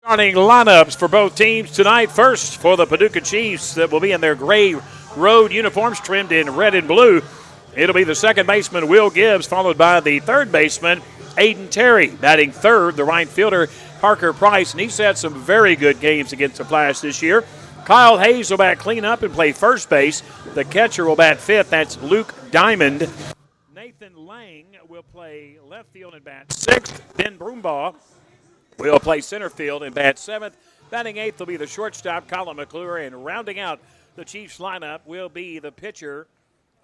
Starting lineups for both teams tonight. First for the Paducah Chiefs that will be in their gray road uniforms trimmed in red and blue. It'll be the second baseman, Will Gibbs, followed by the third baseman, Aiden Terry. Batting third, the right fielder, Parker Price, and he's had some very good games against the Flash this year. Kyle Hayes will bat cleanup and play first base. The catcher will bat fifth. That's Luke Diamond. Nathan Lang will play left field and bat sixth. Ben Broombaugh will play center field and bat seventh. Batting eighth will be the shortstop, Colin McClure, and rounding out the Chiefs lineup will be the pitcher.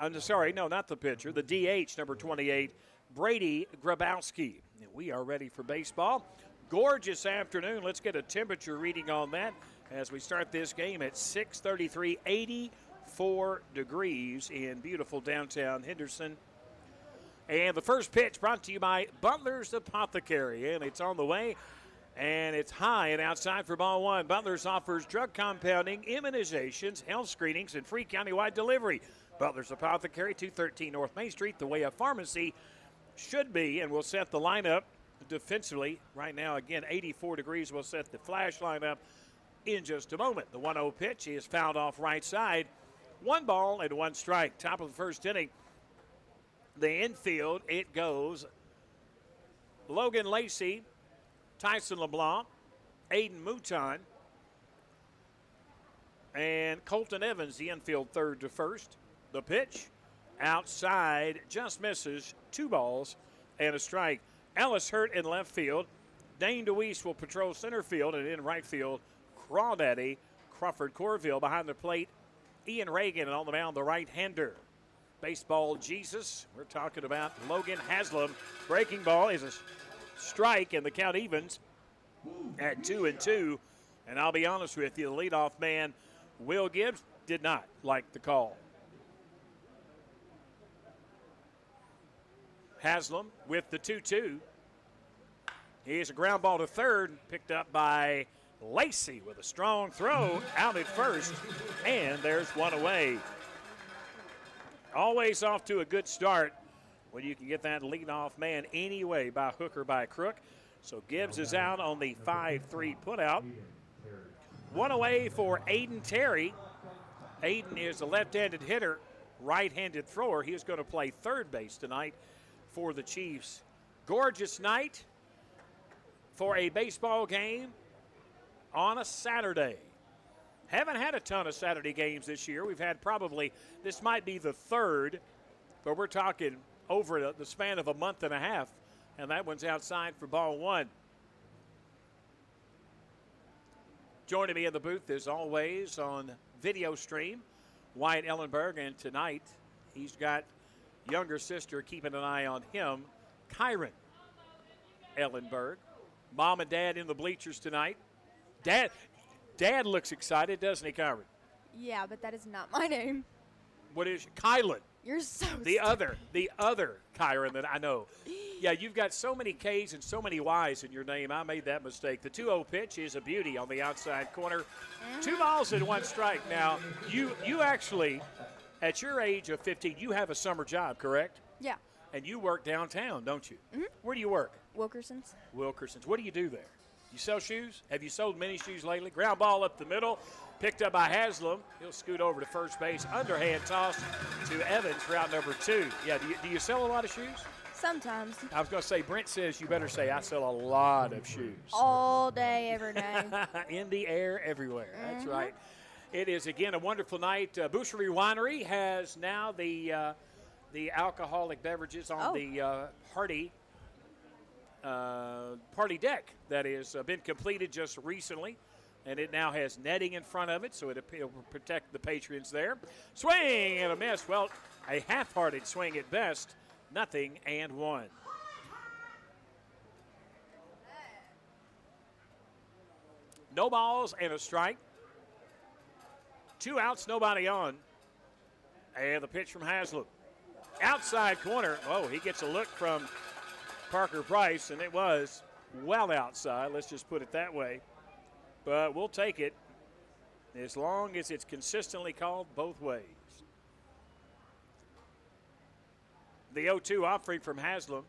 Not the pitcher, the DH, number 28, Brady Grabowski. We are ready for baseball. Gorgeous afternoon. Let's get a temperature reading on that as we start this game at 6:33, 84 degrees in beautiful downtown Henderson. And the first pitch brought to you by Butler's Apothecary, and it's on the way. And it's high and outside for ball one. Butler's offers drug compounding, immunizations, health screenings, and free countywide delivery. Butler's Apothecary, 213 North Main Street, the way a pharmacy should be. And we'll set the lineup defensively. Right now, again, 84 degrees. We'll set the Flash lineup in just a moment. The 1-0 pitch is fouled off right side. 1 ball and 1 strike. Top of the first inning. The infield, it goes Logan Lacey, Tyson LeBlanc, Aiden Mouton, and Colton Evans, the infield third to first. The pitch outside just misses. 2 balls and a strike. Ellis Hurt in left field. Dane DeWeese will patrol center field, and in right field, Crawdaddy Crawford Corville. Behind the plate, Ian Reagan, and on the mound, the right-hander. Baseball Jesus, we're talking about Logan Haslam. Breaking ball is a strike, and the count evens at 2-2. And I'll be honest with you, the leadoff man, Will Gibbs, did not like the call. Haslam with the 2-2. Here's a ground ball to third, picked up by Lacey with a strong throw out at first, and there's one away. Always off to a good start when you can get that leadoff man anyway, by hook or by crook. So Gibbs is out on the 5-3 putout. 1 away for Aiden Terry. Aiden is a left-handed hitter, right-handed thrower. He is going to play third base tonight for the Chiefs. Gorgeous night for a baseball game on a Saturday. Haven't had a ton of Saturday games this year. We've had this might be the third, but we're talking over the span of a month and a half, and that one's outside for ball one. Joining me in the booth, as always, on video stream, Wyatt Ellenberg, and tonight he's got younger sister keeping an eye on him, Kyron Ellenberg. Mom and Dad in the bleachers tonight. Dad looks excited, doesn't he, Kyron? Yeah, but that is not my name. What is Kylan? You're so the other Kyron that I know. Yeah, you've got so many K's and so many Y's in your name. I made that mistake. The 2-0 pitch is a beauty on the outside corner. 2 balls and 1 strike. Now, you actually, at your age of 15, you have a summer job, correct? Yeah. And you work downtown, don't you? Mm-hmm. Where do you work? Wilkerson's. Wilkerson's. What do you do there? You sell shoes? Have you sold many shoes lately? Ground ball up the middle, picked up by Haslam. He'll scoot over to first base. Underhand toss to Evans for out number 2. Yeah, do you sell a lot of shoes? Sometimes. I was going to say, Brent says you better say I sell a lot of shoes. All day, every day. In the air, everywhere. That's right. It is, again, a wonderful night. Boucherie Winery has now the alcoholic beverages on the party deck that has been completed just recently, and it now has netting in front of it, so it'll protect the patrons there. Swing and a miss. Well, a half-hearted swing at best. 0-1. No balls and a strike. 2 outs, nobody on. And the pitch from Haslam. Outside corner. Oh, he gets a look from Parker Price, and it was well outside. Let's just put it that way. But we'll take it as long as it's consistently called both ways. The 0-2 offering from Haslam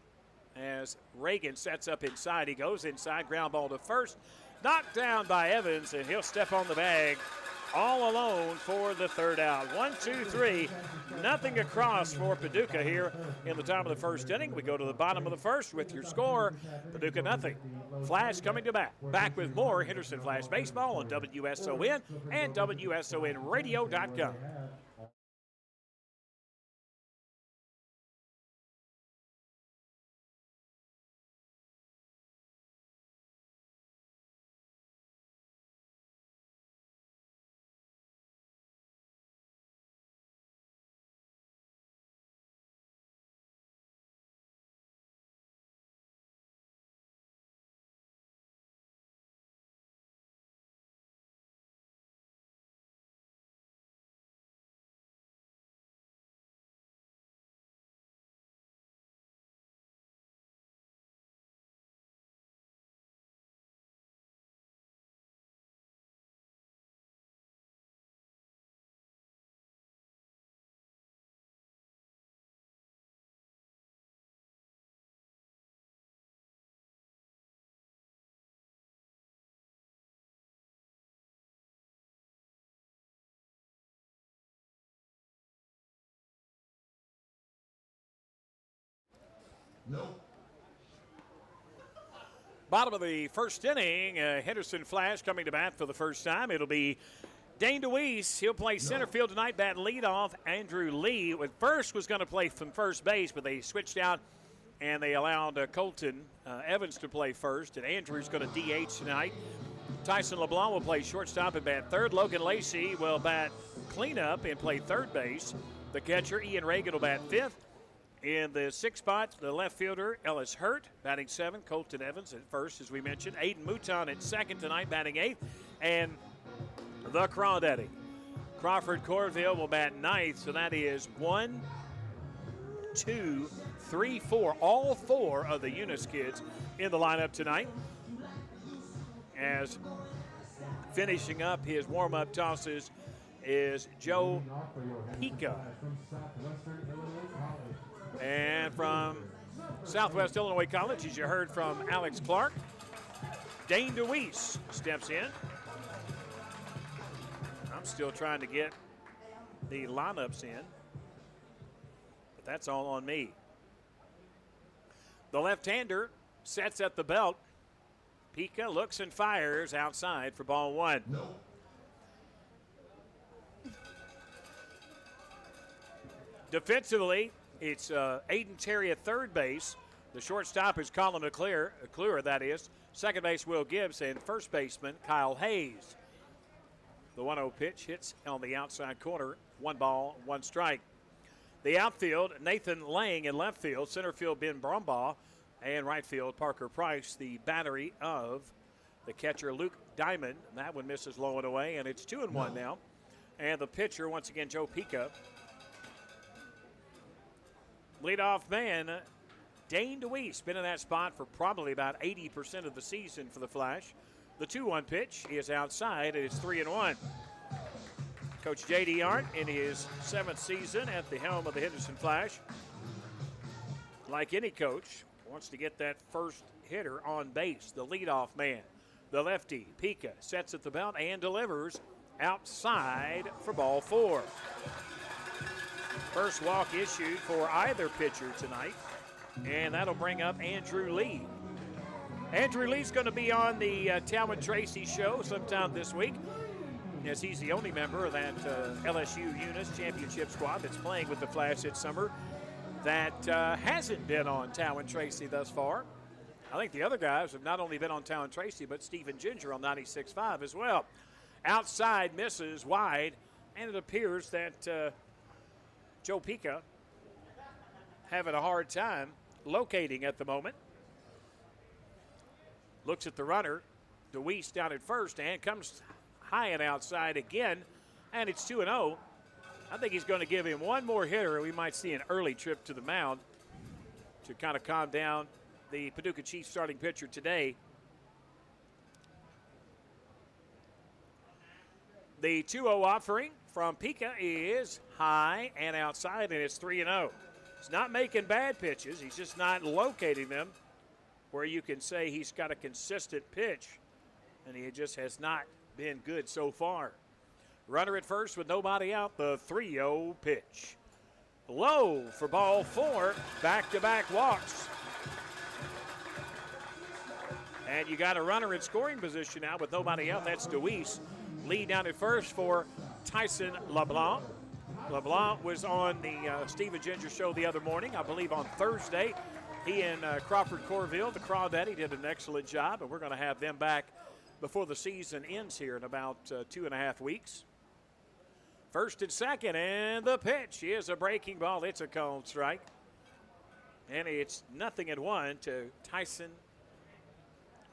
as Reagan sets up inside. He goes inside, ground ball to first. Knocked down by Evans, and he'll step on the bag all alone for the third out. 1, 2, 3, nothing across for Paducah here in the top of the first inning. We go to the bottom of the first with your score, Paducah nothing. Flash coming to back. Back with more Henderson Flash Baseball on WSON and WSONradio.com. No. Bottom of the first inning, Henderson Flash coming to bat for the first time. It'll be Dane DeWeese. He'll play center field tonight, bat leadoff. Andrew Lee at first was going to play from first base, but they switched out and they allowed Colton Evans to play first, and Andrew's going to DH tonight. Tyson LeBlanc will play shortstop and bat third. Logan Lacey will bat cleanup and play third base. The catcher, Ian Reagan, will bat fifth. In the sixth spot, the left fielder, Ellis Hurt, batting seventh. Colton Evans at first, as we mentioned. Aiden Mouton at second tonight, batting eighth. And the Crawdaddy, Crawford Corville, will bat ninth. So that is 1, 2, 3, 4. All four of the Eunice kids in the lineup tonight. As finishing up his warm-up tosses is Joe Pica. And from Southwest Illinois College, as you heard from Alex Clark, Dane DeWeese steps in. I'm still trying to get the lineups in, but that's all on me. The left-hander sets at the belt. Pica looks and fires outside for ball one. No. Defensively, it's Aiden Terry at third base. The shortstop is Colin McClure, that is. Second base, Will Gibbs, and first baseman, Kyle Hayes. The 1-0 pitch hits on the outside corner. 1 ball, 1 strike. The outfield, Nathan Lang in left field. Center field, Ben Brumbaugh. And right field, Parker Price, the battery of the catcher, Luke Diamond. That one misses low and away, and it's 2-1 now. And the pitcher, once again, Joe Pica. Leadoff man, Dane DeWeese, been in that spot for probably about 80% of the season for the Flash. The 2-1 pitch is outside, and it's 3-1. Coach J.D. Arndt in his 7th season at the helm of the Henderson Flash. Like any coach, wants to get that first hitter on base, the leadoff man. The lefty, Pica, sets at the belt and delivers outside for ball 4. First walk issued for either pitcher tonight, and that'll bring up Andrew Lee. Andrew Lee's going to be on the Talon Tracy show sometime this week, as he's the only member of that LSU Eunice championship squad that's playing with the Flash this summer that hasn't been on Talon Tracy thus far. I think the other guys have not only been on Talon Tracy, but Stephen Ginger on 96.5 as well. Outside misses wide, and it appears that Joe Pica having a hard time locating at the moment. Looks at the runner, DeWeese down at first, and comes high and outside again, and it's 2-0. I think he's going to give him one more hitter. We might see an early trip to the mound to kind of calm down the Paducah Chiefs starting pitcher today. The 2-0 offering from Pica is high and outside, and it's 3-0. He's not making bad pitches. He's just not locating them where you can say he's got a consistent pitch and he just has not been good so far. Runner at first with nobody out, the 3-0 pitch. Low for ball 4, back-to-back walks. And you got a runner in scoring position now with nobody out. That's DeWeese. Lead down at first for Tyson LeBlanc. LeBlanc was on the Stephen Ginger show the other morning, I believe on Thursday. He and Crawford Corville, the Crawdaddy, did an excellent job, and we're going to have them back before the season ends here in about 2.5 weeks. First and second, and the pitch is a breaking ball. It's a called strike. And it's 0-1 to Tyson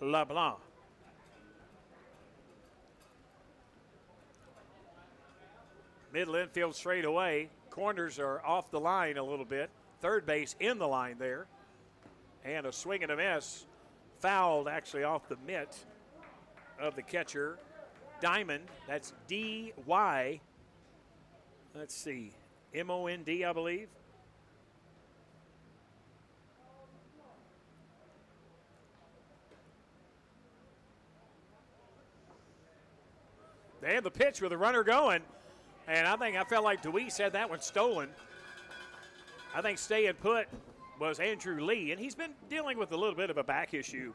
LeBlanc. Middle infield straight away. Corners are off the line a little bit. Third base in the line there. And a swing and a miss. Fouled actually off the mitt of the catcher. Diamond, that's D-Y. Let's see, M-O-N-D, I believe. And the pitch with the runner going. And I felt like DeWeese had that one stolen. I think staying put was Andrew Lee, and he's been dealing with a little bit of a back issue.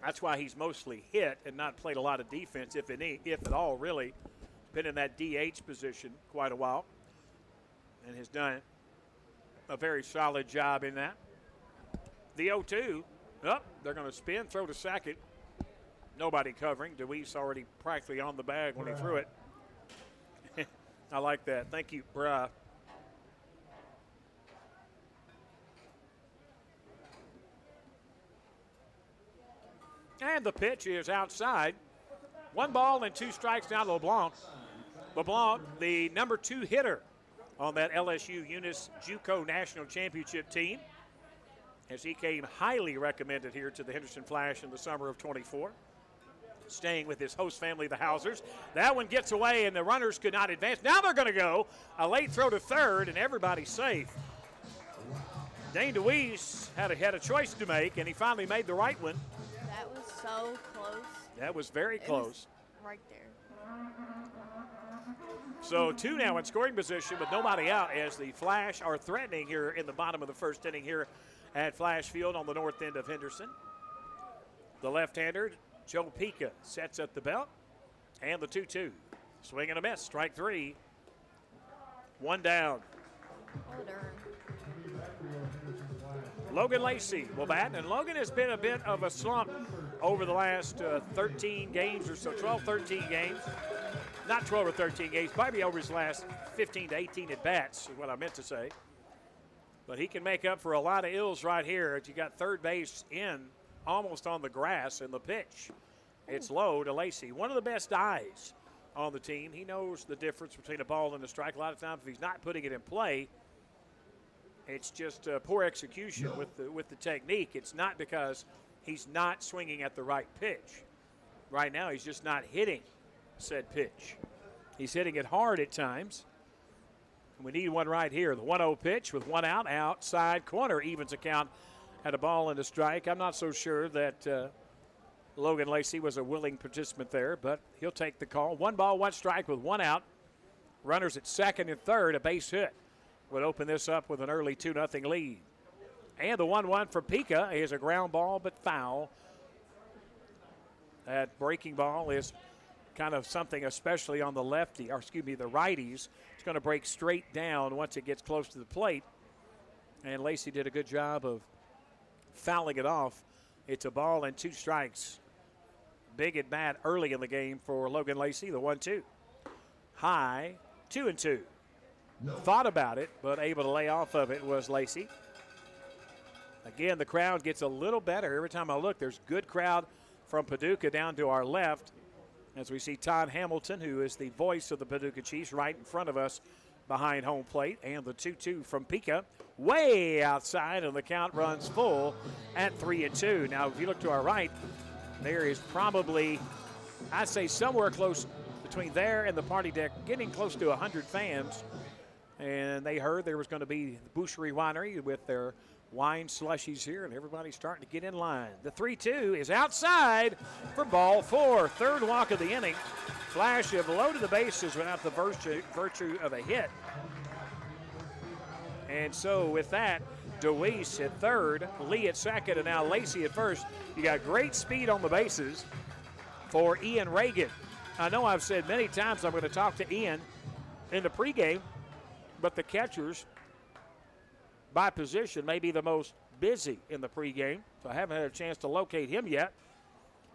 That's why he's mostly hit and not played a lot of defense, if at all, really. Been in that DH position quite a while and has done a very solid job in that. The 0-2, they're going to spin, throw to second. Nobody covering. DeWeese already practically on the bag when he threw it. I like that. Thank you, Bri. And the pitch is outside. 1 ball and 2 strikes now to LeBlanc. LeBlanc, the number 2 hitter on that LSU Eunice JUCO National Championship team, as he came highly recommended here to the Henderson Flash in the summer of 24. Staying with his host family, the Hausers. That one gets away, and the runners could not advance. Now they're going to go. A late throw to third, and everybody's safe. Dane DeWeese had a choice to make, and he finally made the right one. That was so close. That was very close. Right there. So 2 now in scoring position with nobody out as the Flash are threatening here in the bottom of the first inning here at Flash Field on the north end of Henderson. The left-hander, Joe Pica, sets at the belt. And the 2-2. Swing and a miss. Strike 3. 1 down. Oh, darn. Logan Lacey will bat, and Logan has been a bit of a slump over the last 13 games or so, 12, 13 games. Not 12 or 13 games, probably over his last 15 to 18 at-bats is what I meant to say. But he can make up for a lot of ills right here. You got third base in, almost on the grass, and the pitch. It's low to Lacey. One of the best eyes on the team. He knows the difference between a ball and a strike. A lot of times if he's not putting it in play, it's just poor execution with the technique. It's not because he's not swinging at the right pitch. Right now he's just not hitting said pitch. He's hitting it hard at times. We need one right here. The 1-0 pitch with 1 out, outside corner, evens a count at a ball and a strike. I'm not so sure that Logan Lacey was a willing participant there, but he'll take the call. 1 ball, 1 strike with 1 out. Runners at second and third, a base hit would open this up with an early 2-0 lead. And the 1-1 for Pica is a ground ball but foul. That breaking ball is kind of something, especially on the the righties. It's going to break straight down once it gets close to the plate. And Lacey did a good job of fouling it off. It's a ball and 2 strikes. Big at bat early in the game for Logan Lacey, the 1-2. High, 2-2. Thought about it, but able to lay off of it was Lacey. Again, the crowd gets a little better. Every time I look, there's good crowd from Paducah down to our left as we see Todd Hamilton, who is the voice of the Paducah Chiefs, right in front of us behind home plate. And the 2-2 from Pica way outside, and the count runs full at 3-2. Now, if you look to our right, there is probably, I'd say, somewhere close between there and the party deck, getting close to 100 fans. And they heard there was going to be the Boucherie Winery with their wine slushies here, and everybody's starting to get in line. The 3-2 is outside for ball 4. Third walk of the inning. Flash have loaded the bases without the virtue of a hit. And so with that, DeWeese at third, Lee at second, and now Lacey at first. You got great speed on the bases for Ian Reagan. I know I've said many times I'm going to talk to Ian in the pregame, but the catchers by position may be the most busy in the pregame, so I haven't had a chance to locate him yet.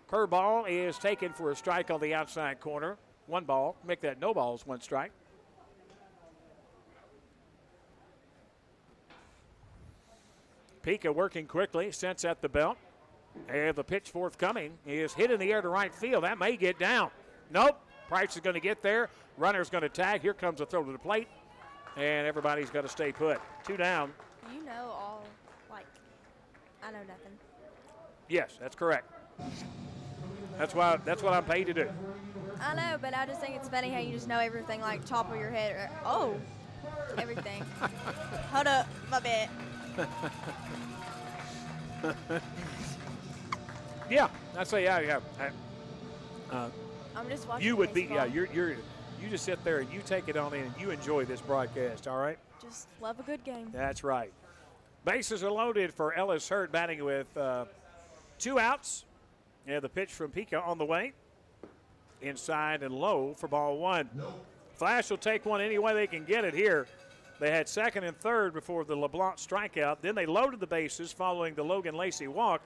Curveball is taken for a strike on the outside corner. 1 ball. Make that no balls, 1 strike. Pika working quickly, sends at the belt. And the pitch forthcoming is hit in the air to right field. That may get down. Nope. Price is going to get there. Runner's going to tag. Here comes a throw to the plate. And everybody's got to stay put. 2 down. You know all, like, I know nothing. Yes, that's correct. That's what I'm paid to do. I know, but I just think it's funny how you just know everything, like, top of your head. Everything. Hold up, my bad. Yeah, I say yeah. I'm just watching. You would be baseball. you just sit there and you take it on in and you enjoy this broadcast. All right. Just love a good game. That's right. Bases are loaded for Ellis Hurt batting with 2 outs. Yeah, the pitch from Pika on the way. Inside and low for ball 1. No. Flash will take one any way they can get it here. They had second and third before the LeBlanc strikeout. Then they loaded the bases following the Logan Lacey walk.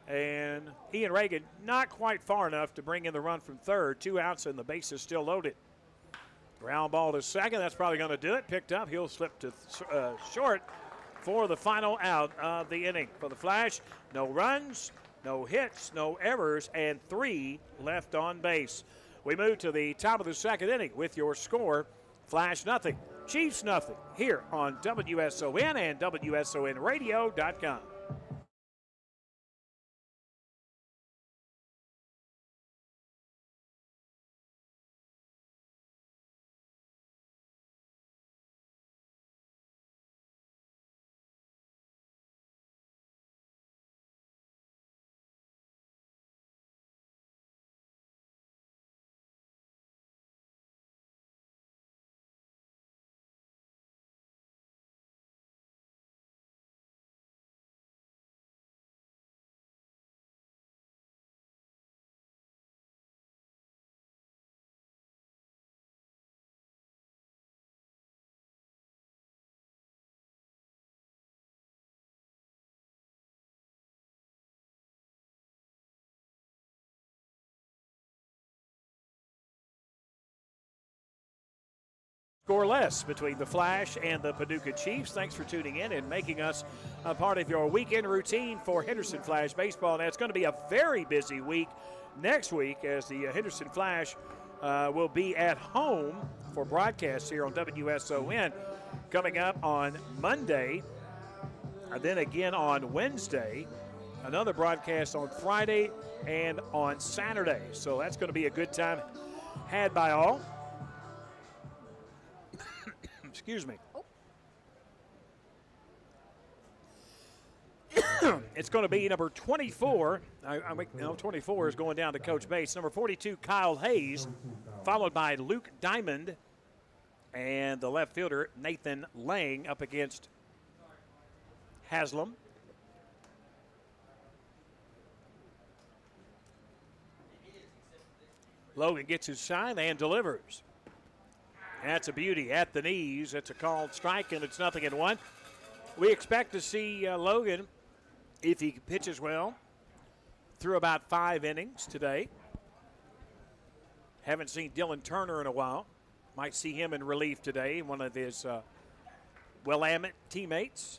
And Ian Reagan not quite far enough to bring in the run from third. 2 outs and the bases still loaded. Ground ball to second. That's probably going to do it. Picked up. He'll slip to short for the final out of the inning. For the Flash, no runs, no hits, no errors, and 3 left on base. We move to the top of the second inning with your score. Flash nothing, Chiefs nothing, here on WSON and WSONradio.com. Scoreless between the Flash and the Paducah Chiefs. Thanks for tuning in and making us a part of your weekend routine for Henderson Flash baseball. Now, it's going to be a very busy week next week as the Henderson Flash will be at home for broadcasts here on WSON. Coming up on Monday, and then again on Wednesday, another broadcast on Friday and on Saturday. So that's going to be a good time had by all. Excuse me. Oh. It's going to be number 24. 24 is going down to Coach Bates. Number 42, Kyle Hayes, followed by Luke Diamond and the left fielder, Nathan Lang, up against Haslam. Logan gets his sign and delivers. That's a beauty at the knees. It's a called strike, and it's 0-1. We expect to see Logan, if he pitches well, through about 5 innings today. Haven't seen Dylan Turner in a while. Might see him in relief today, one of his Willamette teammates.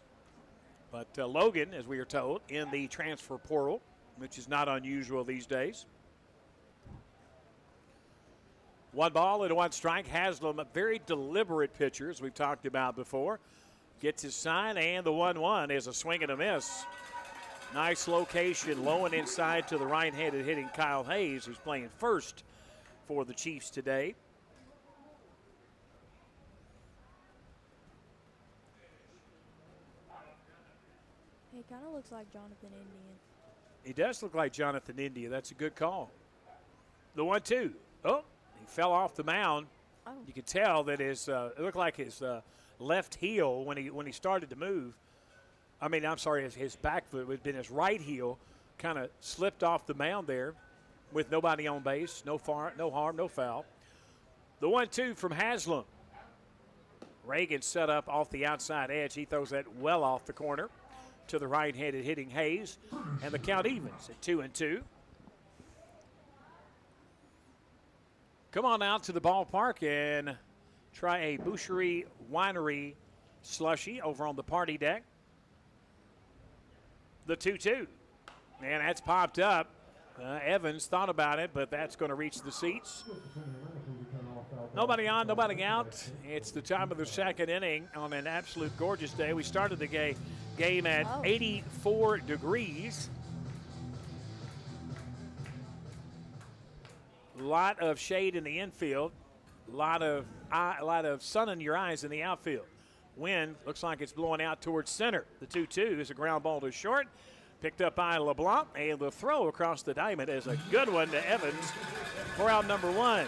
But Logan, as we are told, in the transfer portal, which is not unusual these days. 1 ball and 1 strike. Haslam, a very deliberate pitcher, as we've talked about before. Gets his sign, and the 1-1 is a swing and a miss. Nice location, low and inside to the right-handed hitting Kyle Hayes, who's playing first for the Chiefs today. kind of looks like Jonathan Indian. He does look like Jonathan India. That's a good call. The 1-2. Oh, he fell off the mound. Oh. You could tell that it looked like his left heel when he started to move. I mean, I'm sorry, his back foot would have been his right heel, kind of slipped off the mound there with nobody on base, no harm, no foul. The 1-2 from Haslam. Reagan set up off the outside edge. He throws that well off the corner to the right-handed hitting Hayes, and the count evens at 2-2. Come on out to the ballpark and try a Boucherie Winery slushie over on the party deck. The 2-2. And that's popped up. Evans thought about it, but that's going to reach the seats. Nobody on, nobody out. It's the time of the second inning on an absolute gorgeous day. We started the game at 84 degrees. A lot of shade in the infield. A lot of sun in your eyes in the outfield. Wind looks like it's blowing out towards center. The 2-2 is a ground ball to short. Picked up by LeBlanc, and the throw across the diamond is a good one to Evans for out number one.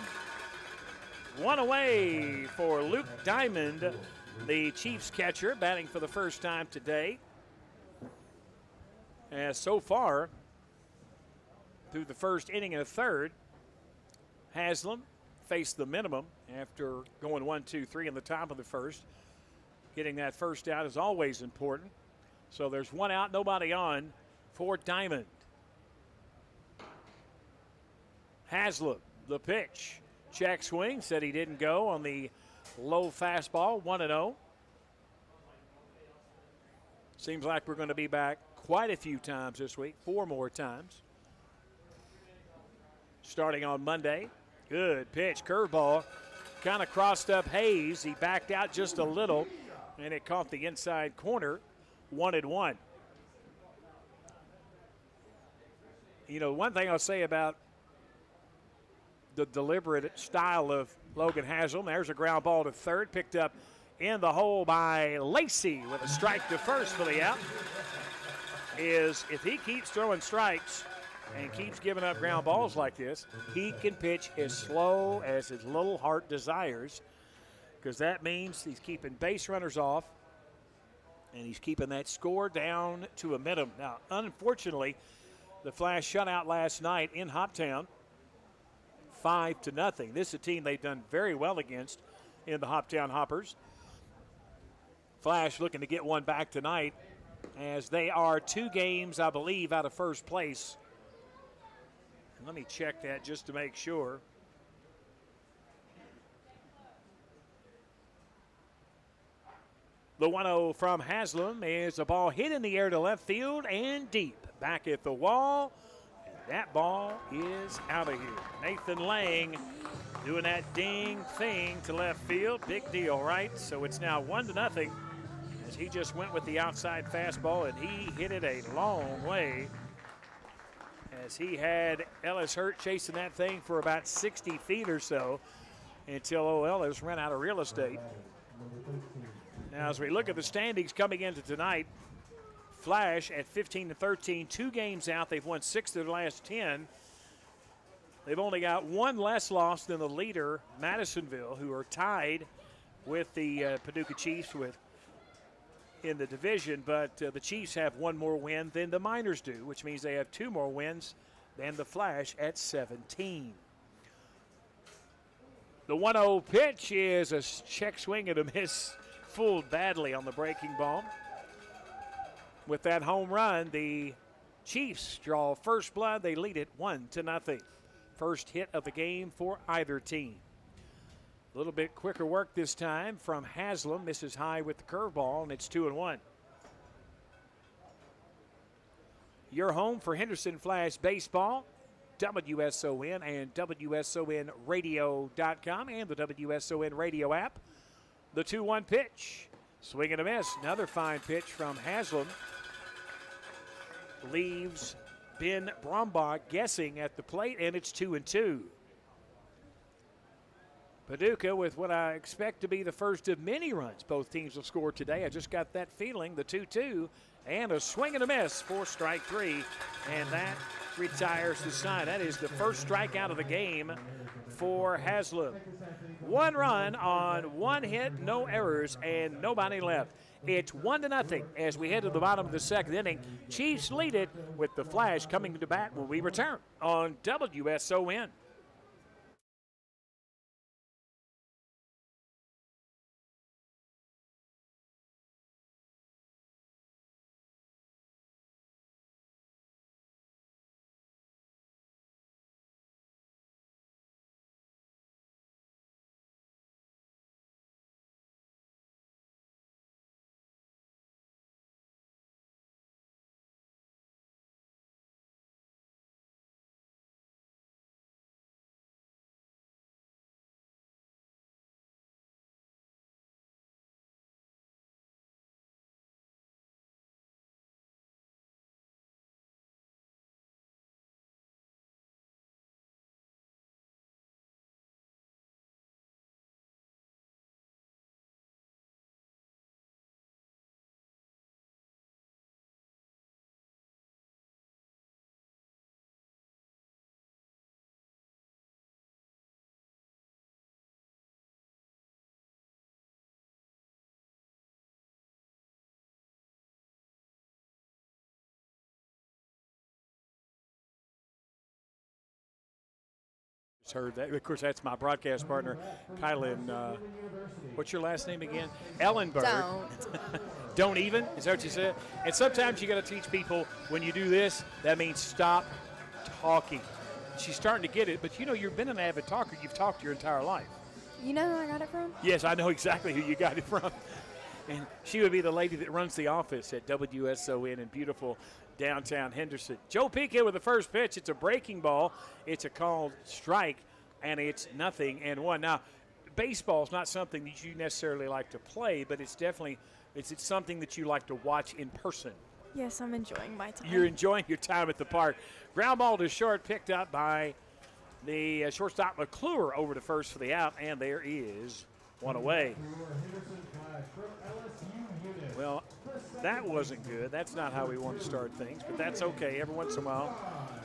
One away for Luke Diamond, the Chiefs catcher, batting for the first time today. As so far, through the first inning and a third, Haslam faced the minimum after going 1-2-3 in the top of the first. Getting that first out is always important. So there's one out, nobody on for Diamond. Haslam, the pitch. Check swing, said he didn't go on the low fastball, 1-0. Seems like we're going to be back quite a few times this week, 4 more times. Starting on Monday. Good pitch, curveball. Kind of crossed up Hayes. He backed out just a little, and it caught the inside corner. 1-1. You know, one thing I'll say about the deliberate style of Logan Haslam, there's a ground ball to third, picked up in the hole by Lacey with a strike to first for the out, is if he keeps throwing strikes and keeps giving up ground balls like this, he can pitch as slow as his little heart desires, because that means he's keeping base runners off, and he's keeping that score down to a minimum. Now, unfortunately, the Flash shutout last night in Hoptown, 5-0. This is a team they've done very well against in the Hoptown Hoppers. Flash looking to get one back tonight, as they are 2 games, I believe, out of first place. Let me check that just to make sure. The 1-0 from Haslam is a ball hit in the air to left field and deep. Back at the wall, and that ball is out of here. Nathan Lang doing that ding thing to left field. Big deal, right? So it's now 1-0 as he just went with the outside fastball, and he hit it a long way, as he had Ellis Hurt chasing that thing for about 60 feet or so until Ellis ran out of real estate. Now, as we look at the standings coming into tonight, Flash at 15-13, 2 games out. They've won 6 of their last 10. They've only got 1 less loss than the leader, Madisonville, who are tied with the Paducah Chiefs in the division. But the Chiefs have 1 more win than the Miners do, which means they have 2 more wins than the Flash at 17. The 1-0 pitch is a check swing and a miss. Fooled badly on the breaking ball. With that home run, the Chiefs draw first blood. They lead it 1-0. First hit of the game for either team. A little bit quicker work this time from Haslam. Misses high with the curveball, and it's 2-1. Your home for Henderson Flash Baseball, WSON and WSONradio.com and the WSON radio app. The 2-1 pitch. Swing and a miss. Another fine pitch from Haslam. Leaves Ben Brombach guessing at the plate, and it's 2-2. Paducah with what I expect to be the first of many runs both teams will score today. I just got that feeling, the 2-2, and a swing and a miss for strike three, and that retires the side. That is the first strikeout of the game for Haslam. 1 run on 1 hit, no errors, and nobody left. It's 1-0 as we head to the bottom of the second inning. Chiefs lead it with the Flash coming to bat when we return on WSON. Heard that. Of course, that's my broadcast partner, Kylan. What's your last name again? Ellenberg. Don't even? Is that what you said? And sometimes you got to teach people when you do this, that means stop talking. She's starting to get it, but you know, you've been an avid talker. You've talked your entire life. You know who I got it from? Yes, I know exactly who you got it from. And she would be the lady that runs the office at WSON in beautiful downtown Henderson. Joe Pica with the first pitch. It's a breaking ball. It's a called strike, and it's 0-1. Now, baseball is not something that you necessarily like to play, but it's definitely it's something that you like to watch in person. Yes, I'm enjoying my time. You're enjoying your time at the park. Ground ball to short, picked up by the shortstop McClure over to first for the out, and there is one away. Well, that wasn't good. That's not how we want to start things, but that's okay. Every once in a while,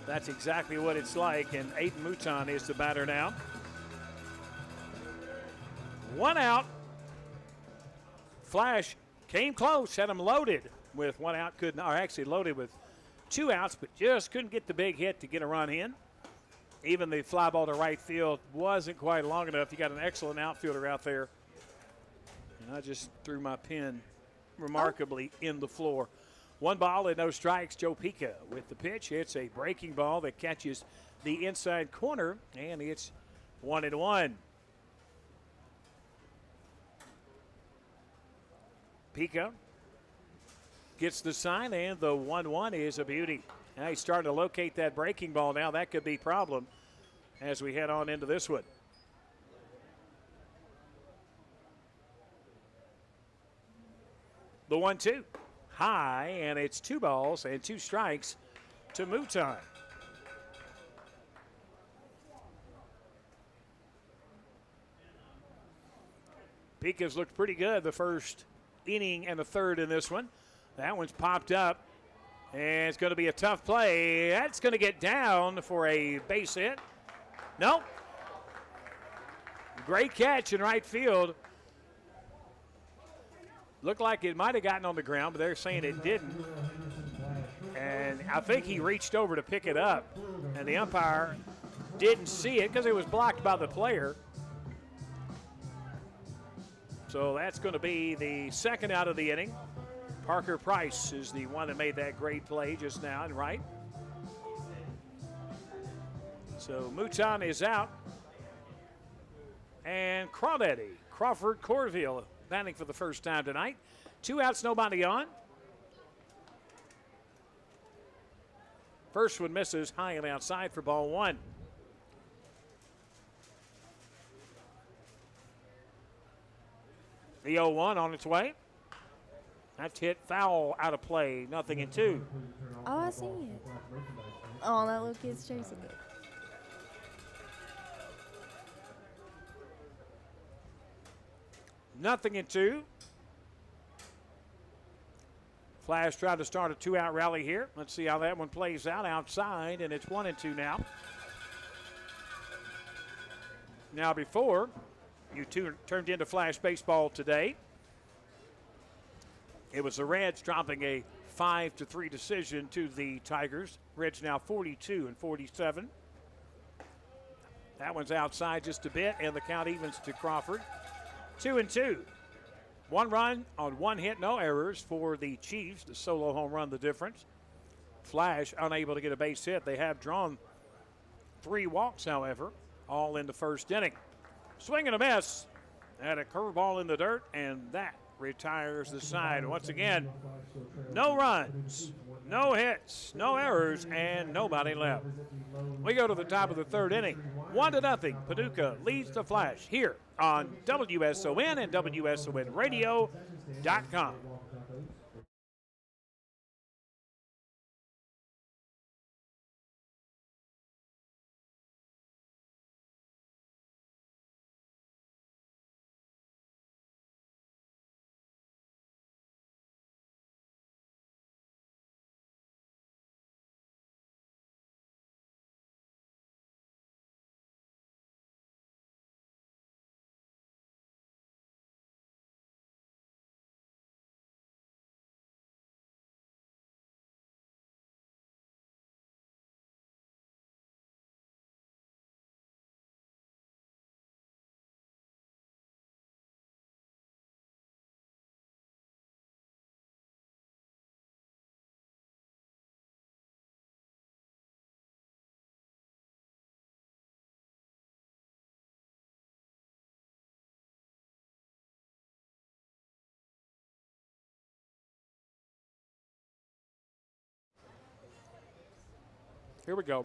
that's exactly what it's like, and Aiden Mouton is the batter now. 1 out. Flash came close, had him loaded with 1 out, or actually loaded with 2 outs, but just couldn't get the big hit to get a run in. Even the fly ball to right field wasn't quite long enough. You got an excellent outfielder out there. And I just threw my pin remarkably in the floor. 1 ball and no strikes. Joe Pica with the pitch. It's a breaking ball that catches the inside corner, and it's 1-1. Pica gets the sign, and the 1-1 is a beauty. Now he's starting to locate that breaking ball now. That could be a problem as we head on into this one. The 1-2. High, and it's 2 balls and 2 strikes to Mouton. Pica's looked pretty good the first inning and the third in this one. That one's popped up. And it's going to be a tough play. That's going to get down for a base hit. Nope. Great catch in right field. Looked like it might have gotten on the ground, but they're saying it didn't. And I think he reached over to pick it up, and the umpire didn't see it because it was blocked by the player. So that's going to be the second out of the inning. Parker Price is the one that made that great play just now, and right. So Mouton is out. And Crawford Corville batting for the first time tonight. 2 outs, nobody on. First one misses high and outside for ball 1. The 0-1 on its way. That's hit foul out of play, 0-2. Oh, I see it. Oh, that little kid's chasing it. 0-2. Flash tried to start a 2-out rally here. Let's see how that one plays out outside, and it's 1-2 now. Now before, you two turned into Flash baseball today. It was the Reds dropping a 5-3 decision to the Tigers. Reds now 42-47. That one's outside just a bit, and the count evens to Crawford. 2-2. 1 run on 1 hit, no errors for the Chiefs. The solo home run, the difference. Flash unable to get a base hit. They have drawn 3 walks, however, all in the first inning. Swing and a miss. Had a curveball in the dirt, and that retires the side. Once again, no runs, no hits, no errors, and nobody left. We go to the top of the 3rd inning. 1-0. Paducah leads the Flash here on WSON and WSONradio.com. Here we go.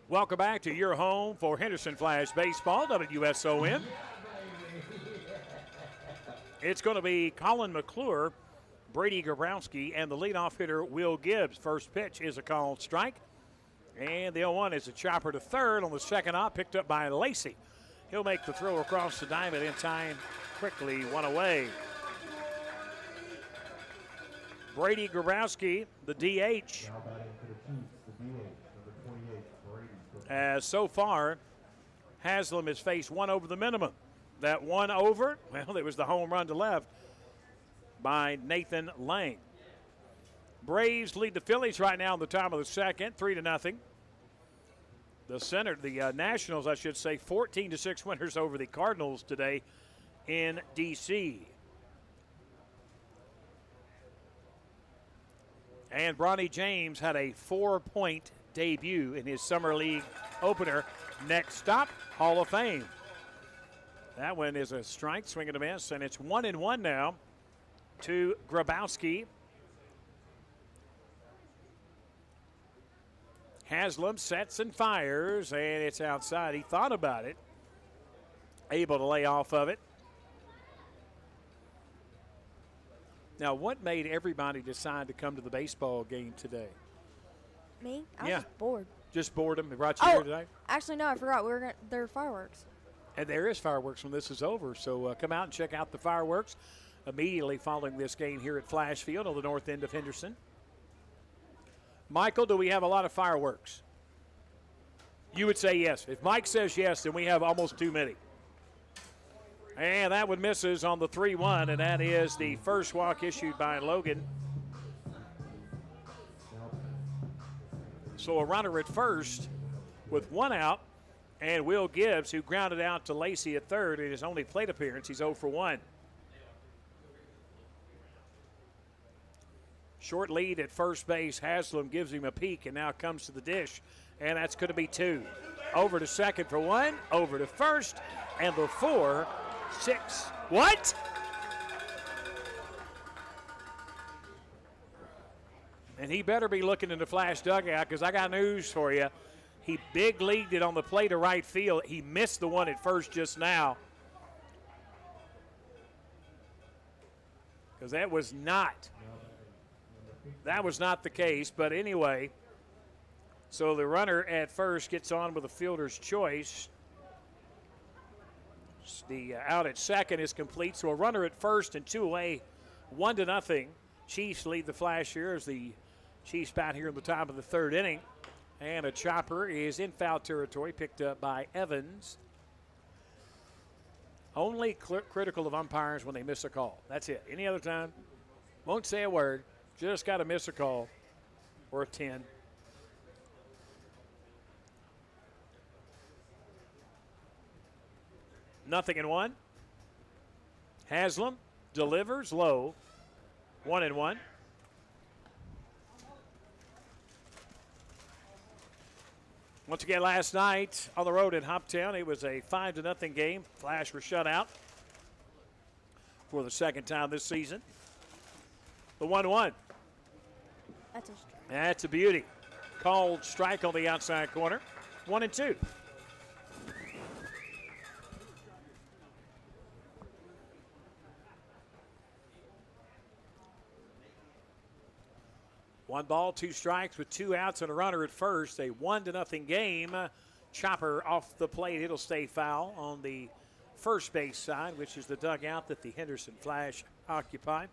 Welcome back to your home for Henderson Flash Baseball, WSON. It's going to be Colin McClure, Brady Grabowski, and the leadoff hitter, Will Gibbs. First pitch is a called strike. And the 0-1 is a chopper to third on the second hop, picked up by Lacey. He'll make the throw across the diamond in time, quickly one away. Brady Grabowski, the DH. As so far, Haslam has faced 1 over the minimum. That 1 over, well, it was the home run to left by Nathan Lang. Braves lead the Phillies right now in the top of the second, 3-0. The Nationals, I should say, 14-6 winners over the Cardinals today in D.C. And Bronny James had a 4-point debut in his Summer League opener. Next stop, Hall of Fame. That one is a strike, swing and a miss, and it's 1-1 now to Grabowski. Haslam sets and fires, and it's outside. He thought about it, able to lay off of it. Now, what made everybody decide to come to the baseball game today? Me? I was just bored. Just boredom. They brought you here today? Actually, no, I forgot. There are fireworks. And there is fireworks when this is over, so come out and check out the fireworks immediately following this game here at Flash Field on the north end of Henderson. Michael, do we have a lot of fireworks? You would say yes. If Mike says yes, then we have almost too many. And that one misses on the 3-1, and that is the first walk issued by Logan. So a runner at first with 1 out, and Will Gibbs, who grounded out to Lacey at third in his only plate appearance. He's 0 for 1. Short lead at first base. Haslam gives him a peek and now comes to the dish. And that's going to be 2. Over to second for 1. Over to first. And the 4-6. What? And he better be looking in the Flash dugout because I got news for you. He big leagued it on the play to right field. He missed the one at first just now. Because that was not that was not the case. But anyway, so the runner at first gets on with a fielder's choice. The out at second is complete. So a runner at first and 2 away, 1-0. Chiefs lead the Flash here as the Chiefs bat here in the top of the third inning. And a chopper is in foul territory, picked up by Evans. Only critical of umpires when they miss a call. That's it. Any other time, won't say a word. Just got to miss a call or a 10. Nothing in one. Haslam delivers low. 1-1. Once again, last night on the road in Hoptown, it was a 5-0 game. Flash were shut out for the second time this season. The 1-1. That's a strike. That's a beauty. Called strike on the outside corner. 1-2. One ball, 2 strikes with 2 outs and a runner at first. A 1-0 game. Chopper off the plate. It'll stay foul on the first base side, which is the dugout that the Henderson Flash occupy.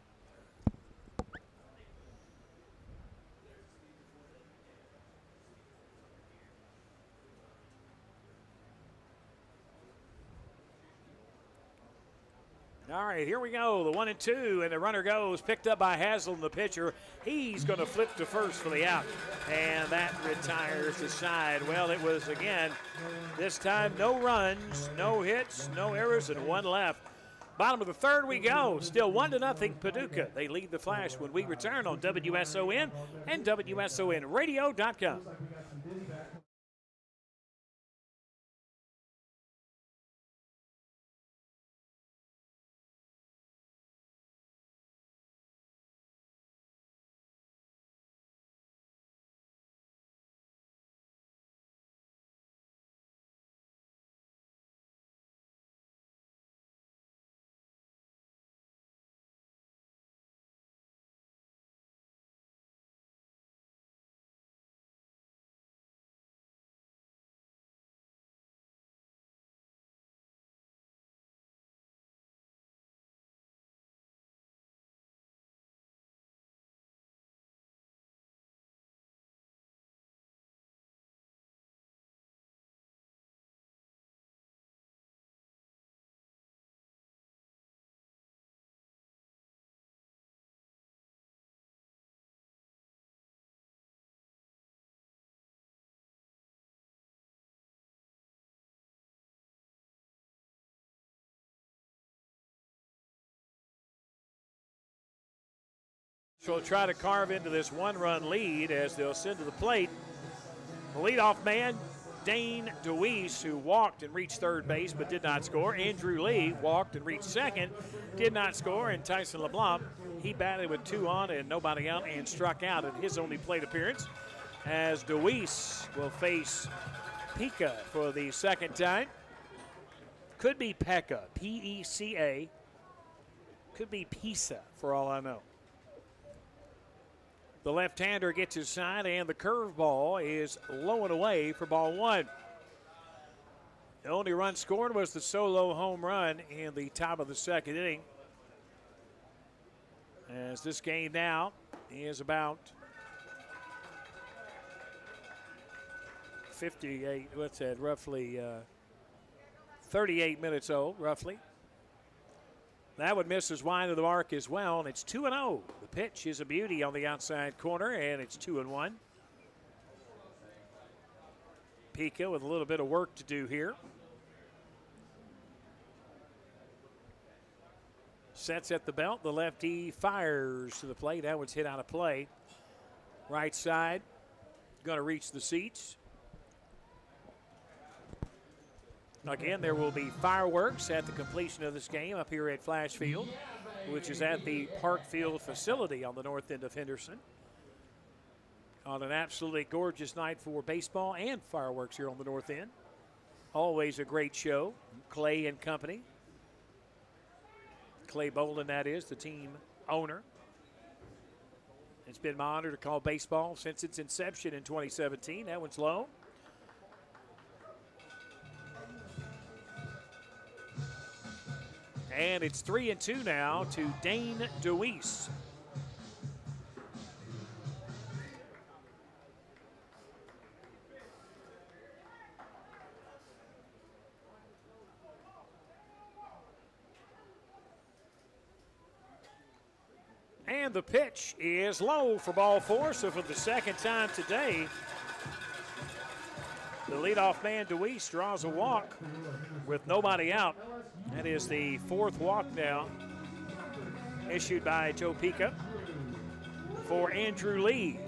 All right, here we go. The 1-2, and the runner goes. Picked up by Haslam, the pitcher. He's going to flip to first for the out, and that retires the side. Well, it was, again, this time no runs, no hits, no errors, and 1 left. Bottom of the third we go. Still 1-0 Paducah. They lead the Flash when we return on WSON and WSONradio.com. So we'll try to carve into this 1-run lead as they'll send to the plate. The leadoff man, Dane DeWeese, who walked and reached third base but did not score. Andrew Lee walked and reached second, did not score. And Tyson LeBlanc, he batted with 2 on and nobody out and struck out in his only plate appearance, as DeWeese will face Pika for the second time. Could be Pekka, P-E-C-A. Could be Pisa, for all I know. The left-hander gets his side, and the curveball is low and away for ball 1. The only run scored was the solo home run in the top of the second inning. As this game now is about 58, what's that, roughly 38 minutes old, roughly. That would miss his wide of the mark as well, and it's 2-0. The pitch is a beauty on the outside corner, and it's 2-1. Pika with a little bit of work to do here. Sets at the belt. The lefty fires to the plate. That one's hit out of play. Right side, going to reach the seats. Again, there will be fireworks at the completion of this game up here at Flash Field, which is at the Park Field facility on the north end of Henderson. On an absolutely gorgeous night for baseball and fireworks here on the north end. Always a great show. Clay and Company. Clay Bolin, that is, the team owner. It's been my honor to call baseball since its inception in 2017. That one's low. And it's 3-2 now to Dane DeWeese. And the pitch is low for ball 4. So for the second time today, the leadoff man DeWeese draws a walk with nobody out. That is the 4th walk now issued by Joe Pica for Andrew Lee.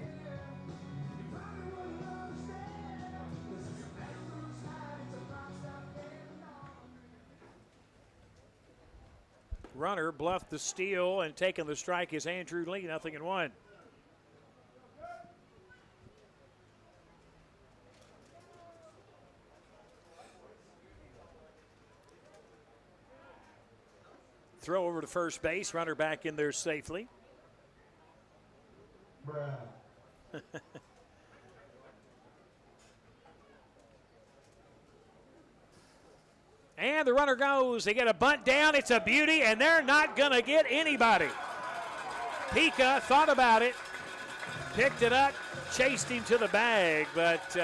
Runner bluffed the steal, and taking the strike is Andrew Lee, 0-1. Throw over to first base, runner back in there safely. And the runner goes. They get a bunt down. It's a beauty, and they're not going to get anybody. Pica thought about it, picked it up, chased him to the bag, but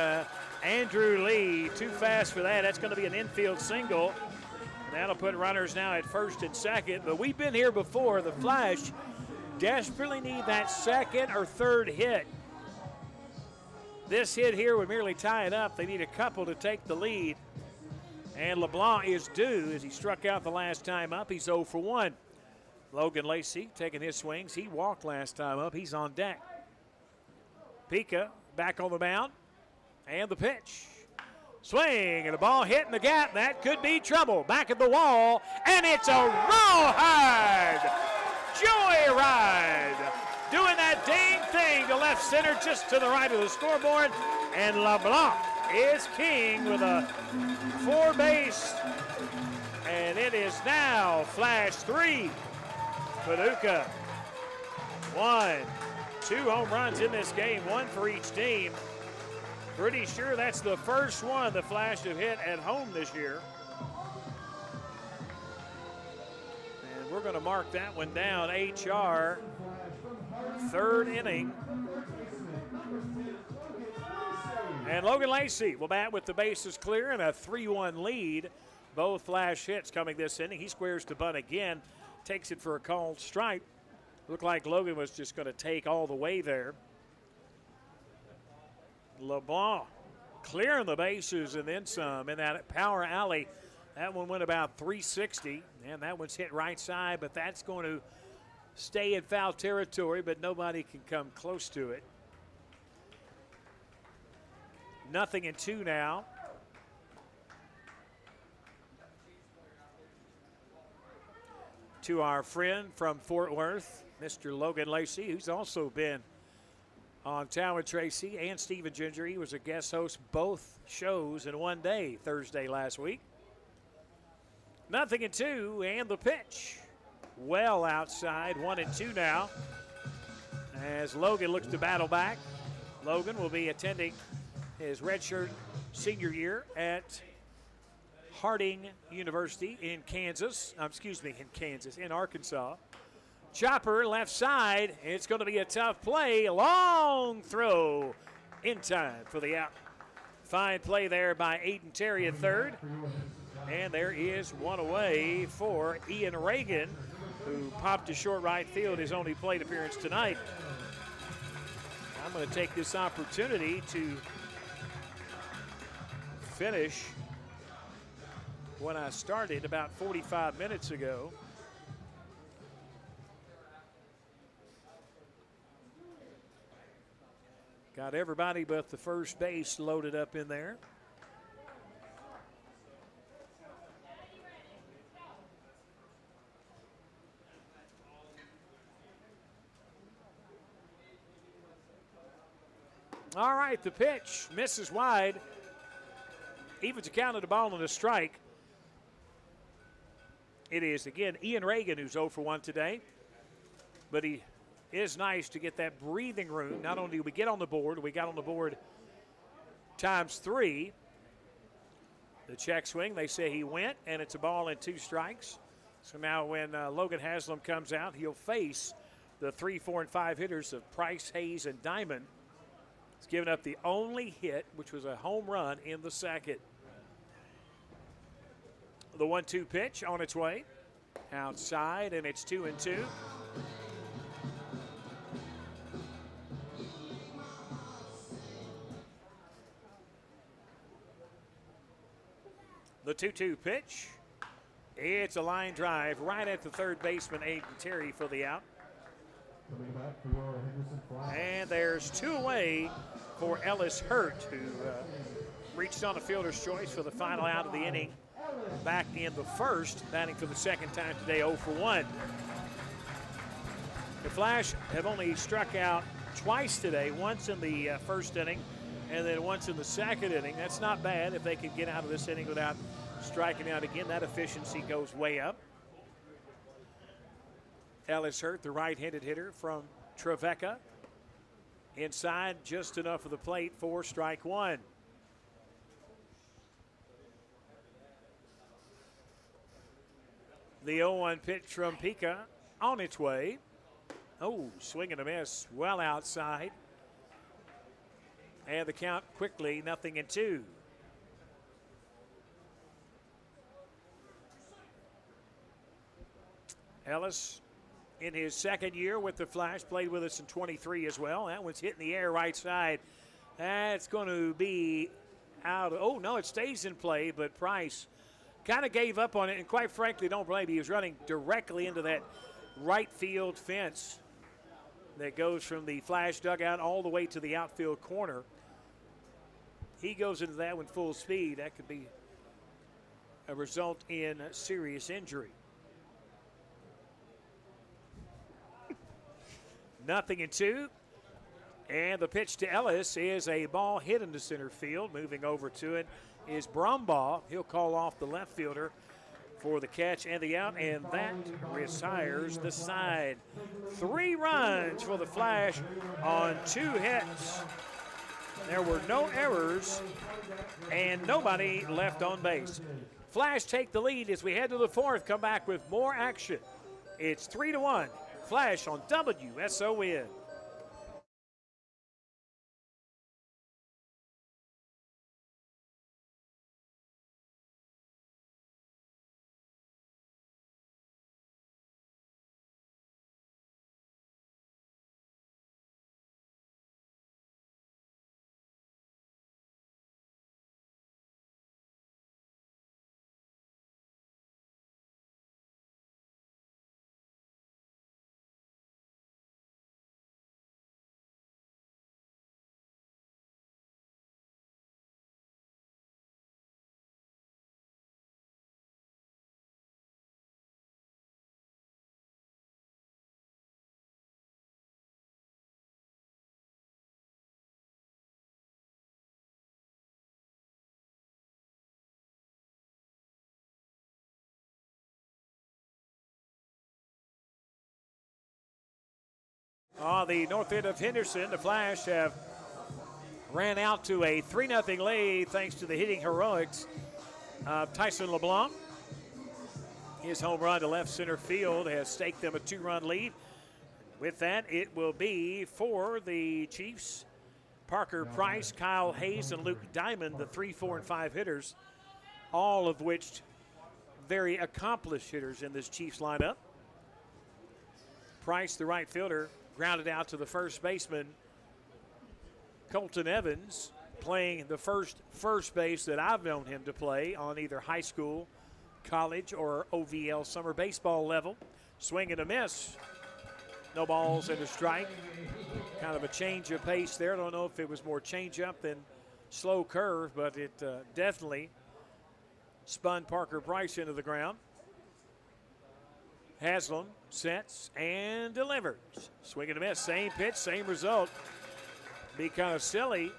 Andrew Lee too fast for that. That's going to be an infield single. And that'll put runners now at first and second. But we've been here before. The Flash desperately need that second or third hit. This hit here would merely tie it up. They need a couple to take the lead. And LeBlanc is due as he struck out the last time up. He's 0 for 1. Logan Lacey taking his swings. He walked last time up. He's on deck. Pica back on the mound. And the pitch. Swing and a ball hit in the gap. That could be trouble. Back at the wall. And it's a rawhide. Joyride. Doing that dang thing to left center just to the right of the scoreboard. And LeBlanc is king with a 4-base, and it is now Flash 3, Paducah 1. 2 home runs in this game, 1 for each team. Pretty sure that's the first one the Flash have hit at home this year. And we're going to mark that one down. HR, 3rd inning. And Logan Lacey will bat with the bases clear and a 3-1 lead. Both Flash hits coming this inning. He squares to bunt again, takes it for a called strike. Looked like Logan was just going to take all the way there. LeBlanc clearing the bases and then some in that power alley. That one went about 360, and that one's hit right side, but that's going to stay in foul territory, but nobody can come close to it. 0-2 now. To our friend from Fort Worth, Mr. Logan Lacey, who's also been on Town with Tracy and Stephen Ginger. He was a guest host both shows in one day, Thursday last week. 0-2, and the pitch. Well outside, 1-2 now. As Logan looks to battle back. Logan will be attending his redshirt senior year at Harding University in Arkansas. Chopper left side. It's going to be a tough play. Long throw in time for the out. Fine play there by Aiden Terry at third. And there is one away for Ian Reagan, who popped to short right field, his only plate appearance tonight. I'm going to take this opportunity to finish when I started about 45 minutes ago. Got everybody but the first base loaded up in there. All right, the pitch misses wide. Evens a count of the ball and a strike. It is, again, Ian Reagan who's 0 for 1 today. But he is nice to get that breathing room. Not only do we get on the board, we got on the board times 3. The check swing, they say he went, and it's a ball and 2 strikes. So now when Logan Haslam comes out, he'll face the 3, 4, and 5 hitters of Price, Hayes, and Diamond. He's given up the only hit, which was a home run in the second. The 1-2 pitch on its way. Outside, and it's 2-2. The 2-2 pitch. It's a line drive right at the third baseman, Aiden Terry, for the out. And there's 2 away for Ellis Hurt, who reached on a fielder's choice for the final out of the inning back in the first, batting for the second time today, 0 for 1. The Flash have only struck out twice today, once in the first inning and then once in the second inning. That's not bad if they can get out of this inning without striking out again. That efficiency goes way up. Ellis Hurt, the right-handed hitter from Trevecca. Inside, just enough of the plate for strike 1. The 0-1 pitch from Pika on its way. Oh, swing and a miss, well outside. And the count quickly, 0-2. Ellis, in his second year with the Flash, played with us in 23 as well. That one's hitting the air right side. That's going to be out. Oh, no, it stays in play, but Price kind of gave up on it, and quite frankly, don't blame me. He was running directly into that right field fence that goes from the Flash dugout all the way to the outfield corner. He goes into that one full speed. That could be a result in serious injury. 0-2. And the pitch to Ellis is a ball hit into center field. Moving over to it is Brumbaugh. He'll call off the left fielder for the catch and the out, and that retires the side. 3 runs for the Flash on 2 hits. There were no errors and nobody left on base. Flash take the lead as we head to the 4th. Come back with more action. It's 3-1. Flash on WSON. On the north end of Henderson, the Flash have ran out to a 3-0 lead thanks to the hitting heroics of Tyson LeBlanc. His home run to left center field has staked them a 2-run lead. With that, it will be for the Chiefs, Parker Price, Kyle Hayes, and Luke Diamond, the 3, 4, and 5 hitters, all of which very accomplished hitters in this Chiefs lineup. Price, the right fielder, grounded out to the first baseman, Colton Evans, playing the first base that I've known him to play on either high school, college, or OVL summer baseball level. Swing and a miss. No balls and a strike. Kind of a change of pace there. I don't know if it was more change up than slow curve, but it definitely spun Parker Price into the ground. Haslam sets and delivers. Swing and a miss. Same pitch, same result. Be kind of silly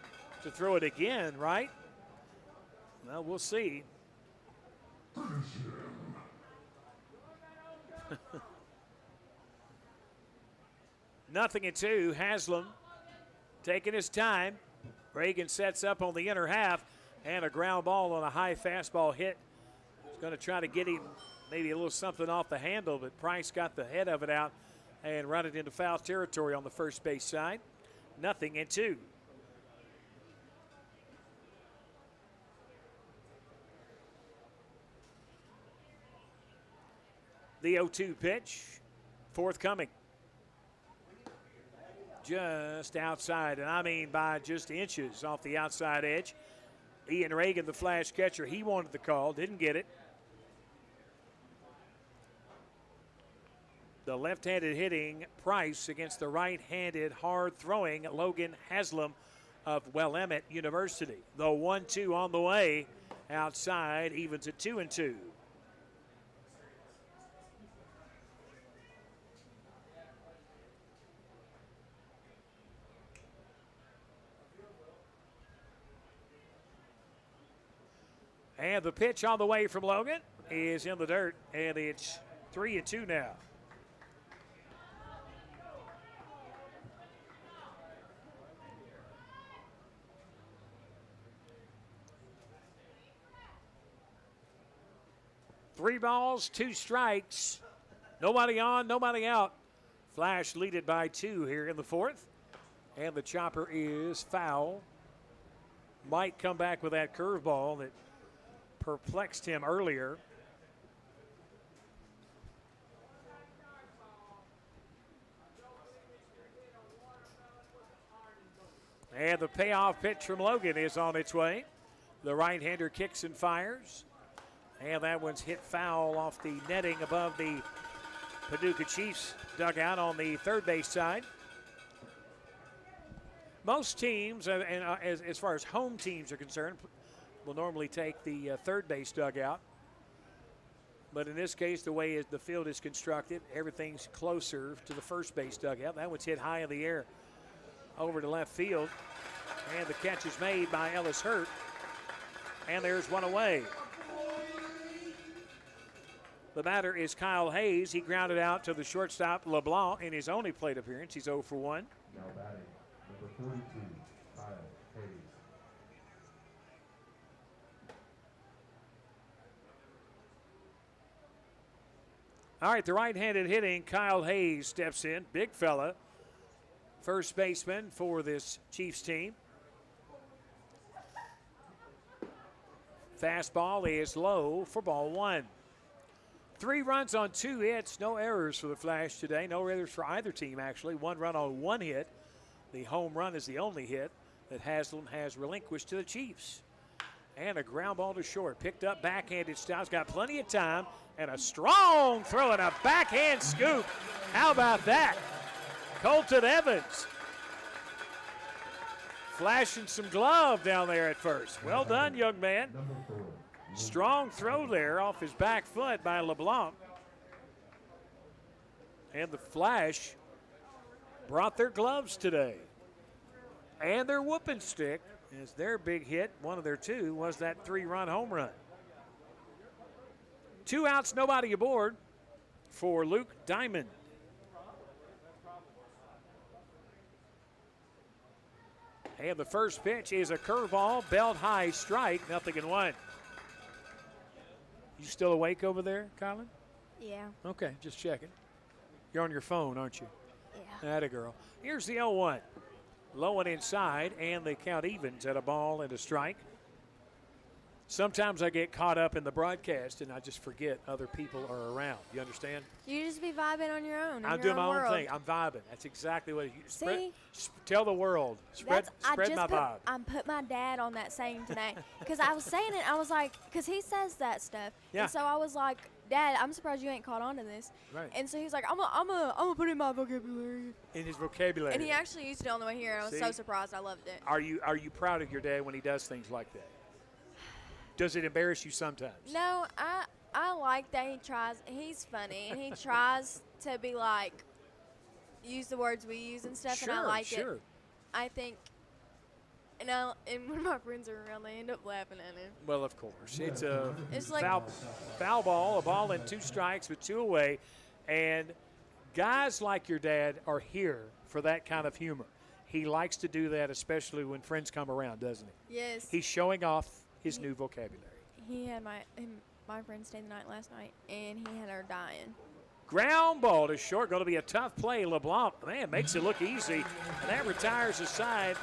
to throw it again, right? Well, we'll see. 0-2. Haslam taking his time. Reagan sets up on the inner half, and a ground ball on a high fastball hit. He's going to try to get him maybe a little something off the handle, but Price got the head of it out and run it into foul territory on the first base side. 0-2. The 0-2 pitch, forthcoming. Just outside, and I mean by just inches off the outside edge. Ian Reagan, the flash catcher, he wanted the call, didn't get it. The left-handed hitting Price against the right-handed hard-throwing Logan Haslam of Willamette University. The 1-2 on the way outside, evens at 2-2. And the pitch on the way from Logan is in the dirt, and it's 3-2 now. Three balls, two strikes. Nobody on, nobody out. Flash leaded by 2 here in the fourth. And the chopper is foul. Might come back with that curveball that perplexed him earlier. And the payoff pitch from Logan is on its way. The right-hander kicks and fires. And that one's hit foul off the netting above the Paducah Chiefs dugout on the third base side. Most teams, as far as home teams are concerned, will normally take the third base dugout. But in this case, the way the field is constructed, everything's closer to the first base dugout. That one's hit high in the air over to left field. And the catch is made by Ellis Hurt. And there's one away. The batter is Kyle Hayes. He grounded out to the shortstop LeBlanc in his only plate appearance. He's 0 for 1. Now batting, number 42, Kyle Hayes. All right, the right-handed hitting Kyle Hayes steps in. Big fella. First baseman for this Chiefs team. Fastball is low for ball 1. 3 runs on 2 hits, no errors for the Flash today. No errors for either team, actually. 1 run on 1 hit. The home run is the only hit that Haslam has relinquished to the Chiefs. And a ground ball to short. Picked up backhanded Styles. Got plenty of time. And a strong throw and a backhand scoop. How about that? Colton Evans flashing some glove down there at first. Well done, young man. Number 4, Strong throw there off his back foot by LeBlanc. And the Flash brought their gloves today. And their whooping stick, as their big hit, one of their 2, was that 3-run home run. 2 outs, nobody aboard for Luke Diamond. And the first pitch is a curveball, belt high strike, 0-1. You still awake over there, Colin? Yeah. Okay, just checking. You're on your phone, aren't you? Yeah. Atta girl. Here's the 0-1. Low and inside, and the count evens at a ball and a strike. Sometimes I get caught up in the broadcast and I just forget other people are around. You understand? You just be vibing on your own. I'm doing my own thing. I'm vibing. That's exactly what you tell the world. Spread my vibe. I put my dad on that saying today because I was saying it. I was like, because he says that stuff. Yeah. And so I was like, Dad, I'm surprised you ain't caught on to this. Right. And so he's like, I'm gonna put it in my vocabulary. In his vocabulary. And he actually used it on the way here, and I was so surprised. I loved it. Are you proud of your dad when he does things like that? Does it embarrass you sometimes? No, I like that he tries. He's funny, and he tries to be like, use the words we use and stuff, and I like it. I think, and when my friends are around, they end up laughing at him. Well, of course. It's a It's like foul ball, a ball and 2 strikes with 2 away, and Guys like your dad are here for that kind of humor. He likes to do that, especially when friends come around, doesn't he? Yes. He's showing off his new vocabulary. He had my friend stayed the night last night, and he had her dying. Ground ball to short. Going to be a tough play. LeBlanc, man, makes it look easy. And that retires the side.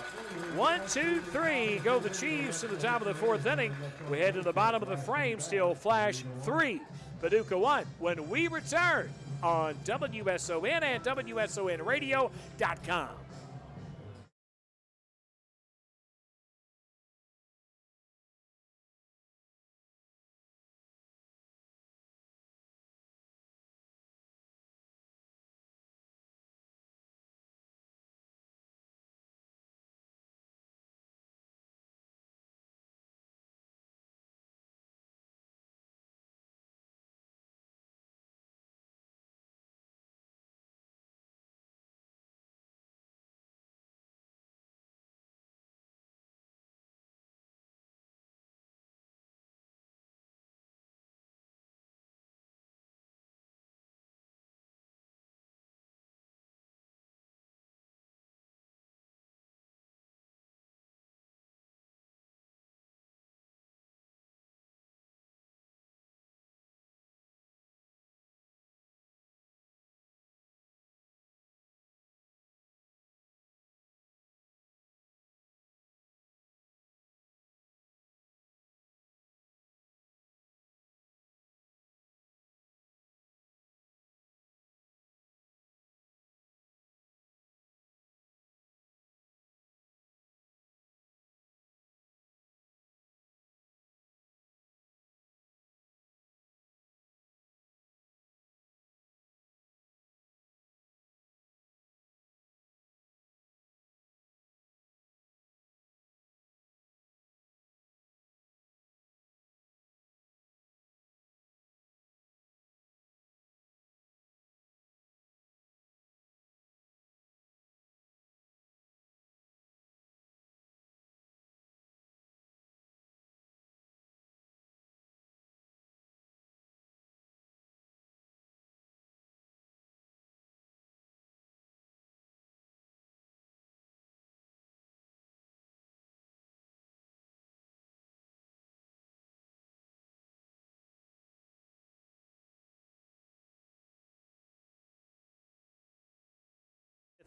1, 2, 3. Go the Chiefs to the top of the fourth inning. We head to the bottom of the frame. Still Flash 3, Paducah 1. When we return on WSON and WSONradio.com.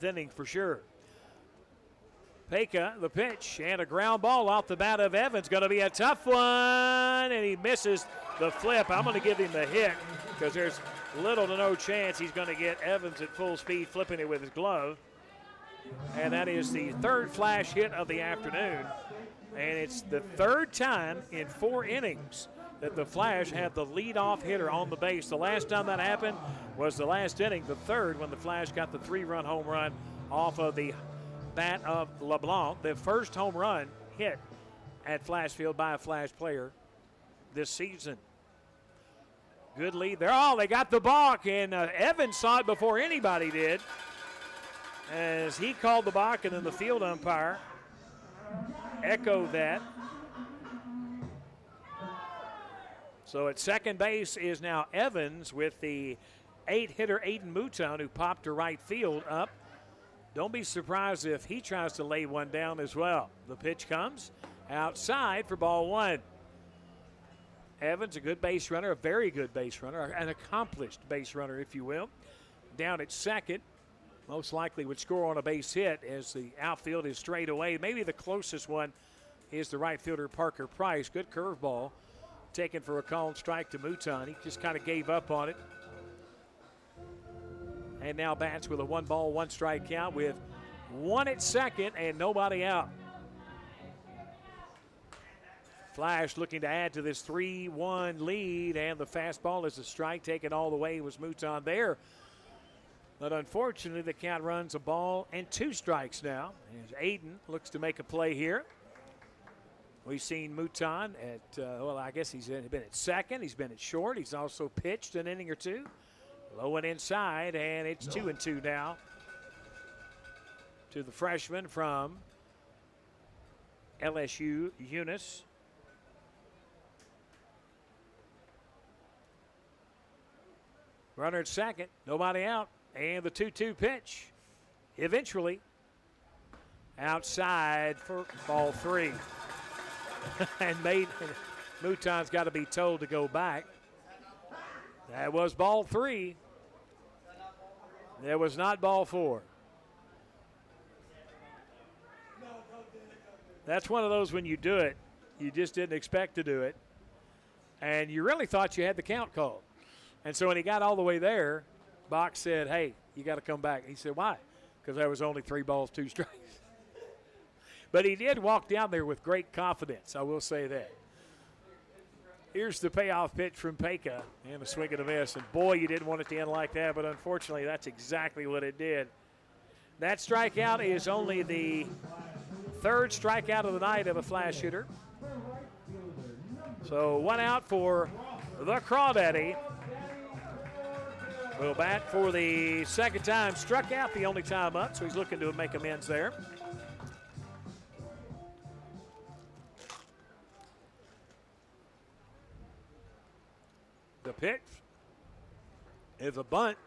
Inning for sure. Peka, the pitch, and a ground ball off the bat of Evans. Going to be a tough one, and he misses the flip. I'm going to give him the hit because there's little to no chance he's going to get Evans at full speed flipping it with his glove. And that is the third Flash hit of the afternoon. And it's the third time in 4 innings that the Flash had the leadoff hitter on the base. The last time that happened was the last inning, the third, when the Flash got the 3-run home run off of the bat of LeBlanc. The first home run hit at Flash Field by a Flash player this season. Good lead there. Oh, they got the balk, and Evans saw it before anybody did, as he called the balk, and then the field umpire echoed that. So at second base is now Evans with the 8-hitter Aiden Mouton, who popped to right field up. Don't be surprised if he tries to lay one down as well. The pitch comes outside for ball 1. Evans, a good base runner, a very good base runner, an accomplished base runner, if you will. Down at second, most likely would score on a base hit as the outfield is straight away. Maybe the closest one is the right fielder Parker Price. Good curveball taken for a called strike to Mouton. He just kind of gave up on it. And now bats with a 1-ball, 1-strike count with 1 at second and nobody out. Flash looking to add to this 3-1 lead, and the fastball is a strike taken all the way was Mouton there. But unfortunately, the count runs a ball and 2 strikes now as Aiden looks to make a play here. We've seen Mouton at, I guess he's been at second. He's been at short. He's also pitched an inning or 2. Low and inside, and it's 2-2 now to the freshman from LSU, Eunice. Runner at second, nobody out. And the 2-2 pitch eventually outside for ball 3. And Mouton's got to be told to go back. That was ball 3. That was not ball 4. That's one of those when you do it, you just didn't expect to do it, and you really thought you had the count called. And so when he got all the way there, Bach said, hey, you got to come back. He said, why? Because there was only 3 balls, 2 strikes. But he did walk down there with great confidence, I will say that. Here's the payoff pitch from Peka, and a swing and a miss. And boy, you didn't want it to end like that, but unfortunately, that's exactly what it did. That strikeout is only the 3rd strikeout of the night of a flash hitter. So 1 out for the Crawdaddy. Will bat for the 2nd time, struck out the only time up, so he's looking to make amends there. The pitch is a bunt,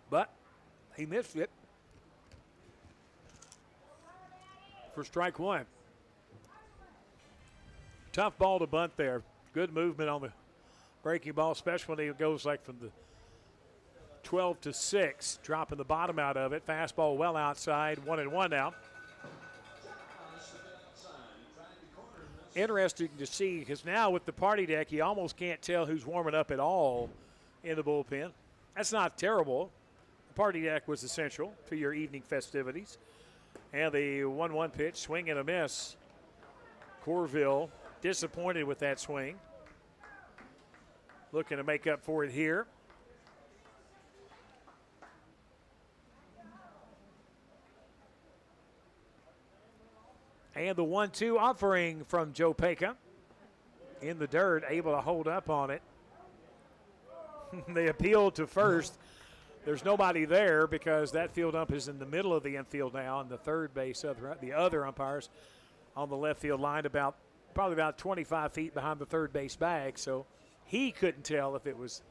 but he missed it for strike 1. Tough ball to bunt there. Good movement on the breaking ball, especially when it goes like from the 12 to 6, dropping the bottom out of it. Fastball well outside, 1-1 now. Interesting to see, because now with the party deck, you almost can't tell who's warming up at all in the bullpen. That's not terrible. The party deck was essential to your evening festivities. And the 1-1 pitch, swing and a miss. Corville disappointed with that swing. Looking to make up for it here. And the 1-2 offering from Joe Peka. In the dirt, able to hold up on it. They appealed to first. There's nobody there because that field ump is in the middle of the infield now, and the third base, the other umpires on the left field line probably about 25 feet behind the third base bag, so he couldn't tell if it was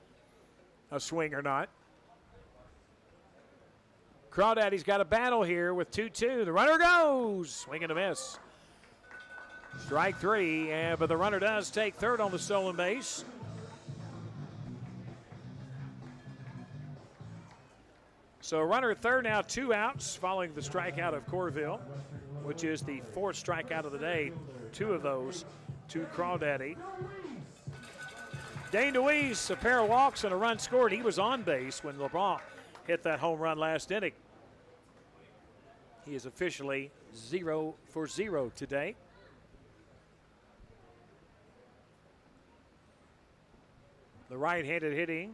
a swing or not. Crawdaddy's got a battle here with 2-2. The runner goes. Swing and a miss. Strike 3, but the runner does take third on the stolen base. So runner at third now, 2 outs following the strikeout of Corville, which is the 4th strikeout of the day. 2 of those to Crawdaddy. Dane DeWeese, a pair of walks and a run scored. He was on base when LeBlanc hit that home run last inning. He is officially 0 for 0 today. The right-handed hitting.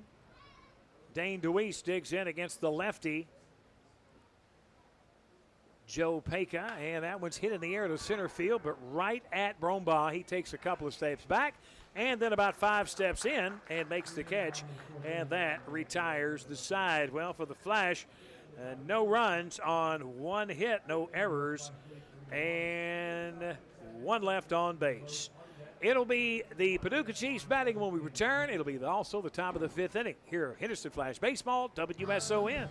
Dane DeWeese digs in against the lefty, Joe Peka, and that one's hit in the air to center field, but right at Brombaugh. He takes a couple of steps back and then about 5 steps in and makes the catch, and that retires the side. Well, for the Flash, no runs on 1 hit, no errors, and 1 left on base. It'll be the Paducah Chiefs batting when we return. It'll be also the top of the 5th inning here at Henderson Flash Baseball, WSON.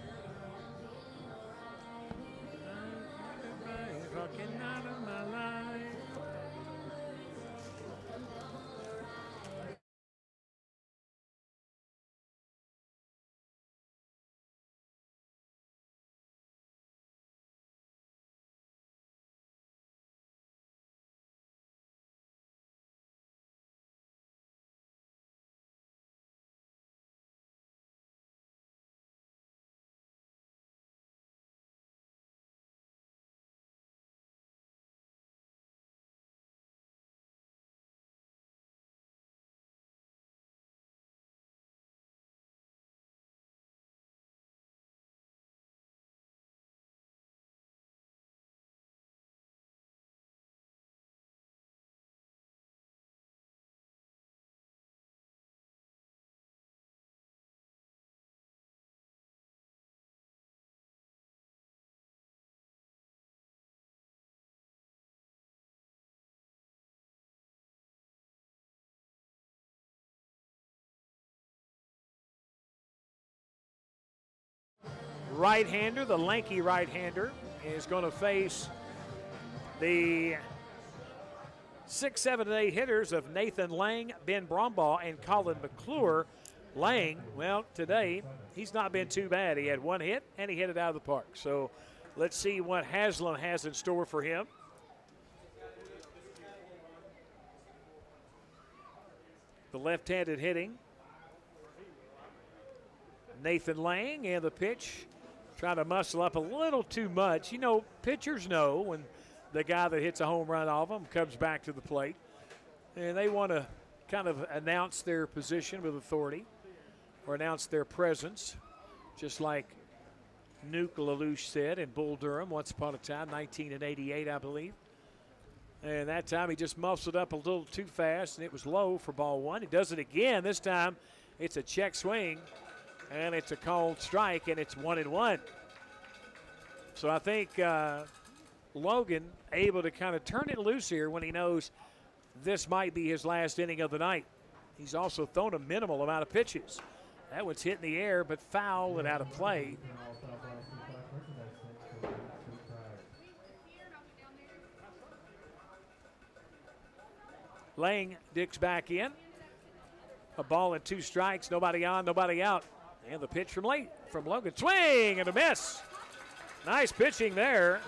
right-hander, the lanky right-hander, is going to face the 6, 7, and 8 hitters of Nathan Lang, Ben Brombaugh, and Colin McClure. Lang, well, today he's not been too bad. He had one hit, and he hit it out of the park. So let's see what Haslam has in store for him. The left-handed hitting. Nathan Lang, and the pitch, trying to muscle up a little too much. You know, pitchers know when the guy that hits a home run off them comes back to the plate, and they want to kind of announce their position with authority or announce their presence, just like Nuke LaLoosh said in Bull Durham once upon a time, 1988, I believe. And that time he just muscled up a little too fast, and it was low for ball one. He does it again. This time it's a check swing, and it's a called strike, and it's 1-1. So I think Logan able to kind of turn it loose here when he knows this might be his last inning of the night. He's also thrown a minimal amount of pitches. That one's hit in the air, but foul and out of play. Lang digs back in. A ball and 2 strikes, nobody on, nobody out. And the pitch from Logan. Swing and a miss. Nice pitching there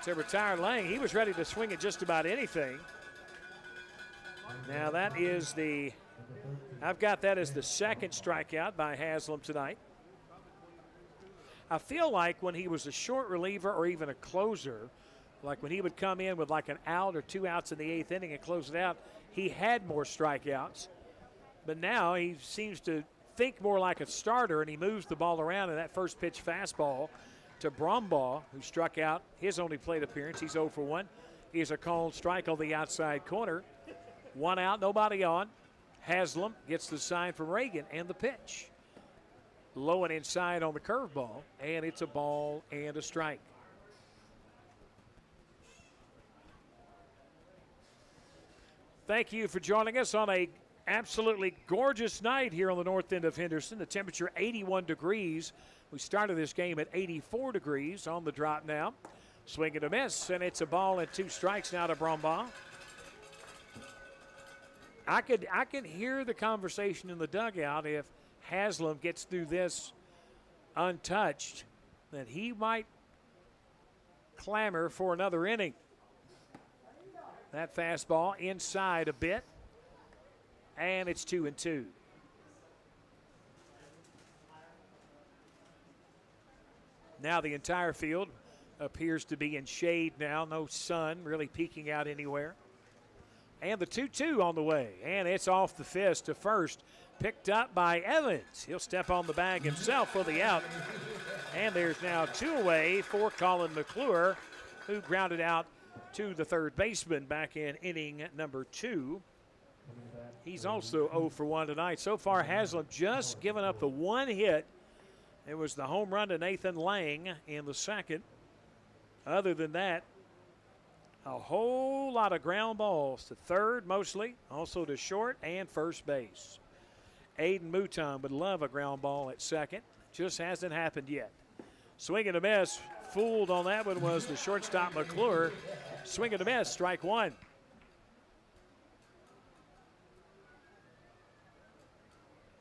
to retire Lang. He was ready to swing at just about anything. Now that is I've got that as the second strikeout by Haslam tonight. I feel like when he was a short reliever or even a closer, like when he would come in with like an out or 2 outs in the 8th inning and close it out, he had more strikeouts. But now he seems to think more like a starter, and he moves the ball around, and that first pitch fastball to Brombaugh, who struck out his only plate appearance. He's 0 for 1. Is a called strike on the outside corner. 1 out, nobody on. Haslam gets the sign from Reagan, and the pitch. Low and inside on the curveball, and it's a ball and a strike. Thank you for joining us on a absolutely gorgeous night here on the north end of Henderson. The temperature 81 degrees. We started this game at 84 degrees on the drop now. Swing and a miss, and it's a ball and 2 strikes now to Brombaugh. I could hear the conversation in the dugout if Haslam gets through this untouched, that he might clamor for another inning. That fastball inside a bit, and it's 2-2. Now the entire field appears to be in shade now. No sun really peeking out anywhere. And the 2-2 on the way, and it's off the fist to first. Picked up by Evans. He'll step on the bag himself for the out. And there's now 2 away for Colin McClure, who grounded out to the third baseman back in inning number 2. He's also 0 for 1 tonight. So far, Haslam just given up the 1 hit. It was the home run to Nathan Lang in the second. Other than that, a whole lot of ground balls to third mostly, also to short and first base. Aiden Mouton would love a ground ball at second. Just hasn't happened yet. Swing and a miss. Fooled on that one was the shortstop McClure. Swing and a miss, strike 1.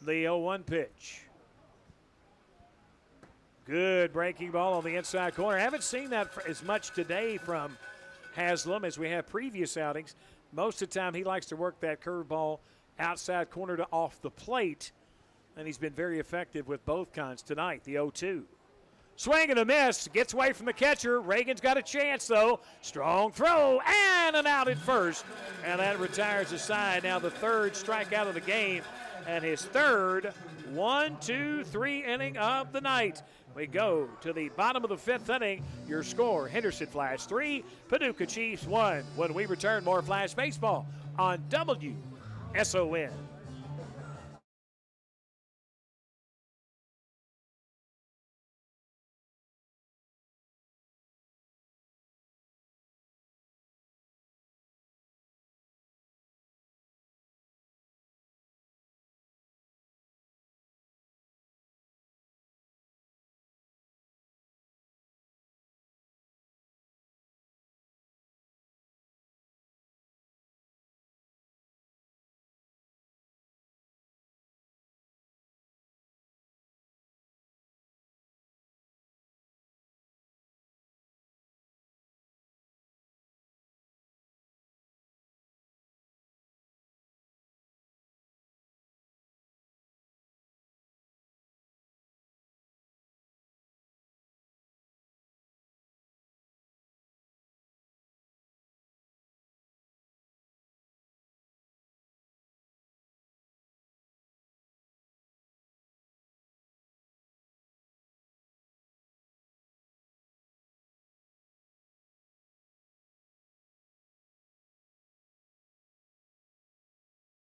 The 0-1 pitch. Good breaking ball on the inside corner. Haven't seen that as much today from Haslam as we have previous outings. Most of the time he likes to work that curveball outside corner to off the plate, and he's been very effective with both kinds tonight. The 0-2. Swing and a miss. Gets away from the catcher. Reagan's got a chance, though. Strong throw and an out at first. And that retires the side. Now the third strikeout of the game and his third 1-2-3 inning of the night. We go to the bottom of the 5th inning. Your score, Henderson Flash 3, Paducah Chiefs 1. When we return, more Flash Baseball on WSON.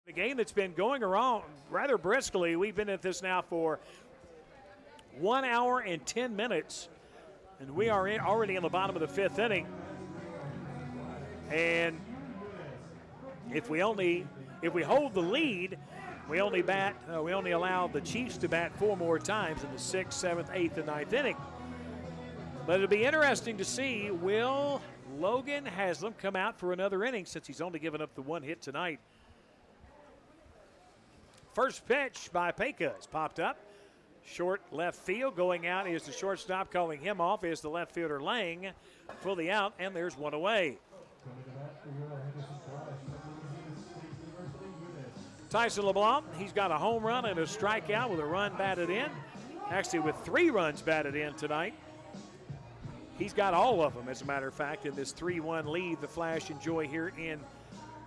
The game that's been going around rather briskly. We've been at this now for 1 hour and 10 minutes, and we are already in the bottom of the fifth inning. And if we hold the lead, we only allow the Chiefs to bat 4 more times in the 6th, 7th, 8th, and 9th inning. But it'll be interesting to see, will Logan Haslam come out for another inning since he's only given up the 1 hit tonight? First pitch by Peka is popped up. Short left field. Going out is the shortstop. Calling him off is the left fielder Lang for the out, and there's 1 away. Tyson LeBlanc, he's got a home run and a strikeout with a run batted in. Actually, with 3 runs batted in tonight. He's got all of them, as a matter of fact, in this 3-1 lead the Flash enjoy here in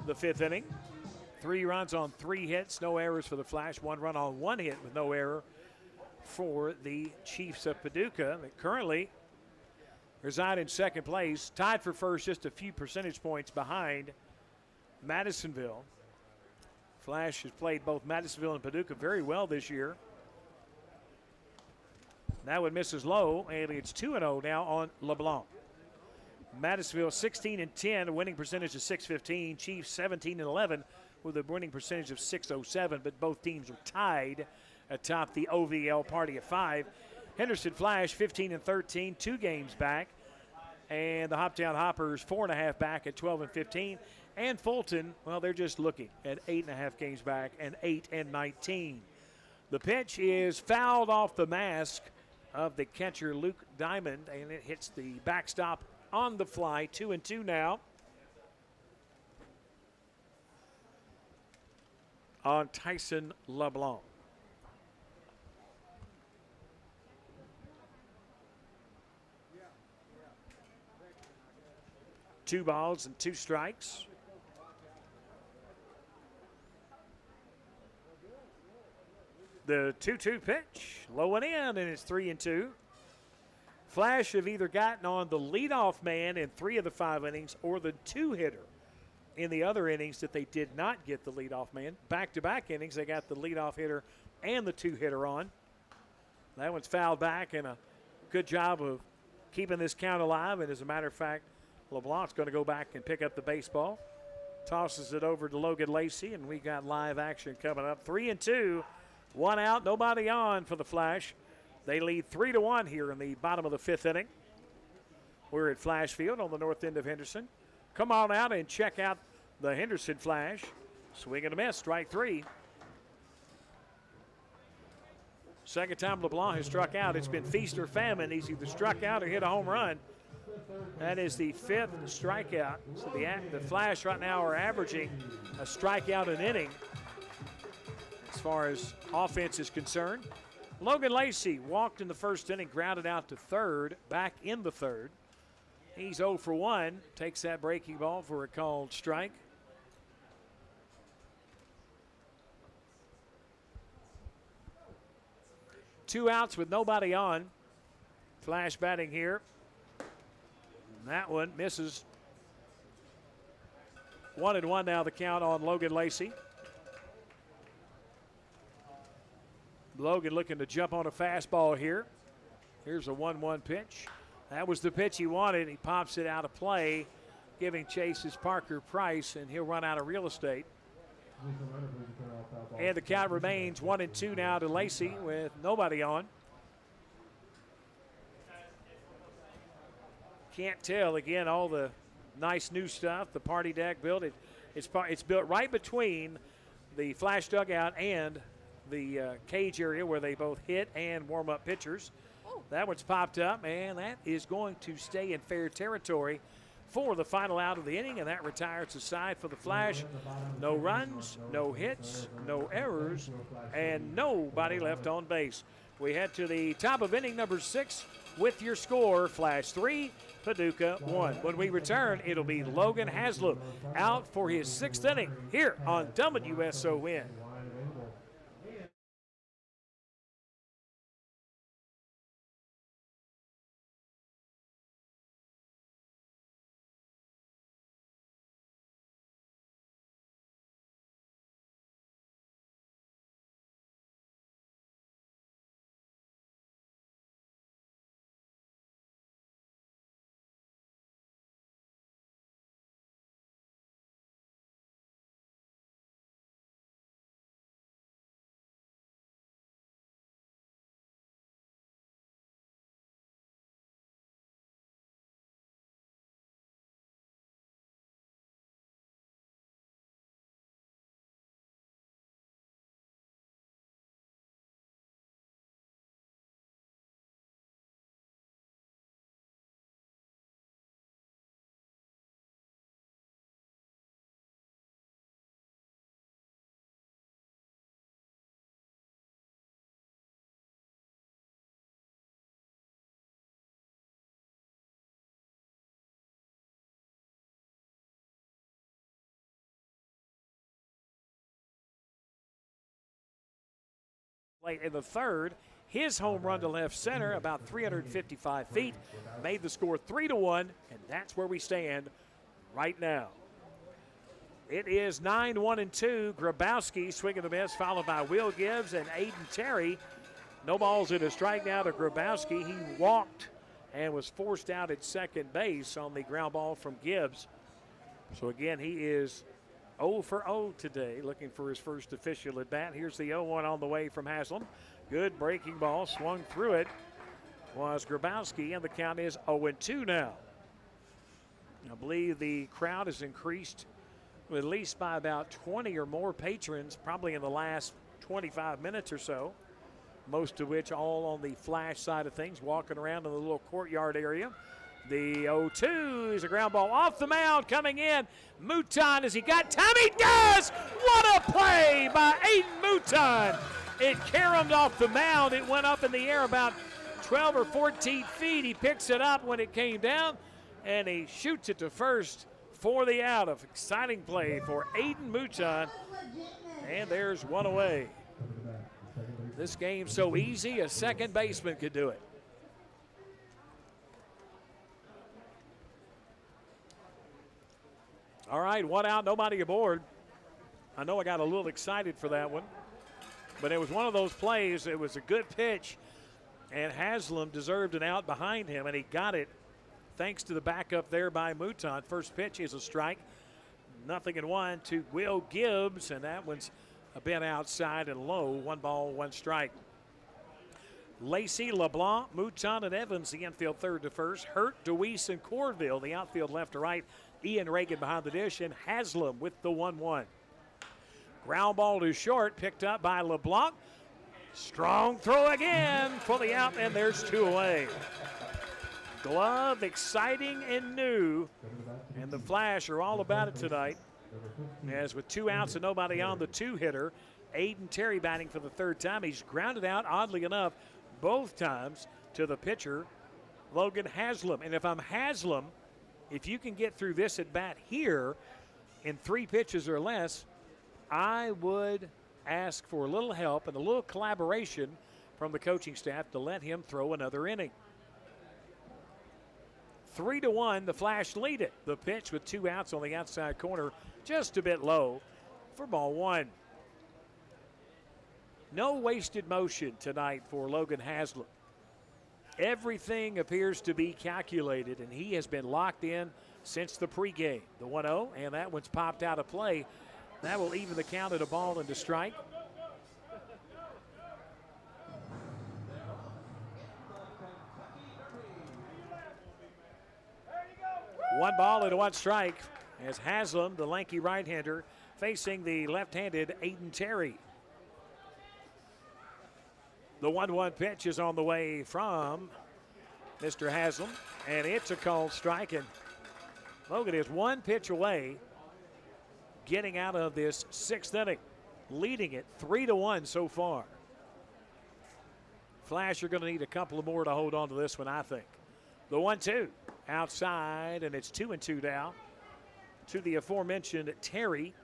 the 5th inning. 3 runs on 3 hits, no errors for the Flash. 1 run on 1 hit with no error for the Chiefs of Paducah that currently reside in 2nd place, tied for first, just a few percentage points behind Madisonville. Flash has played both Madisonville and Paducah very well this year. That one misses low, and it's 2-0 now on LeBlanc. Madisonville 16-10, winning percentage of .615. Chiefs 17-11 with a winning percentage of .607, but both teams are tied atop the OVL party of 5. Henderson Flash 15-13, 2 games back. And the Hoptown Hoppers 4.5 back at 12-15. And Fulton, well, they're just looking at 8.5 games back and 8-19. The pitch is fouled off the mask of the catcher Luke Diamond, and it hits the backstop on the fly. 2-2 now on Tyson LeBlanc. Two balls and 2 strikes. The 2-2 pitch, low and in, and it's 3-2. Flash have either gotten on the leadoff man in 3 of the 5 innings or the 2-hitter in the other innings that they did not get the leadoff man. Back-to-back innings, they got the leadoff hitter and the 2-hitter on. That one's fouled back, and a good job of keeping this count alive. And as a matter of fact, LeBlanc's going to go back and pick up the baseball. Tosses it over to Logan Lacey, and we got live action coming up. 3-2, 1 out, nobody on for the Flash. They lead 3-1 here in the bottom of the 5th inning. We're at Flash Field on the north end of Henderson. Come on out and check out the Henderson Flash. Swing and a miss, strike 3. Second time LeBlanc has struck out. It's been feast or famine. He's either struck out or hit a home run. That is the 5th strikeout. So the Flash right now are averaging a strikeout an inning as far as offense is concerned. Logan Lacey walked in the 1st inning, grounded out to 3rd, back in the 3rd. He's 0 for 1, takes that breaking ball for a called strike. Two outs with nobody on. Flash batting here. And that one misses. 1-1 now the count on Logan Lacey. Logan looking to jump on a fastball here. Here's a 1-1 pitch. That was the pitch he wanted. He pops it out of play, giving chase is Parker Price, and he'll run out of real estate. And the count remains 1-2 now to Lacey with nobody on. Can't tell, again, all the nice new stuff, the party deck built. It's built right between the Flash dugout and the cage area where they both hit and warm up pitchers. That one's popped up, and that is going to stay in fair territory for the final out of the inning, and that retires the side for the Flash. No runs, no hits, no errors, and nobody left on base. We head to the top of inning number 6 with your score, Flash 3, Paducah 1. When we return, it'll be Logan Haslam out for his 6th inning here on WSON. plate in the third. His home run to left center, about 355 feet, made the score 3-1, and that's where we stand right now. It is 9-1-2. Grabowski swinging the miss, followed by Will Gibbs and Aiden Terry. No balls in a strike now to Grabowski. He walked and was forced out at second base on the ground ball from Gibbs. So again, he is 0 for 0 today, looking for his first official at bat. Here's the 0-1 on the way from Haslam. Good breaking ball, swung through it. Was Grabowski, and the count is 0-2 now. I believe the crowd has increased at least by about 20 or more patrons, probably in the last 25 minutes or so, most of which all on the Flash side of things, walking around in the little courtyard area. The 0-2 is a ground ball off the mound, coming in. Mouton, has he got time? He does! What a play by Aiden Mouton! It caromed off the mound. It went up in the air about 12 or 14 feet. He picks it up when it came down, and he shoots it to first for the out. Of exciting play for Aiden Mouton, and there's one away. This game's so easy, a second baseman could do it. All right, one out, nobody aboard. I know I got a little excited for that one, but it was one of those plays. It was a good pitch, and Haslam deserved an out behind him, and he got it thanks to the backup there by Mouton. First pitch is a strike. 0-1 to Will Gibbs, and that one's a bit outside and low. 1 ball, 1 strike. Lacey, LeBlanc, Mouton, and Evans, the infield third to first. Hurt, DeWeese, and Corville, the outfield left to right. Ian Reagan behind the dish, and Haslam with the 1-1. Ground ball to short, picked up by LeBlanc. Strong throw again for the out, and there's 2 away. Glove, exciting and new, and the Flash are all about it tonight. As with 2 outs and nobody on, the 2-hitter, Aiden Terry batting for the 3rd time. He's grounded out, oddly enough, both times to the pitcher, Logan Haslam. And if I'm Haslam, if you can get through this at bat here in 3 pitches or less, I would ask for a little help and a little collaboration from the coaching staff to let him throw another inning. 3-1, the Flash lead it. The pitch with 2 outs on the outside corner, just a bit low for ball 1. No wasted motion tonight for Logan Haslam. Everything appears to be calculated, and he has been locked in since the pregame. The 1-0, and that one's popped out of play. That will even the count at a ball and a strike. One ball and 1 strike as Haslam, the lanky right-hander, facing the left-handed Aiden Terry. The 1-1 pitch is on the way from Mr. Haslam, and it's a called strike. And Logan is 1 pitch away getting out of this 6th inning, leading it 3-1 so far. Flash are going to need a couple of more to hold on to this one, I think. The 1-2 outside, and it's 2-2 now to the aforementioned Terry,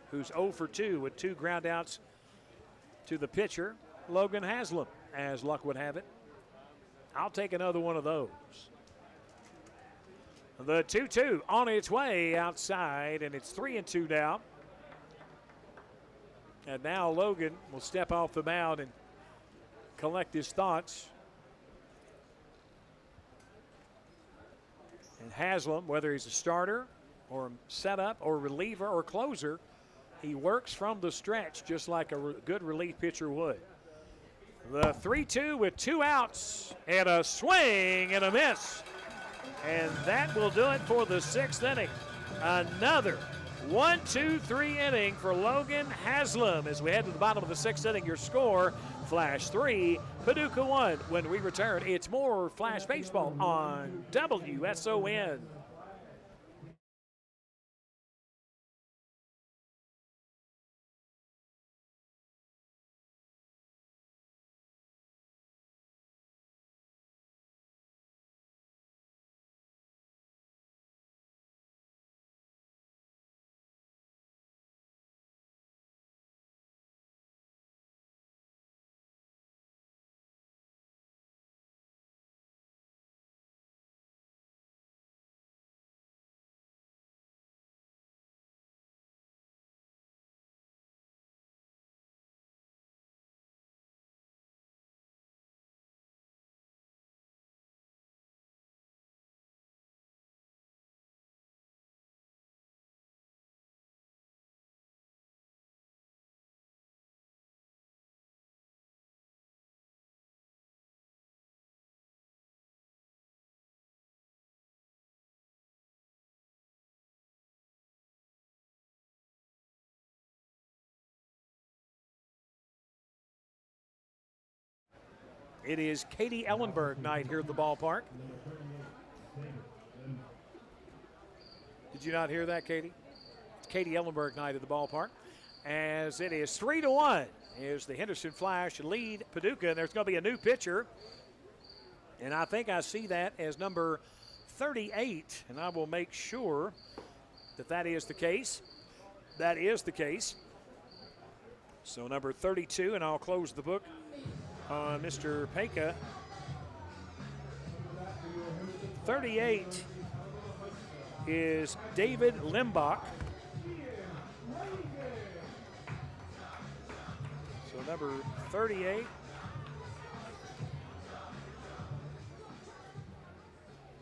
who's 0 for 2 with 2 ground outs to the pitcher, Logan Haslam, as luck would have it. I'll take another one of those. The 2-2 on its way outside, and it's 3-2 now. And now Logan will step off the mound and collect his thoughts. And Haslam, whether he's a starter or setup or reliever or closer, he works from the stretch just like a good relief pitcher would. The 3-2 with 2 outs and a swing and a miss. And that will do it for the 6th inning. Another 1-2-3 inning for Logan Haslam as we head to the bottom of the 6th inning. Your score, Flash 3, Paducah 1. When we return, it's more Flash baseball on WSON. It is Katie Ellenberg night here at the ballpark. Did you not hear that, Katie? It's Katie Ellenberg night at the ballpark. As it is 3-1, is the Henderson Flash lead Paducah. And there's going to be a new pitcher. And I think I see that as number 38. And I will make sure that that is the case. That is the case. So number 32, and I'll close the book on Mr. Peka. 38 is David Limbach. So number 38.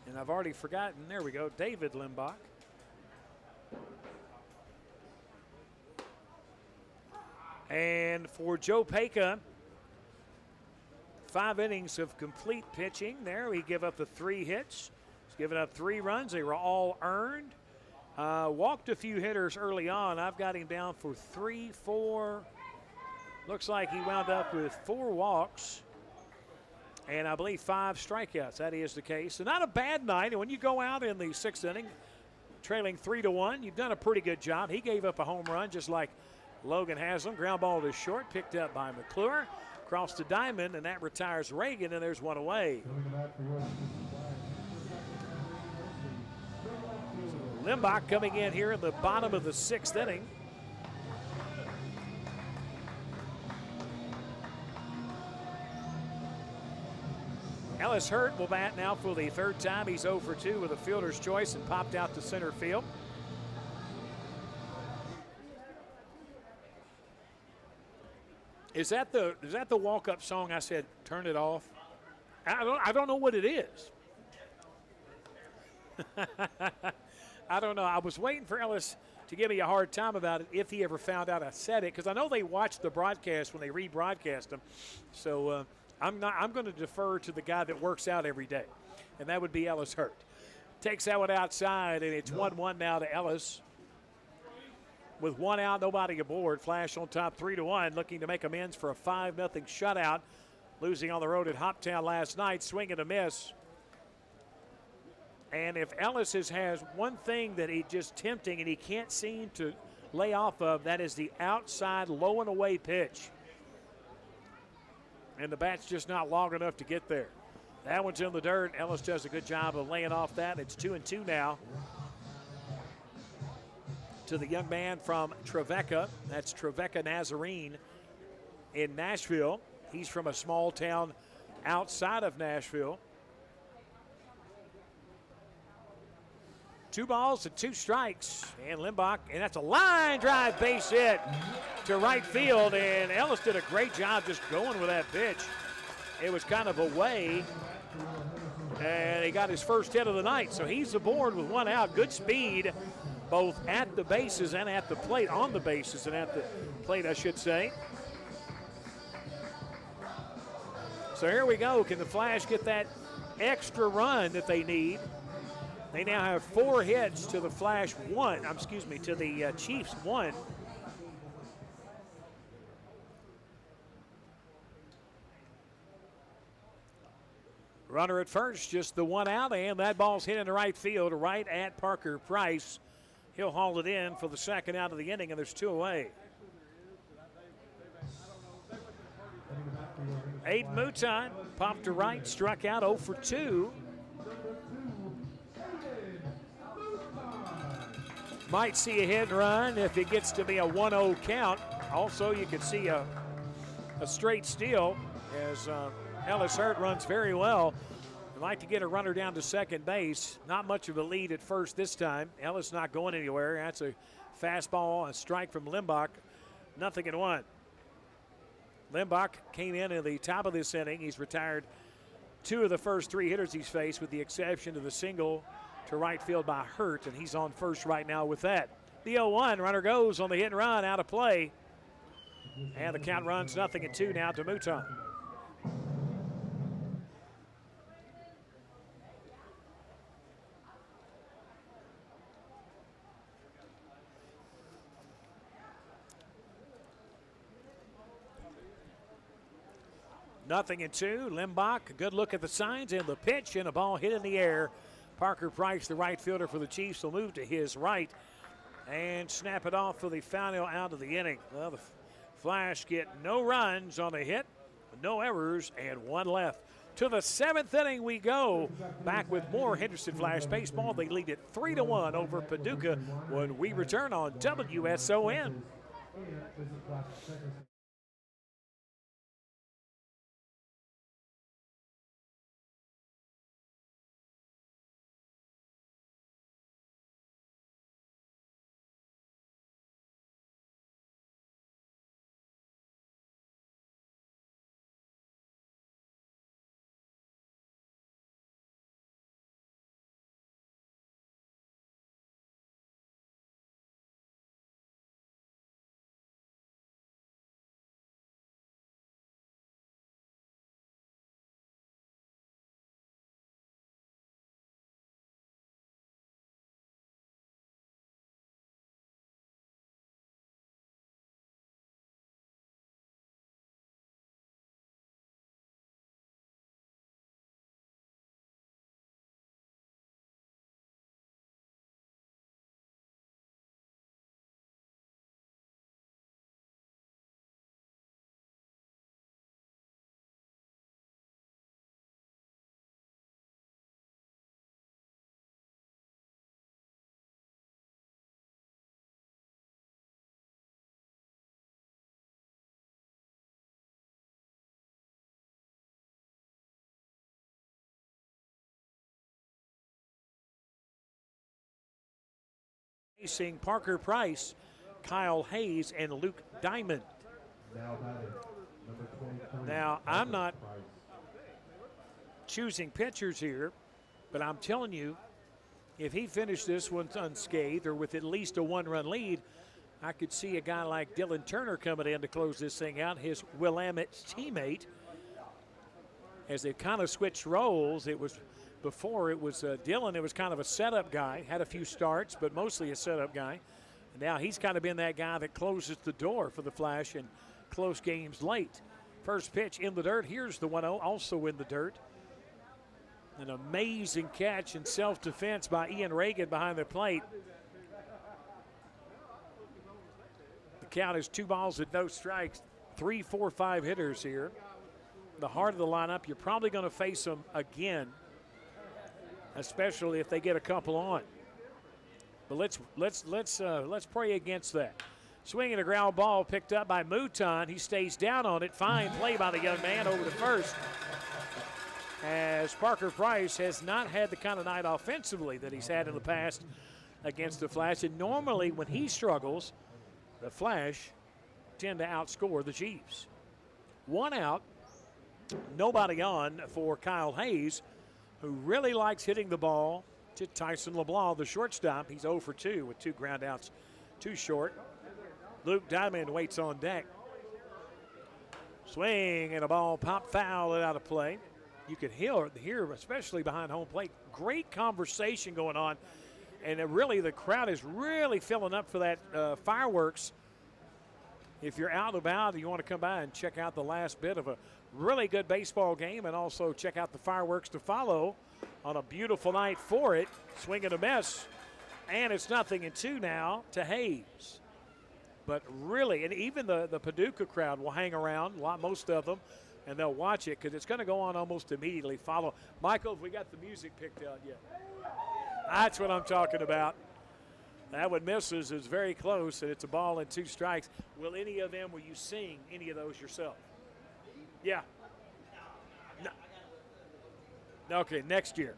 And I've already forgotten, there we go, David Limbach. And for Joe Peka, 5 innings of complete pitching there. He gave up the 3 hits. He's given up 3 runs. They were all earned. Walked a few hitters early on. I've got him down for 3, 4. Looks like he wound up with 4 walks. And I believe 5 strikeouts. That is the case. So not a bad night. And when you go out in the 6th inning, trailing 3-1, you've done a pretty good job. He gave up a home run just like Logan Haslam. Ground ball to short, picked up by McClure. Across the diamond, and that retires Reagan, and there's one away. So Limbach coming in here in the bottom of the 6th inning. Ellis Hurt will bat now for the 3rd time. He's 0 for 2 with a fielder's choice and popped out to center field. Is that the walk-up song I said, turn it off? I don't know what it is. I don't know. I was waiting for Ellis to give me a hard time about it if he ever found out I said it, because I know they watch the broadcast when they rebroadcast them. So I'm going to defer to the guy that works out every day, and that would be Ellis Hurt. Takes that one outside, and it's 1-1 now to Ellis. With 1 out, nobody aboard. Flash on top 3-1, looking to make amends for a 5-0 shutout. Losing on the road at Hoptown last night, swing and a miss. And if Ellis has one thing that he's just tempting and he can't seem to lay off of, that is the outside low and away pitch. And the bat's just not long enough to get there. That one's in the dirt. Ellis does a good job of laying off that. It's 2-2 now to the young man from Trevecca. That's Trevecca Nazarene in Nashville. He's from a small town outside of Nashville. 2 balls and 2 strikes. And Limbach, and that's a line drive base hit to right field. And Ellis did a great job just going with that pitch. It was kind of away. And he got his first hit of the night. So he's aboard with 1 out. Good speed, both at the bases and at the plate, on the bases and at the plate, I should say. So here we go. Can the Flash get that extra run that they need? They now have 4 hits to the Flash 1. To the Chiefs 1. Runner at first, just the 1 out, and that ball's hit into right field, right at Parker Price. He'll haul it in for the 2nd out of the inning, and there's 2 away. Aiden Mouton popped to right, struck out 0 for 2. Might see a hit and run if it gets to be a 1-0 count. Also, you could see a straight steal as Ellis Hurt runs very well. I'd like to get a runner down to second base. Not much of a lead at first this time. Ellis not going anywhere. That's a fastball, a strike from Limbach. 0-1. Limbach came in the top of this inning. He's retired 2 of the first 3 hitters he's faced, with the exception of the single to right field by Hurt, and he's on first right now with that. The 0-1, runner goes on the hit and run, out of play. And the count runs 0-2 now to Mouton. 0-2. Limbach, a good look at the signs and the pitch, and a ball hit in the air. Parker Price, the right fielder for the Chiefs, will move to his right and snap it off for the final out of the inning. Well, the Flash get no runs on a hit, no errors, and one left. To the 7th inning we go. Back with more Henderson Flash baseball. They lead it 3-1 over Paducah when we return on WSON. Facing Parker Price, Kyle Hayes, and Luke Diamond. Now, I'm not choosing pitchers here, but I'm telling you, if he finished this one unscathed or with at least a one-run lead, I could see a guy like Dylan Turner coming in to close this thing out, his Willamette teammate. As they've kind of switched roles, before it was Dylan, it was kind of a setup guy, had a few starts, but mostly a setup guy. And now he's kind of been that guy that closes the door for the Flash in close games late. First pitch in the dirt. Here's the 1-0, also in the dirt. An amazing catch and self-defense by Ian Reagan behind the plate. The count is 2 balls and no strikes. 3, 4, 5 hitters here. The heart of the lineup, you're probably going to face them again, especially if they get a couple on. But let's pray against that. Swinging a ground ball picked up by Mouton. He stays down on it. Fine play by the young man over to first. As Parker Price has not had the kind of night offensively that he's had in the past against the Flash. And normally when he struggles, the Flash tend to outscore the Chiefs. 1 out, nobody on for Kyle Hayes, who really likes hitting the ball to Tyson LeBlanc, the shortstop. He's 0 for 2 with 2 ground outs, 2 short. Luke Diamond waits on deck. Swing and a ball popped foul and out of play. You could hear, especially behind home plate, great conversation going on. And really the crowd is really filling up for that fireworks. If you're out and about and you want to come by and check out the last bit of a really good baseball game and also check out the fireworks to follow on a beautiful night for it. Swing and a miss. And it's 0-2 now to Hayes. But really, and even the Paducah crowd will hang around, most of them, and they'll watch it because it's going to go on almost immediately. Follow. Michael, have we got the music picked out yet? That's what I'm talking about. That one misses. Is very close, and it's a ball and 2 strikes. Will you sing any of those yourself? Yeah. No. Okay, next year.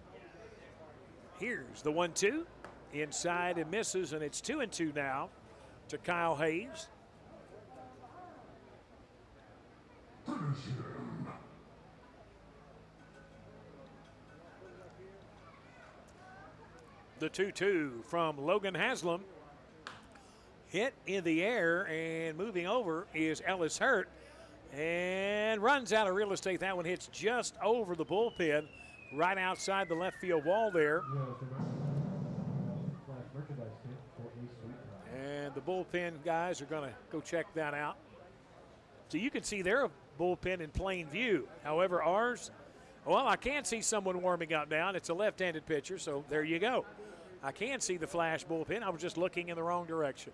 Here's the 1-2. Inside and misses, and it's 2-2 now to Kyle Hayes. The 2-2 from Logan Haslam. Hit in the air, and moving over is Ellis Hurt. And runs out of real estate. That one hits just over the bullpen, right outside the left field wall there. And the bullpen guys are going to go check that out. So you can see they're bullpen in plain view. However, ours, well, I can see someone warming up now, and it's a left-handed pitcher, so there you go. I can see the flash bullpen. I was just looking in the wrong direction.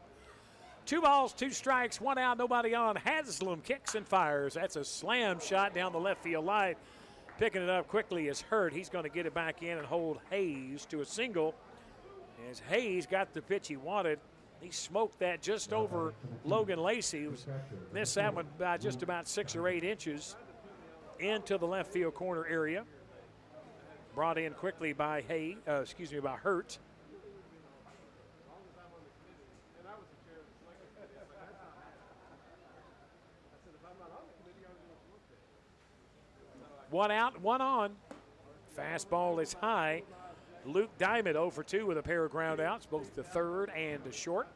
2 balls, 2 strikes, 1 out, nobody on. Haslam kicks and fires. That's a slam shot down the left field line. Picking it up quickly is Hurt. He's going to get it back in and hold Hayes to a single. As Hayes got the pitch he wanted, he smoked that just over Logan Lacey. Missed that one by just about 6 or 8 inches into the left field corner area. Brought in quickly by by Hurt. One out, 1 on. Fastball is high. Luke Diamond 0 for 2 with a pair of ground outs, both to third and to short.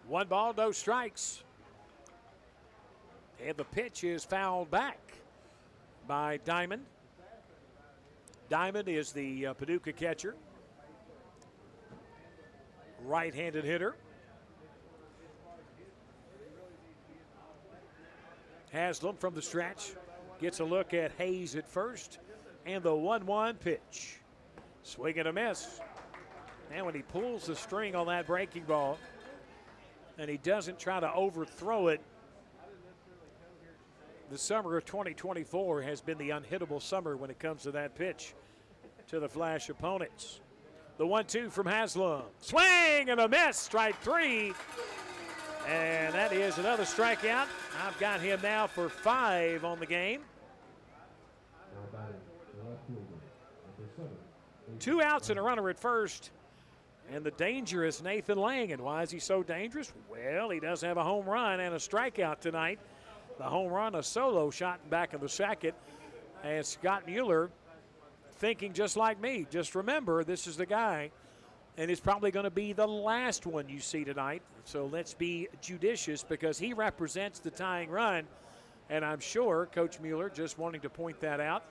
One ball, no strikes. And the pitch is fouled back by Diamond. Diamond is the Paducah catcher. Right-handed hitter. Haslam from the stretch gets a look at Hayes at first, and the 1-1 pitch. Swing and a miss. And when he pulls the string on that breaking ball, and he doesn't try to overthrow it, the summer of 2024 has been the unhittable summer when it comes to that pitch to the Flash opponents. The 1-2 from Haslam. Swing and a miss, strike 3. And that is another strikeout. I've got him now for 5 on the game. 2 outs and a runner at first. And the dangerous Nathan Lang. And why is he so dangerous? Well, he does have a home run and a strikeout tonight. The home run, a solo shot back in the second. And Scott Mueller thinking just like me. Just remember, this is the guy, and it's probably going to be the last one you see tonight. So let's be judicious because he represents the tying run. And I'm sure Coach Mueller just wanting to point that out.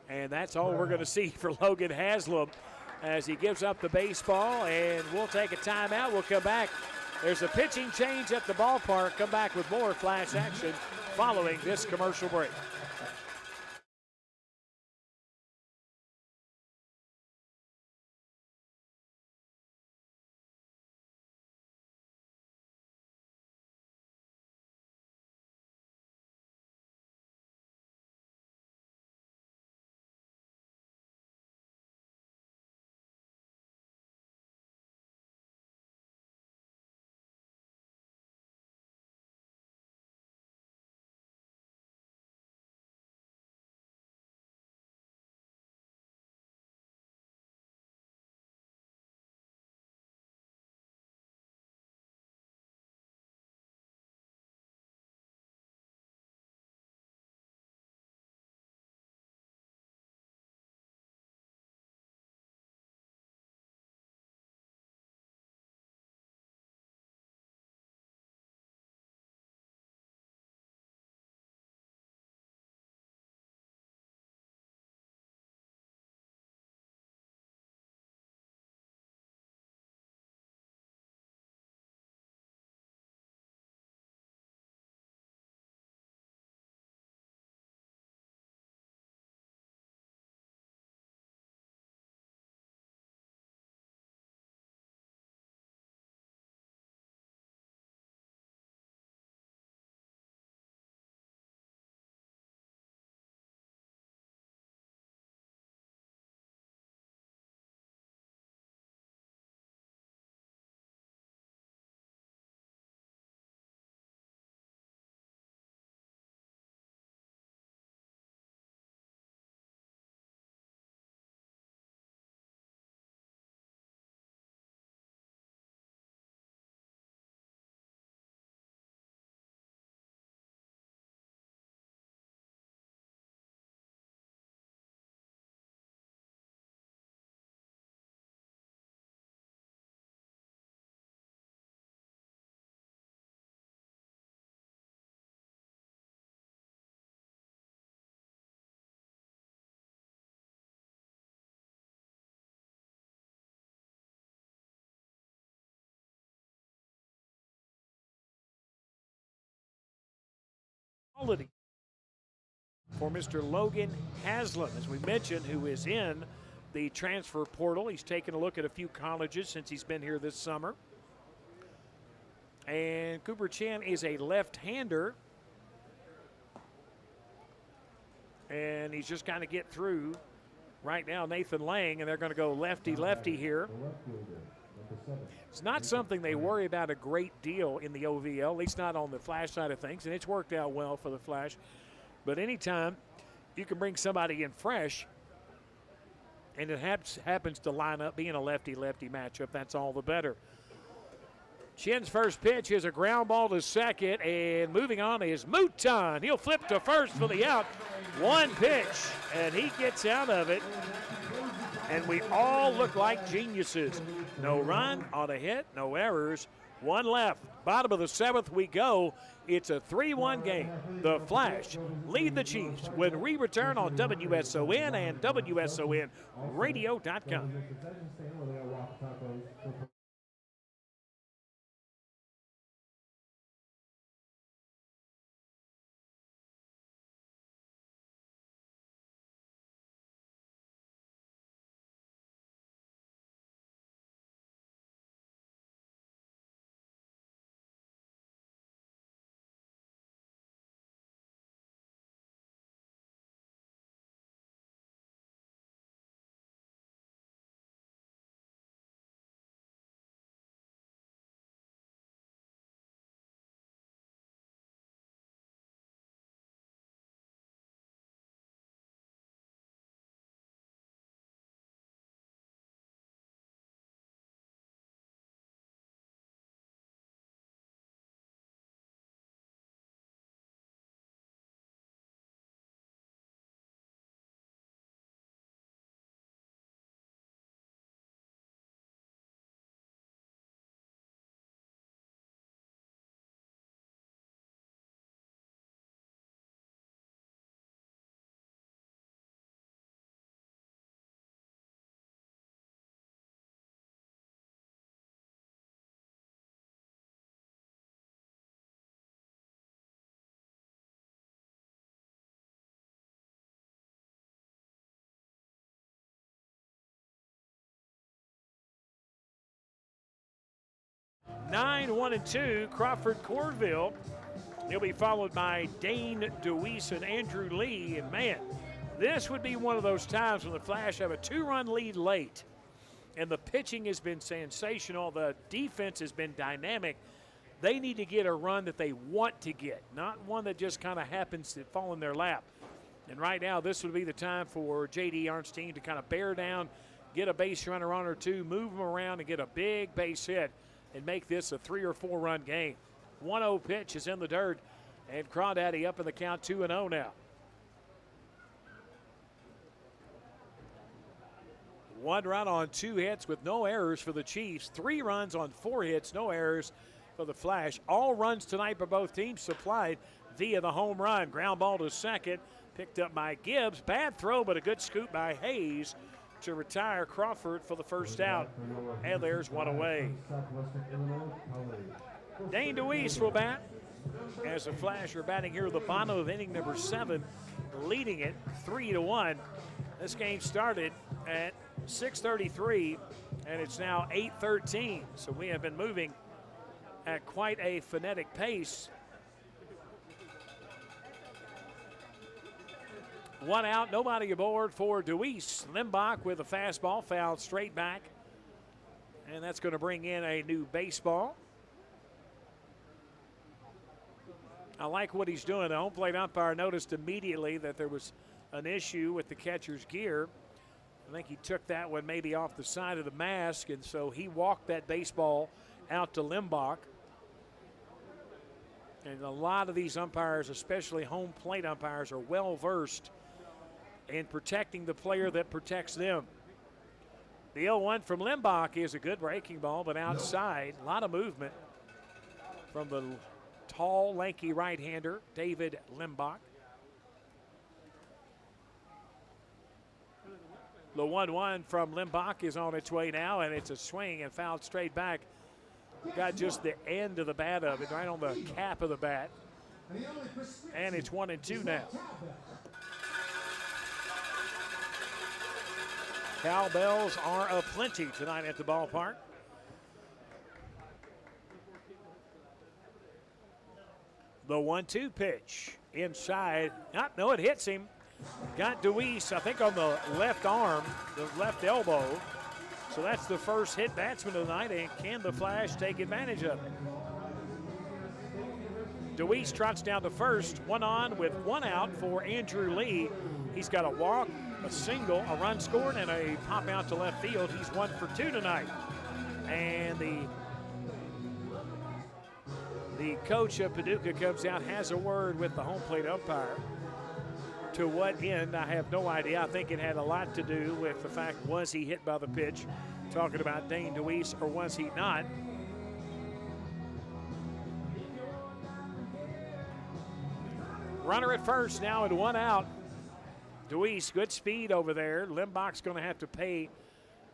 And that's all we're going to see for Logan Haslam as he gives up the baseball. And we'll take a timeout. We'll come back. There's a pitching change at the ballpark. Come back with more Flash action following this commercial break. quality for Mr. Logan Haslam, as we mentioned, who is in the transfer portal. He's taken a look at a few colleges since he's been here this summer. And Cooper Chen is a left-hander. And he's just kind of get through right now Nathan Lang, and they're going to go lefty-lefty here. It's not something they worry about a great deal in the OVL, at least not on the Flash side of things, and it's worked out well for the Flash. But anytime you can bring somebody in fresh, and it happens to line up being a lefty-lefty matchup, that's all the better. Chen's first pitch is a ground ball to second, and moving on is Mouton. He'll flip to first for the out. One pitch, and he gets out of it, and we all look like geniuses. No run on a hit, no errors, one left. Bottom of the seventh we go. It's a 3-1 game. The Flash lead the Chiefs when we return on WSON and WSONradio.com. 9-1-2, Crawford Corville. He'll be followed by Dane DeWeese and Andrew Lee. And man, this would be one of those times when the Flash have a 2-run lead late. And the pitching has been sensational. The defense has been dynamic. They need to get a run that they want to get, not one that just kind of happens to fall in their lap. And right now, this would be the time for J.D. Arnstein to kind of bear down, get a base runner on or two, move them around, and get a big base hit and make this a 3 or 4 run game. 1-0 pitch is in the dirt, and Crawdaddy up in the count 2-0 now. 1 run on 2 hits with no errors for the Chiefs. 3 runs on 4 hits, no errors for the Flash. All runs tonight for both teams supplied via the home run. Ground ball to second, picked up by Gibbs. Bad throw, but a good scoop by Hayes to retire Crawford for the first out. And there's one away. Dane DeWeese will bat as the Flash are batting here at the bottom of inning number 7, leading it 3-1. This game started at 6:33, and it's now 8:13. So we have been moving at quite a frenetic pace. 1 out, nobody aboard for DeWeese. Limbach with a fastball fouled straight back. And that's going to bring in a new baseball. I like what he's doing. The home plate umpire noticed immediately that there was an issue with the catcher's gear. I think he took that one maybe off the side of the mask, and so he walked that baseball out to Limbach. And a lot of these umpires, especially home plate umpires, are well versed in protecting the player that protects them. The 0-1 from Limbach is a good breaking ball, but outside. A lot of movement from the tall, lanky right-hander, David Limbach. The 1-1 from Limbach is on its way now, and it's a swing and fouled straight back. Got just the end of the bat of it, right on the cap of the bat. And it's 1-2 now. Cowbells are aplenty tonight at the ballpark. The 1-2 pitch inside. No, it hits him. Got Deweese, I think, on the left arm, the left elbow. So that's the first hit batsman of the night, and can the Flash take advantage of it? Deweese trots down to first, one on with one out for Andrew Lee. He's got a walk, a single, a run scored, and a pop out to left field. He's 1 for 2 tonight. And the coach of Paducah comes out, has a word with the home plate umpire. To what end, I have no idea. I think it had a lot to do with the fact, was he hit by the pitch? Talking about Dane Deweese, or was he not? Runner at first now and one out. Deweese, good speed over there. Limbach's going to have to pay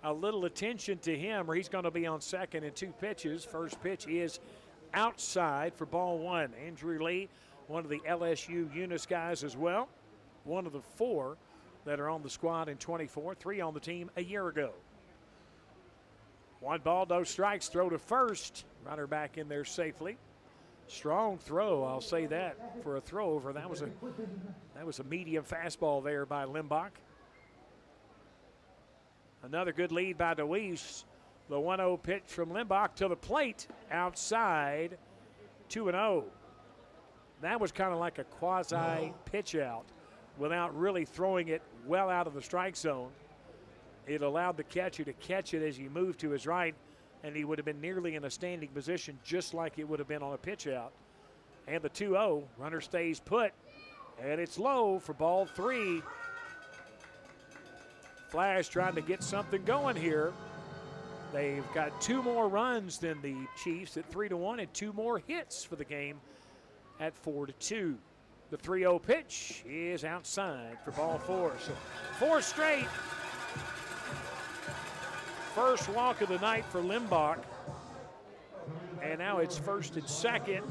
a little attention to him, or he's going to be on second in 2 pitches. First pitch is outside for ball 1. Andrew Lee, one of the LSU Eunice guys as well. One of the 4 that are on the squad in 24, 3 on the team a year ago. 1 ball, no strikes, throw to first. Runner back in there safely. Strong throw, I'll say that, for a throw over. That was a medium fastball there by Limbach. Another good lead by Deweese. The 1-0 pitch from Limbach to the plate, outside, 2-0. That was kind of like a quasi pitch out without really throwing it well out of the strike zone. It allowed the catcher to catch it as he moved to his right, and he would have been nearly in a standing position just like it would have been on a pitch out. And the 2-0, runner stays put, and it's low for ball 3. Flash trying to get something going here. They've got 2 more runs than the Chiefs at 3-1 and 2 more hits for the game at 4-2. The 3-0 pitch is outside for ball 4. So 4 straight. First walk of the night for Limbach. And now it's first and second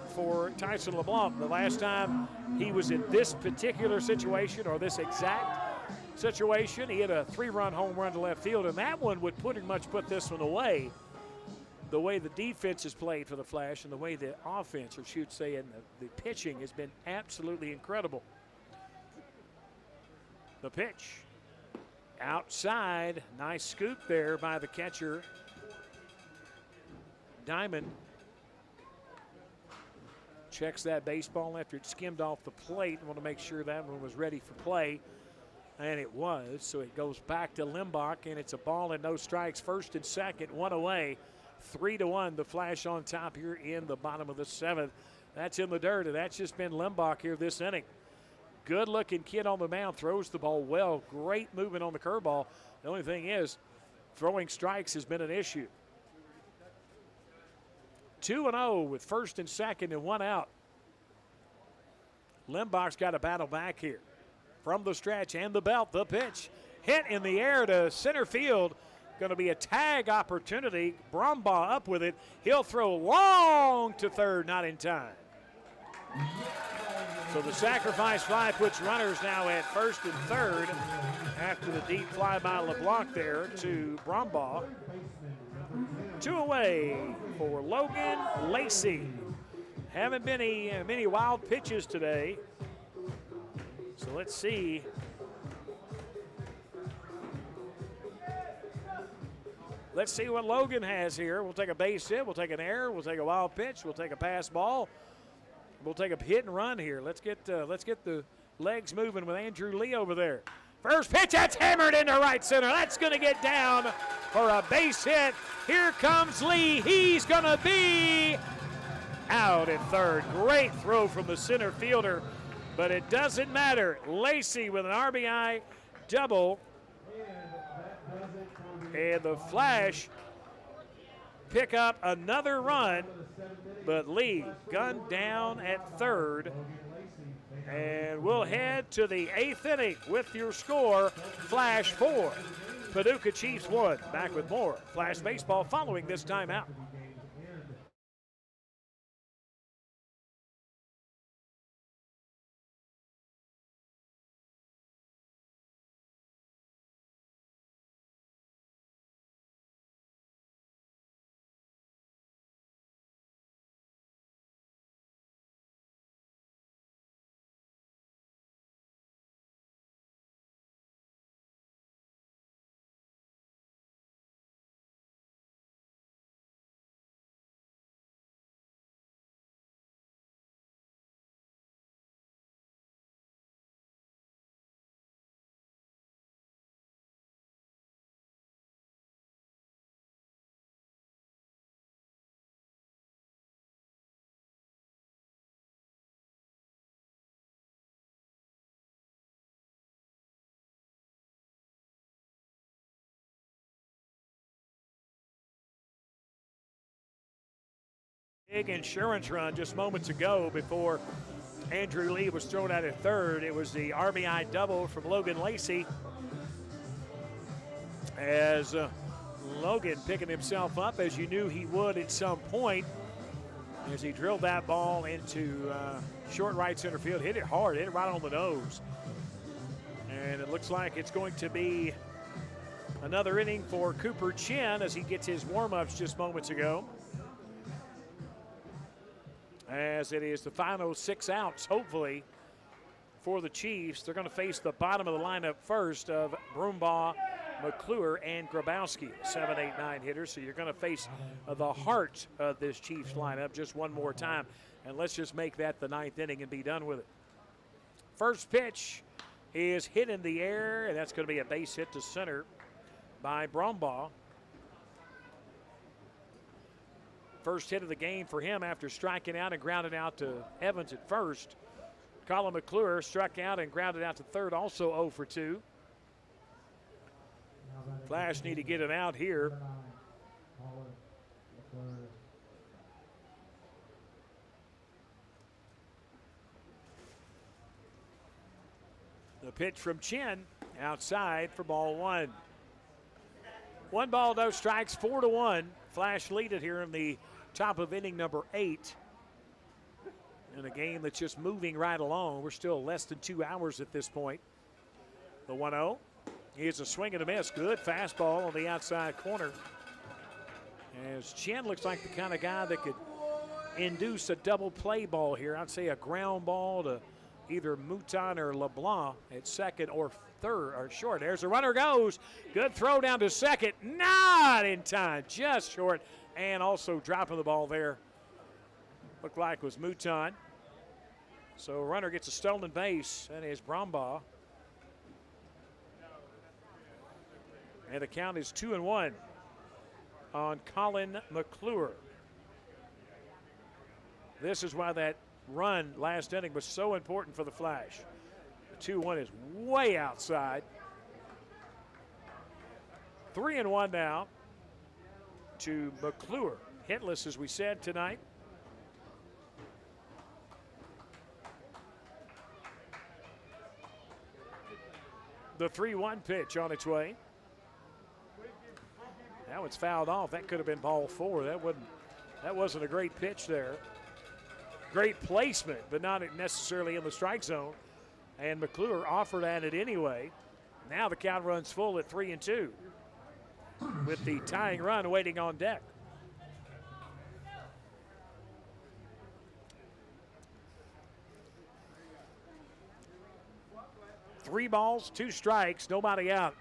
for Tyson LeBlanc. The last time he was in this particular situation, or this exact situation, he had a 3-run home run to left field, and that one would pretty much put this one away. The way the defense has played for the Flash and the way the offense, or should say, and the pitching has been absolutely incredible. The pitch outside, nice scoop there by the catcher, Diamond. Checks that baseball after it skimmed off the plate. Want to make sure that one was ready for play, and it was. So it goes back to Limbach, and it's a ball and no strikes. First and second, 1 away. 3-1, the Flash on top here in the bottom of the 7th. That's in the dirt, and that's just been Limbach here this inning. Good-looking kid on the mound, throws the ball well. Great movement on the curveball. The only thing is, throwing strikes has been an issue. 2-0 with first and second and 1 out. Limbach's got to battle back here. From the stretch and the belt, the pitch. Hit in the air to center field. Going to be a tag opportunity. Brumbaugh up with it. He'll throw long to third, not in time. So the sacrifice fly puts runners now at first and third after the deep fly by LeBlanc there to Brumbaugh. 2 away for Logan Lacey. Haven't been many wild pitches today. So let's see. Let's see what Logan has here. We'll take a base hit. We'll take an error. We'll take a wild pitch. We'll take a pass ball. We'll take a hit and run here. Let's get the legs moving with Andrew Lee over there. First pitch, that's hammered into right center. That's going to get down for a base hit. Here comes Lee. He's going to be out at third. Great throw from the center fielder, but it doesn't matter. Lacey with an RBI double. And the Flash pick up another run, but Lee gunned down at third. And we'll head to the 8th inning with your score, Flash 4, Paducah Chiefs 1. Back with more Flash baseball following this timeout. Big insurance run just moments ago before Andrew Lee was thrown out at third. It was the RBI double from Logan Lacey as Logan picking himself up as you knew he would at some point as he drilled that ball into short right center field. Hit it hard, hit it right on the nose. And it looks like it's going to be another inning for Cooper Chin as he gets his warm-ups just moments ago. As it is the final 6 outs, hopefully, for the Chiefs. They're going to face the bottom of the lineup first of Broombaugh, McClure, and Grabowski, 7, 8, 9 hitters. So you're going to face the heart of this Chiefs lineup just one more time. And let's just make that the 9th inning and be done with it. First pitch is hit in the air, and that's going to be a base hit to center by Broombaugh. First hit of the game for him after striking out and grounded out to Evans at first. Colin McClure struck out and grounded out to third, also 0 for 2. Flash need to get him out here. The pitch from Chin outside for ball 1. 1 ball, no strikes, 4-1. Flash lead it here in the top of inning number 8. In a game that's just moving right along. We're still less than 2 hours at this point. The 1-0. Here's a swing and a miss. Good fastball on the outside corner. As Chin looks like the kind of guy that could induce a double play ball here. I'd say a ground ball to either Mouton or LeBlanc at second or third or short. There's the runner goes. Good throw down to second. Not in time. Just short. And also dropping the ball there. Looked like was Mouton. So runner gets a stolen base. That is Broombaugh. And the count is 2-1 on Colin McClure. This is why that run last inning was so important for the Flash. The 2-1 is way outside. 3-1 now to McClure. Hitless, as we said tonight. The 3-1 pitch on its way. Now it's fouled off. That could have been ball 4. That wasn't a great pitch there. Great placement, but not necessarily in the strike zone. And McClure offered at it anyway. Now the count runs full at 3-2 with the tying run waiting on deck. Three balls, 2 strikes, nobody out.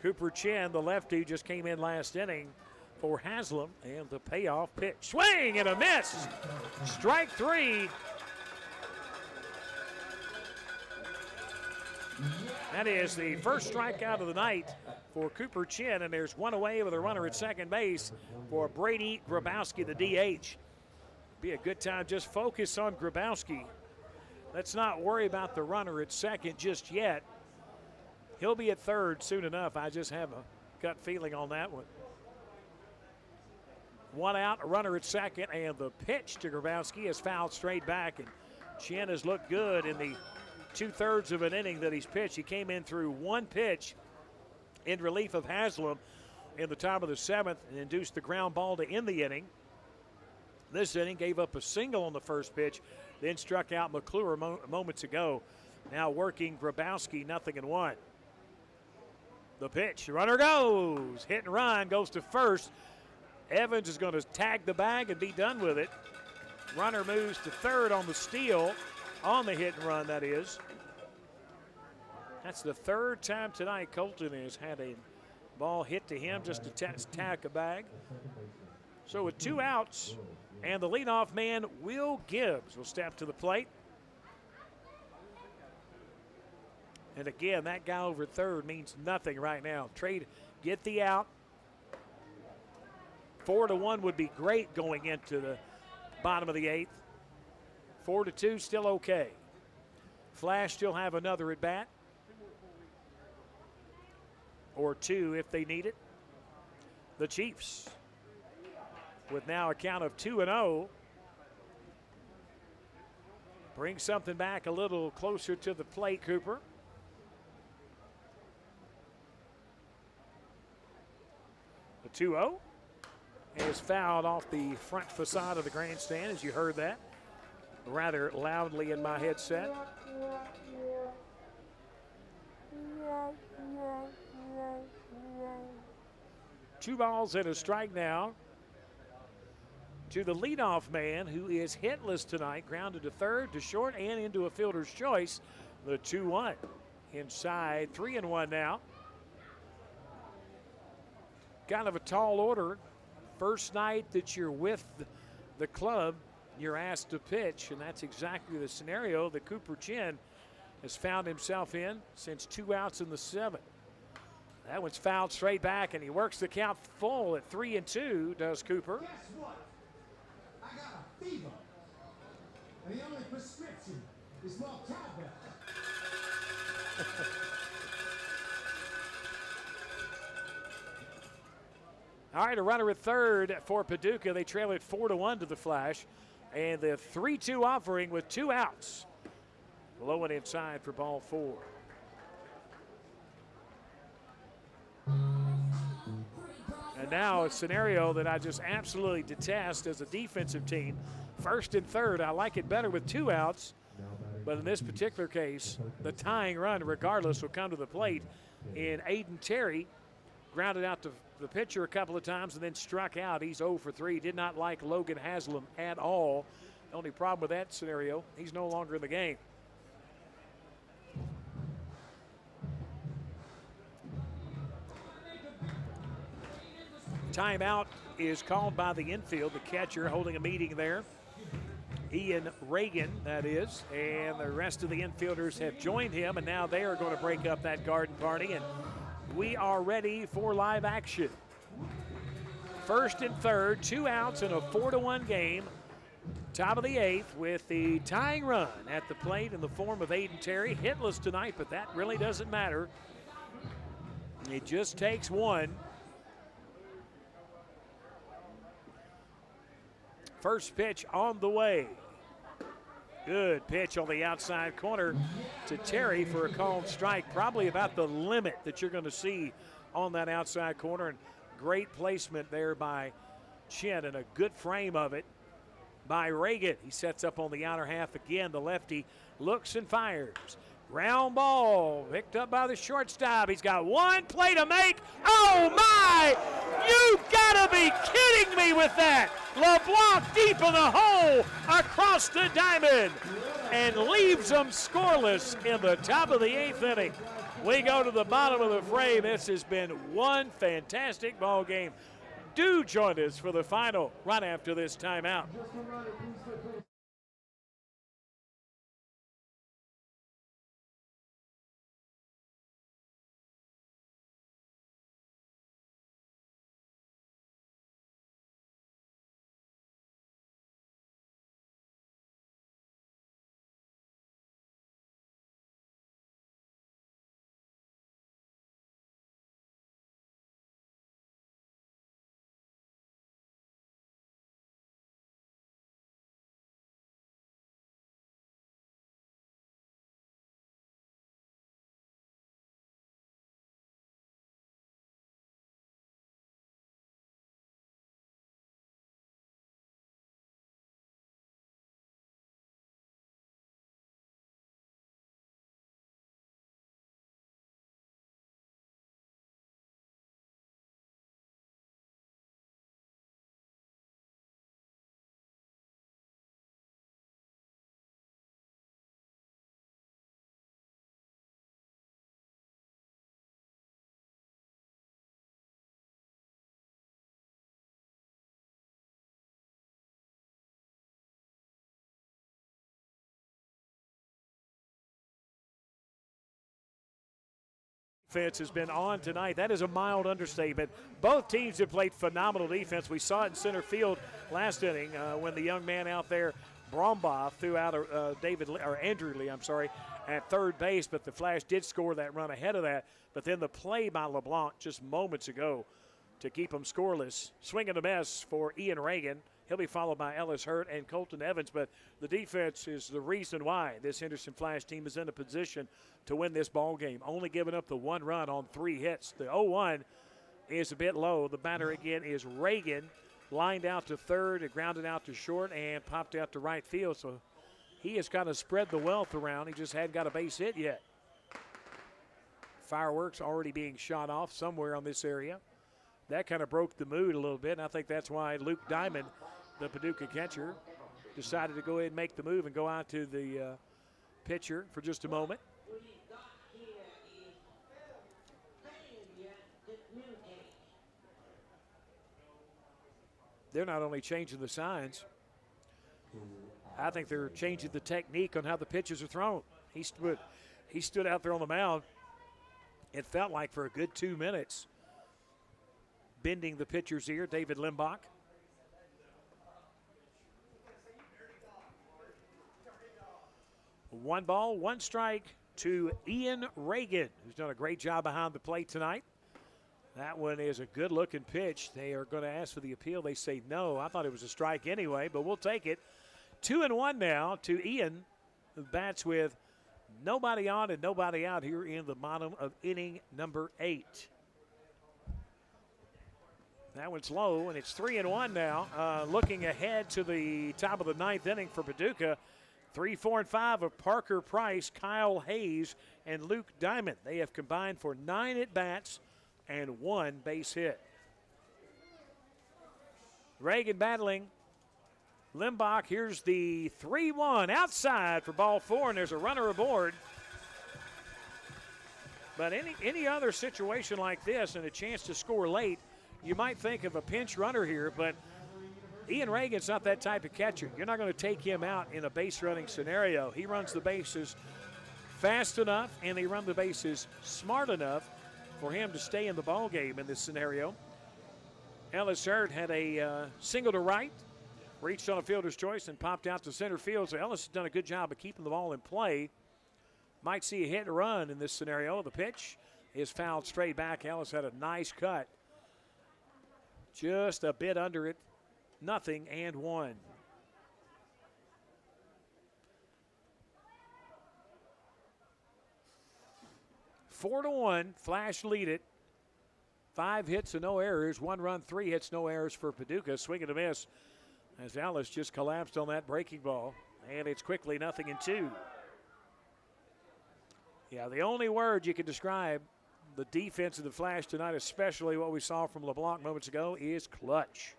Cooper Chin, the lefty, just came in last inning for Haslam, and the payoff pitch. Swing and a miss. Strike 3. That is the first strikeout of the night for Cooper Chin, and there's one away with a runner at second base for Brady Grabowski, the DH. Be a good time. Just focus on Grabowski. Let's not worry about the runner at second just yet. He'll be at third soon enough. I just have a gut feeling on that one. 1 out, a runner at second, and the pitch to Grabowski is fouled straight back. And Chin has looked good in the 2/3 of an inning that he's pitched. He came in through 1 pitch in relief of Haslam in the top of the 7th and induced the ground ball to end the inning. This inning gave up a single on the first pitch, then struck out McClure moments ago. Now working Grabowski, 0-1. The pitch, the runner goes. Hit and run, goes to first. Evans is going to tag the bag and be done with it. Runner moves to third on the steal, on the hit and run, that is. That's the 3rd time tonight Colton has had a ball hit to him just to tag a bag. So with 2 outs, and the leadoff man, Will Gibbs, will step to the plate. And again, that guy over third means nothing right now. Trade, get the out. 4-1 would be great going into the bottom of the 8th. 4-2, still okay. Flash still have another at bat. Or 2 if they need it. The Chiefs with now a count of 2-0. Bring something back a little closer to the plate, Cooper. The 2-0 is fouled off the front facade of the grandstand, as you heard that rather loudly in my headset. Two balls and a strike now to the leadoff man, who is hitless tonight, grounded to third, to short, and into a fielder's choice. The 2-1 inside, 3-1 now. Kind of a tall order. First night that you're with the club, you're asked to pitch, and that's exactly the scenario that Cooper Chin has found himself in since 2 outs in the 7th. That one's fouled straight back, and he works the count full at 3-2, does Cooper. Guess what? I got a fever. And the only prescription is more tablet. All right, a runner at third for Paducah. They trail it 4-1 to the Flash. And the 3-2 offering with 2 outs. Low and inside for ball 4. And now a scenario that I just absolutely detest as a defensive team. First and third, I like it better with 2 outs. But in this particular case, the tying run, regardless, will come to the plate. And Aiden Terry grounded out to the pitcher a couple of times and then struck out. He's 0 for 3. Did not like Logan Haslam at all. The only problem with that scenario, he's no longer in the game. Timeout is called by the infield. The catcher holding a meeting there. Ian Reagan, that is, and the rest of the infielders have joined him, and now they are going to break up that garden party, and we are ready for live action. First and third, 2 outs in a 4-1 game. Top of the 8th with the tying run at the plate in the form of Aiden Terry. Hitless tonight, but that really doesn't matter. It just takes one. First pitch on the way. Good pitch on the outside corner to Terry for a called strike. Probably about the limit that you're going to see on that outside corner. And great placement there by Chin and a good frame of it by Reagan. He sets up on the outer half again. The lefty looks and fires. Ground ball picked up by the shortstop. He's got one play to make. Oh my! You gotta be kidding me with that! LeBlanc deep in the hole across the diamond and leaves them scoreless in the top of the 8th inning. We go to the bottom of the frame. This has been one fantastic ball game. Do join us for the final right after this timeout. Defense has been on tonight. That is a mild understatement. Both teams have played phenomenal defense. We saw it in center field last inning when the young man out there, Brombaugh, threw out Andrew Lee, at third base, but the Flash did score that run ahead of that. But then the play by LeBlanc just moments ago to keep them scoreless. Swing and a miss for Ian Reagan. He'll be followed by Ellis Hurt and Colton Evans, but the defense is the reason why this Henderson Flash team is in a position to win this ball game. Only giving up the 1 run on 3 hits. The 0-1 is a bit low. The batter again is Reagan, lined out to third, and grounded out to short, and popped out to right field. So he has kind of spread the wealth around. He just hadn't got a base hit yet. Fireworks already being shot off somewhere on this area. That kind of broke the mood a little bit, and I think that's why Luke Diamond, the Paducah catcher, decided to go ahead and make the move and go out to the pitcher for just a moment. They're not only changing the signs, I think they're changing the technique on how the pitches are thrown. He stood out there on the mound, it felt like for a good 2 minutes, bending the pitcher's ear, David Limbach. One ball, 1 strike to Ian Reagan, who's done a great job behind the plate tonight. That one is a good-looking pitch. They are going to ask for the appeal. They say no. I thought it was a strike anyway, but we'll take it. 2-1 now to Ian, who bats with nobody on and nobody out here in the bottom of inning number 8. That one's low, and it's 3-1 now. Looking ahead to the top of the 9th inning for Paducah. 3, 4, and 5 of Parker Price, Kyle Hayes, and Luke Diamond. They have combined for 9 at-bats and 1 base hit. Reagan battling. Limbach, here's the 3-1 outside for ball 4, and there's a runner aboard. But any other situation like this and a chance to score late, you might think of a pinch runner here, but Ian Reagan's not that type of catcher. You're not going to take him out in a base running scenario. He runs the bases fast enough, and they run the bases smart enough for him to stay in the ball game in this scenario. Ellis Hurt had a single to right, reached on a fielder's choice and popped out to center field. So Ellis has done a good job of keeping the ball in play. Might see a hit and run in this scenario. The pitch is fouled straight back. Ellis had a nice cut. Just a bit under it. 0-1. Four to 1, Flash lead it. 5 hits and no errors. 1 run, 3 hits, no errors for Paducah. Swing and a miss as Ellis just collapsed on that breaking ball. And it's quickly 0-2. Yeah, the only word you can describe the defense of the Flash tonight, especially what we saw from LeBlanc moments ago, is clutch.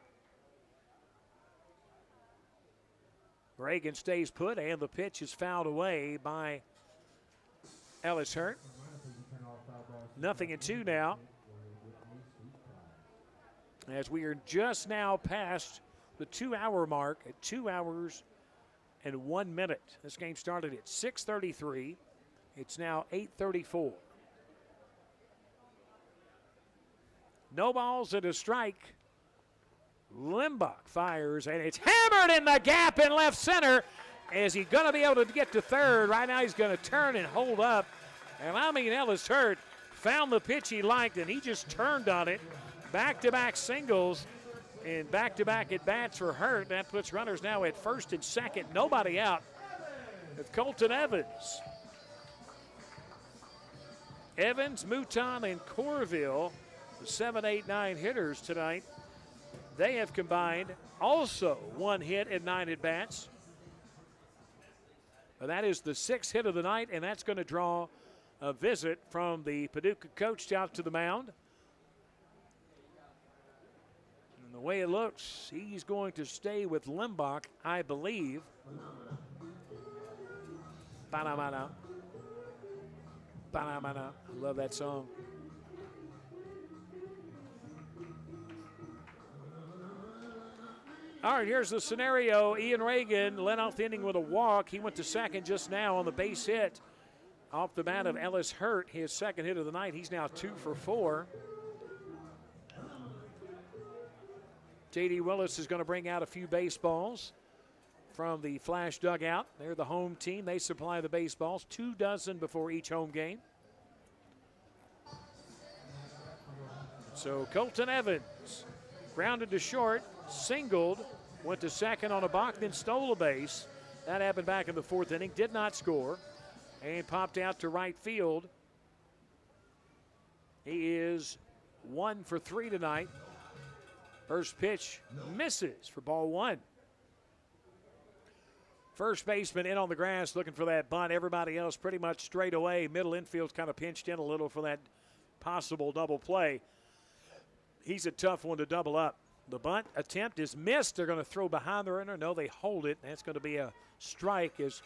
Reagan stays put, and the pitch is fouled away by Ellis Hurt. 0-2 now, as we are just now past the 2-hour mark at 2 hours and 1 minute. This game started at 6:33. It's now 8:34. No balls and a strike. Limbach fires, and it's hammered in the gap in left center. Is he going to be able to get to third? Right now he's going to turn and hold up. And I mean, Ellis Hurt found the pitch he liked, and he just turned on it. Back-to-back singles and back-to-back at-bats for Hurt. That puts runners now at first and second. Nobody out with Colton Evans. Evans, Mouton, and Corville, the 7, 8, 9 hitters tonight. They have combined also 1 hit and 9 at-bats. That is the 6th hit of the night, and that's going to draw a visit from the Paducah coach out to the mound. And the way it looks, he's going to stay with Limbach, I believe. Panamana. Panamana. I love that song. All right, here's the scenario. Ian Reagan led off the inning with a walk. He went to second just now on the base hit off the bat of Ellis Hurt, his 2nd hit of the night. He's now 2 for 4. J.D. Willis is going to bring out a few baseballs from the Flash dugout. They're the home team. They supply the baseballs, 24 before each home game. So Colton Evans grounded to short, singled, went to second on a balk, then stole a base. That happened back in the 4th inning, did not score, and popped out to right field. He is 1 for 3 tonight. First pitch misses for ball 1. First baseman in on the grass looking for that bunt. Everybody else pretty much straight away. Middle infield's kind of pinched in a little for that possible double play. He's a tough one to double up. The bunt attempt is missed. They're going to throw behind the runner. No, they hold it. That's going to be a strike as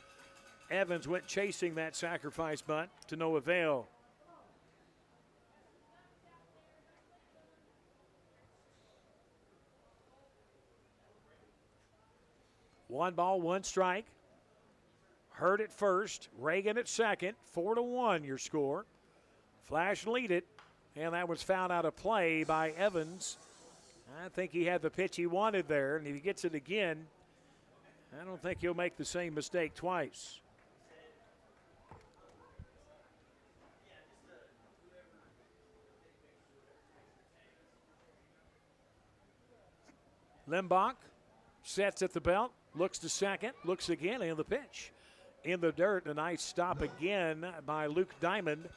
Evans went chasing that sacrifice bunt to no avail. One ball, one strike. Hurt at first, Reagan at second. 4-1 your score. Flash lead it, and that was fouled out of play by Evans. I think he had the pitch he wanted there, and if he gets it again, I don't think he'll make the same mistake twice. Limbach sets at the belt, looks to second, looks again, and the pitch in the dirt. A nice stop again by Luke Diamond.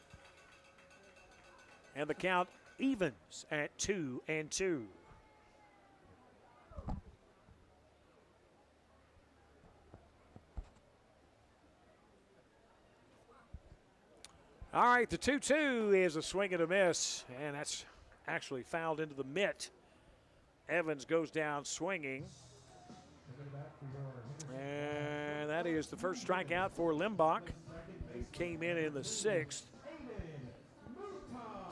And the count evens at 2-2. All right, the 2-2 is a swing and a miss, and that's actually fouled into the mitt. Evans goes down swinging. And that is the first strikeout for Limbach, who came in the 6th.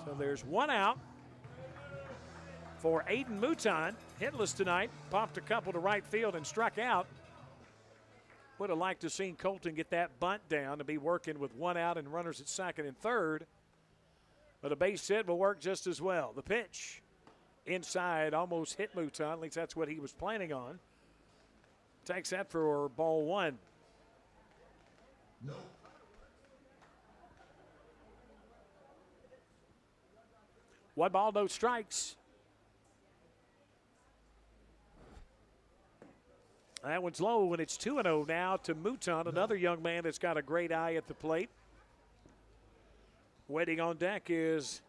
So there's one out for Aiden Mouton. Hitless tonight, popped a couple to right field and struck out. Would have liked to have seen Colton get that bunt down to be working with one out and runners at second and third. But a base hit will work just as well. The pitch inside almost hit Mouton, at least that's what he was planning on. Takes that for ball 1. No. One ball, no strikes. That one's low, and it's 2-0 now to Mouton, another young man that's got a great eye at the plate. Waiting on deck is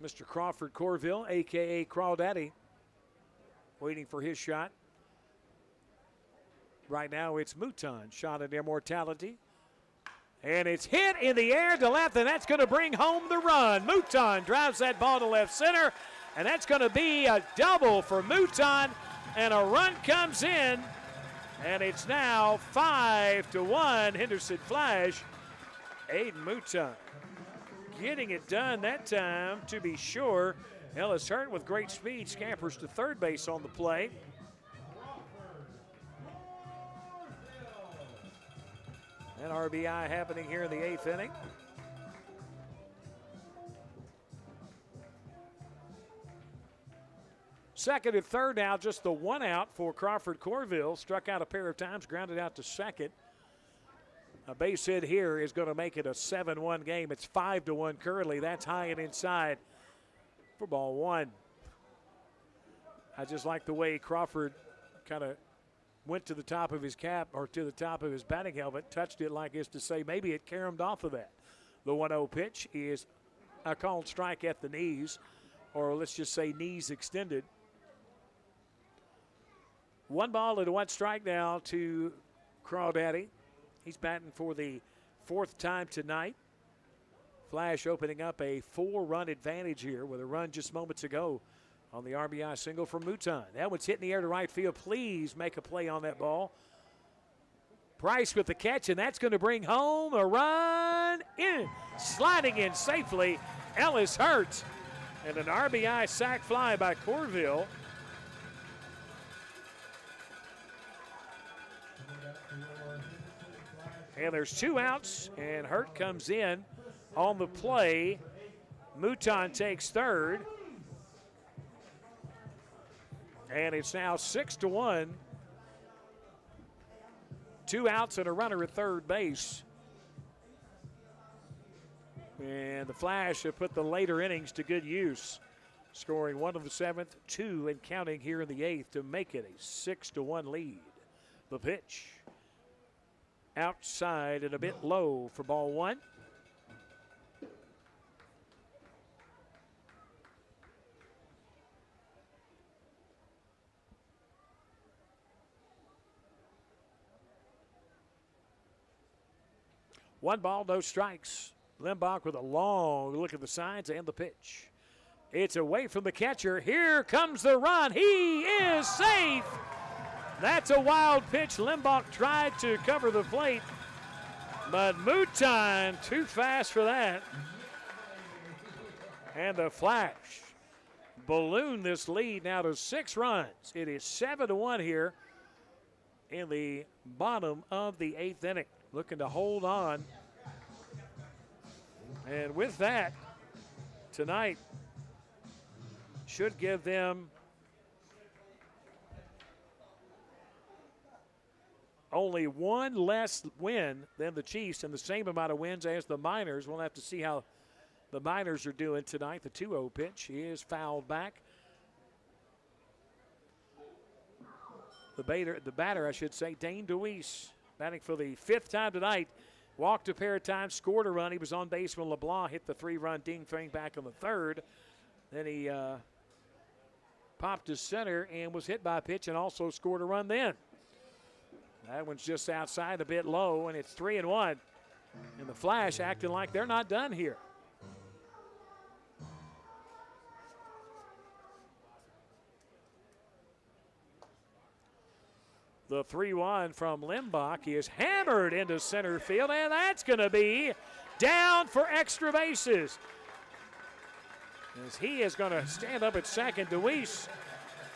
Mr. Crawford Corville, a.k.a. Crawdaddy, waiting for his shot. Right now it's Mouton, shot at immortality. And it's hit in the air to left, and that's going to bring home the run. Mouton drives that ball to left center, and that's going to be a double for Mouton. And a run comes in, and it's now 5-1 Henderson Flash. Aiden Mouton getting it done that time, to be sure. Ellis Hurt with great speed scampers to third base on the play. An RBI happening here in the 8th inning. Second and third now, just the one out for Crawford Corville. Struck out a pair of times, grounded out to second. A base hit here is going to make it a 7-1 game. It's 5-1 currently. That's high and inside for ball 1. I just like the way Crawford kind of went to the top of his cap, or to the top of his batting helmet, touched it like is to say maybe it caromed off of that. The 1-0 pitch is a called strike at the knees, or let's just say knees extended. One ball and one strike now to Crawdaddy. He's batting for the 4th time tonight. Flash opening up a 4-run advantage here with a run just moments ago on the RBI single from Mouton. That one's hit in the air to right field. Please make a play on that ball. Price with the catch, and that's going to bring home a run in. Sliding in safely, Ellis Hurt. And an RBI sac fly by Corville. And there's 2 outs, and Hurt comes in on the play. Mouton takes third. And it's now 6-1. 2 outs and a runner at third base. And the Flash have put the later innings to good use. scoring 1 in the 7th, 2 and counting here in the 8th to make it a 6-1 lead. The pitch outside and a bit low for ball 1. One ball, no strikes. Limbach with a long look at the signs and the pitch. It's away from the catcher. Here comes the run. He is safe. That's a wild pitch. Limbach tried to cover the plate, but Mouton too fast for that. And the Flash balloon this lead now to 6 runs. It is 7-1 here in the bottom of the 8th inning. Looking to hold on. And with that, tonight should give them only one less win than the Chiefs and the same amount of wins as the Miners. We'll have to see how the Miners are doing tonight. The 2-0 pitch is fouled back. The batter, I should say, Dane DeWeese, batting for the 5th time tonight. Walked a pair of times, scored a run. He was on base when LeBlanc hit the 3-run ding thing back on the 3rd. Then he popped his center and was hit by a pitch and also scored a run then. That one's just outside, a bit low, and it's 3-1. And the Flash acting like they're not done here. The 3-1 from Limbach is hammered into center field, and that's going to be down for extra bases. As he is going to stand up at second. DeWeese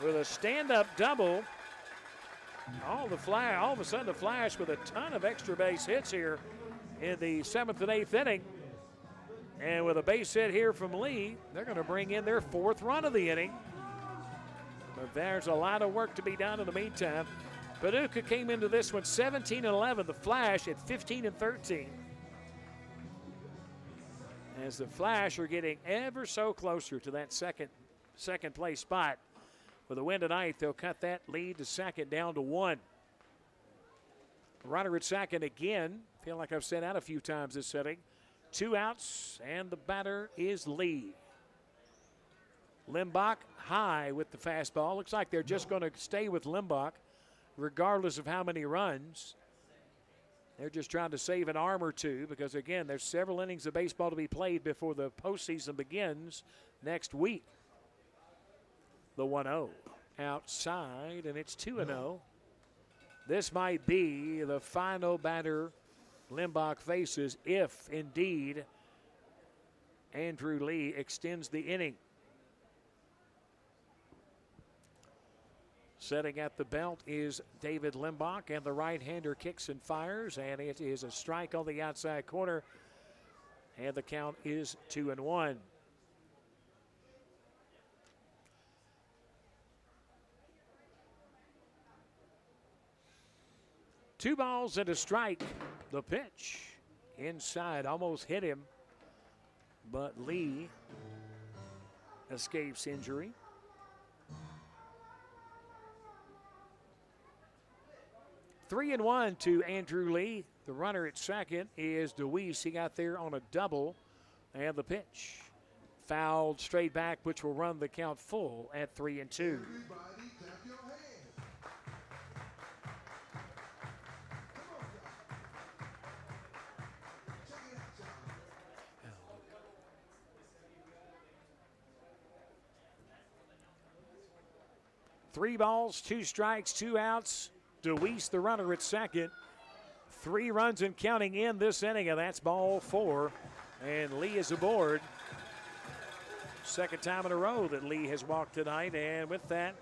with a stand-up double. All of a sudden, the Flash with a ton of extra base hits here in the 7th and 8th inning. And with a base hit here from Lee, they're going to bring in their 4th run of the inning. But there's a lot of work to be done in the meantime. Paducah came into this one 17-11. The Flash at 15-13. As the Flash are getting ever so closer to that second place spot. With a win tonight, they'll cut that lead to second down to 1. Runner at second again. Feel like I've said that a few times this inning. 2 outs, and the batter is Lee. Limbach high with the fastball. Looks like they're just going to stay with Limbach regardless of how many runs. They're just trying to save an arm or two because, again, there's several innings of baseball to be played before the postseason begins next week. The 1-0 outside, and it's 2-0. This might be the final batter Limbach faces if, indeed, Andrew Lee extends the inning. Setting at the belt is David Limbach, and the right-hander kicks and fires, and it is a strike on the outside corner, and the count is 2-1. Two balls and a strike. The pitch inside almost hit him, but Lee escapes injury. 3-1 to Andrew Lee. The runner at second is DeWeese. He got there on a double, and the pitch fouled straight back, which will run the count full at 3-2. Three balls, 2 strikes, 2 outs. DeWeese, the runner at second. 3 runs and counting in this inning, and that's ball 4. And Lee is aboard. Second time in a row that Lee has walked tonight, and with that,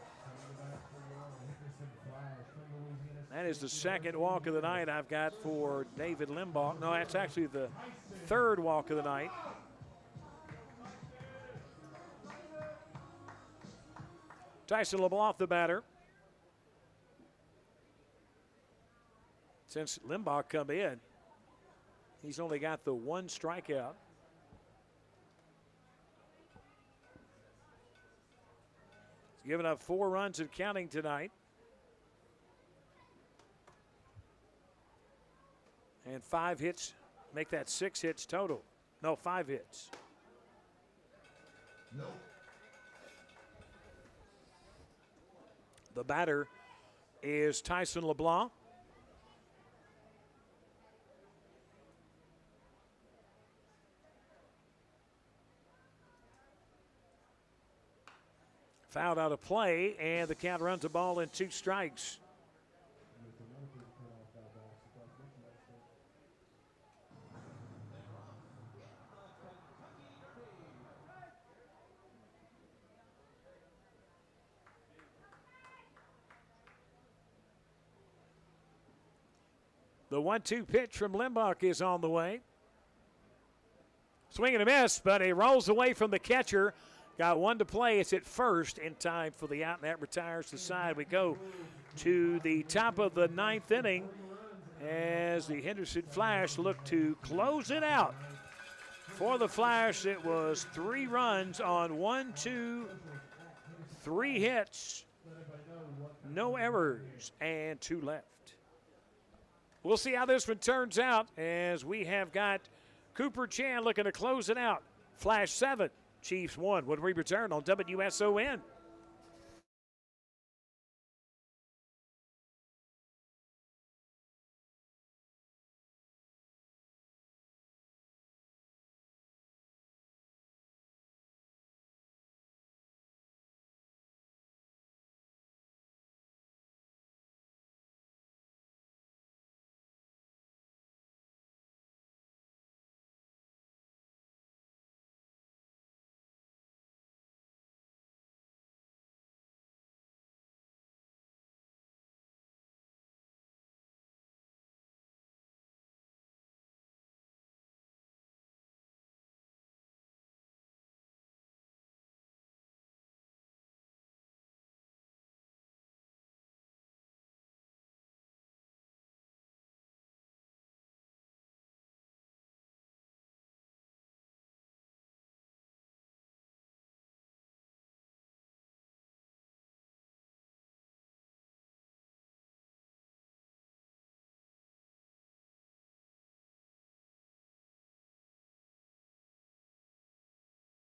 that is the second walk of the night I've got for David Limbach. No, that's actually the 3rd walk of the night. Tyson LeBlanc, the batter. Since Limbach come in, he's only got the 1 strikeout. giving up 4 runs and counting tonight. And 5 hits, make that 6 hits total. No, 5 hits. No. The batter is Tyson LeBlanc. Fouled out of play, and the count runs the ball in 2 strikes. The 1-2 pitch from Limbach is on the way. Swing and a miss, but he rolls away from the catcher. Got 1 to play. It's at first in time for the out, and that retires the side. We go to the top of the 9th inning as the Henderson Flash look to close it out. For the Flash, it was 3 runs on 1, 2, 3 hits, no errors, and 2 left. We'll see how this one turns out as we have got Cooper Chan looking to close it out. Flash 7, Chiefs 1 when we return on WSON.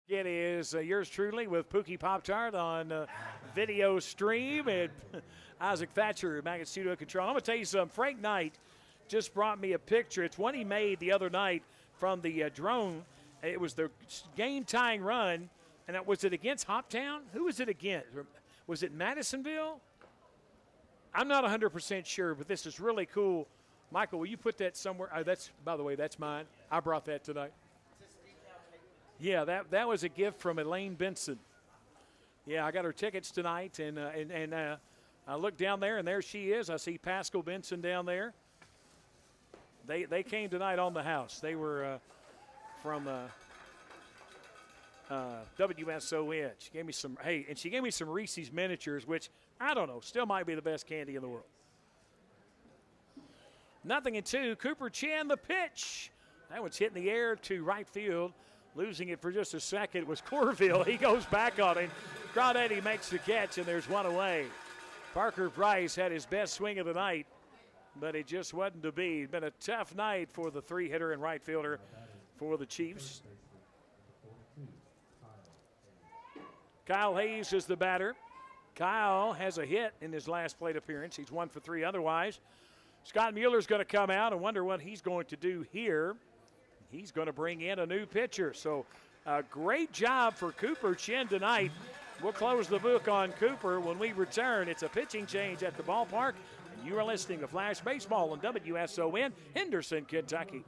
It is yours truly with Pookie Pop-Tart on video stream and Isaac Thatcher, Maggot Studio Control. I'm going to tell you something. Frank Knight just brought me a picture. It's one he made the other night from the drone. It was the game-tying run, and was it against Hoptown? Who was it against? Was it Madisonville? I'm not 100% sure, but this is really cool. Michael, will you put that somewhere? That's, by the way, that's mine. I brought that tonight. Yeah, that was a gift from Elaine Benson. Yeah, I got her tickets tonight, and I look down there, and there she is. I see Pascal Benson down there. They came tonight on the house. They were from WSON. She gave me some. Hey, and she gave me some Reese's miniatures, which I don't know, still might be the best candy in the world. 0-2. Cooper Chan the pitch. That one's hitting the air to right field. Losing it for just a second was Corville. He goes back on it. Crawdaddy makes the catch, and there's 1 away. Parker Price had his best swing of the night, but it just wasn't to be. It's been a tough night for the 3-hitter and right fielder for the Chiefs. Kyle Hayes is the batter. Kyle has a hit in his last plate appearance. He's 1 for 3 otherwise. Scott Mueller's going to come out and wonder what he's going to do here. He's going to bring in a new pitcher. So a great job for Cooper Chin tonight. We'll close the book on Cooper when we return. It's a pitching change at the ballpark. And you are listening to Flash Baseball on WSON, Henderson, Kentucky.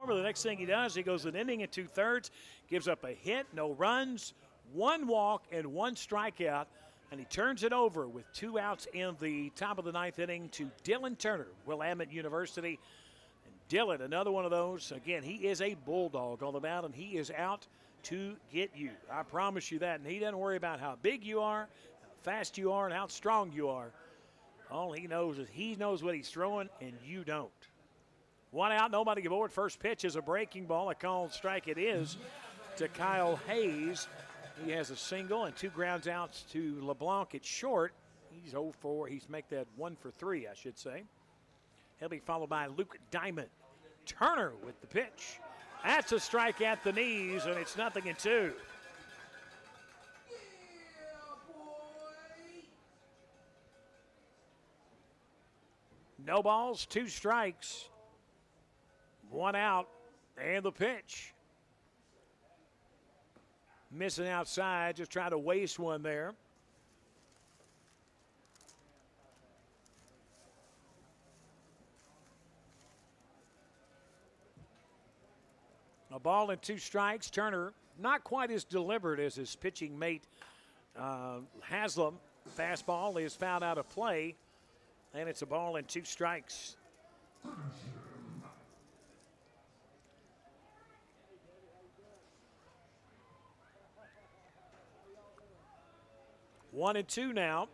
The next thing he does, he goes an inning and 2/3, gives up a hit, no runs, 1 walk, and 1 strikeout, and he turns it over with 2 outs in the top of the 9th inning to Dylan Turner, Willamette University. And Dylan, another one of those. Again, he is a bulldog on the mound, and he is out to get you. I promise you that. And he doesn't worry about how big you are, how fast you are, and how strong you are. All he knows is he knows what he's throwing, and you don't. 1 out, nobody aboard. First pitch is a breaking ball. A called strike it is to Kyle Hayes. He has a single and 2 grounds outs to LeBlanc at short. He's 0-4. He's make that 1 for 3, I should say. He'll be followed by Luke Diamond. Turner with the pitch. That's a strike at the knees, and it's 0-2. No balls, 2 strikes. 1 out, and the pitch. Missing outside, just trying to waste one there. A ball and 2 strikes. Turner not quite as deliberate as his pitching mate Haslam. Fastball is fouled out of play, and it's a ball and 2 strikes. 1-2 now.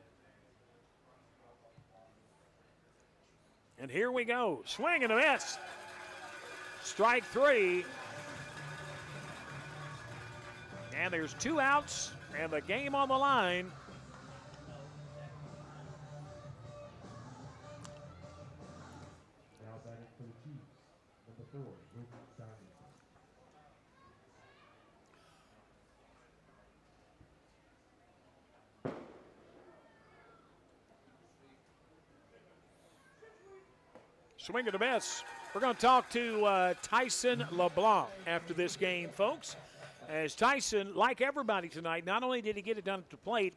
And here we go. Swing and a miss. Strike 3. And there's 2 outs and the game on the line. Now batting for the Chiefs, number 4, Luke Diamond. Swing and a miss. We're going to talk to Tyson LeBlanc after this game, folks. As Tyson, like everybody tonight, not only did he get it done at the plate,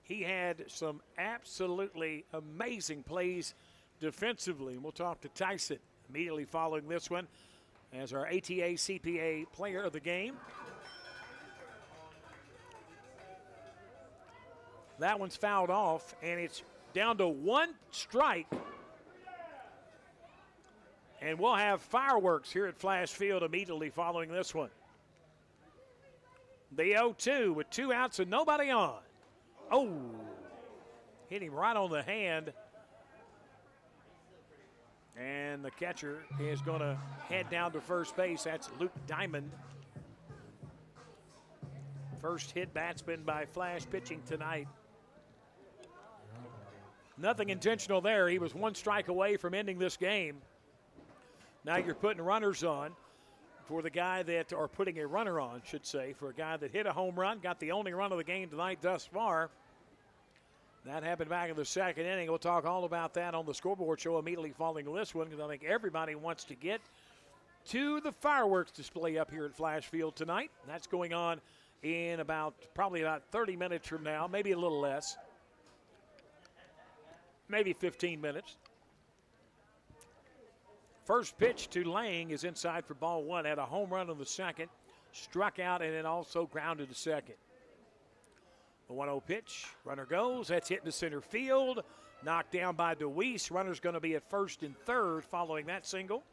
he had some absolutely amazing plays defensively. And we'll talk to Tyson immediately following this one as our ATA CPA player of the game. That one's fouled off, and it's down to 1 strike. And we'll have fireworks here at Flash Field immediately following this one. The 0-2 with 2 outs and nobody on. Oh, hit him right on the hand. And the catcher is going to head down to first base. That's Luke Diamond. First hit batsman by Flash pitching tonight. Nothing intentional there. He was 1 strike away from ending this game. Now you're putting runners on for the guy that, or putting a runner on, should say, for a guy that hit a home run, got the only run of the game tonight thus far. That happened back in the 2nd inning. We'll talk all about that on the scoreboard show immediately following this one, because I think everybody wants to get to the fireworks display up here at Flash Field tonight. That's going on in probably about 30 minutes from now, maybe a little less, maybe 15 minutes. First pitch to Lang is inside for ball 1. Had a home run in the 2nd, struck out, and then also grounded to 2nd. The 1-0 pitch. Runner goes. That's hit into center field. Knocked down by DeWeese. Runner's going to be at 1st and 3rd following that single.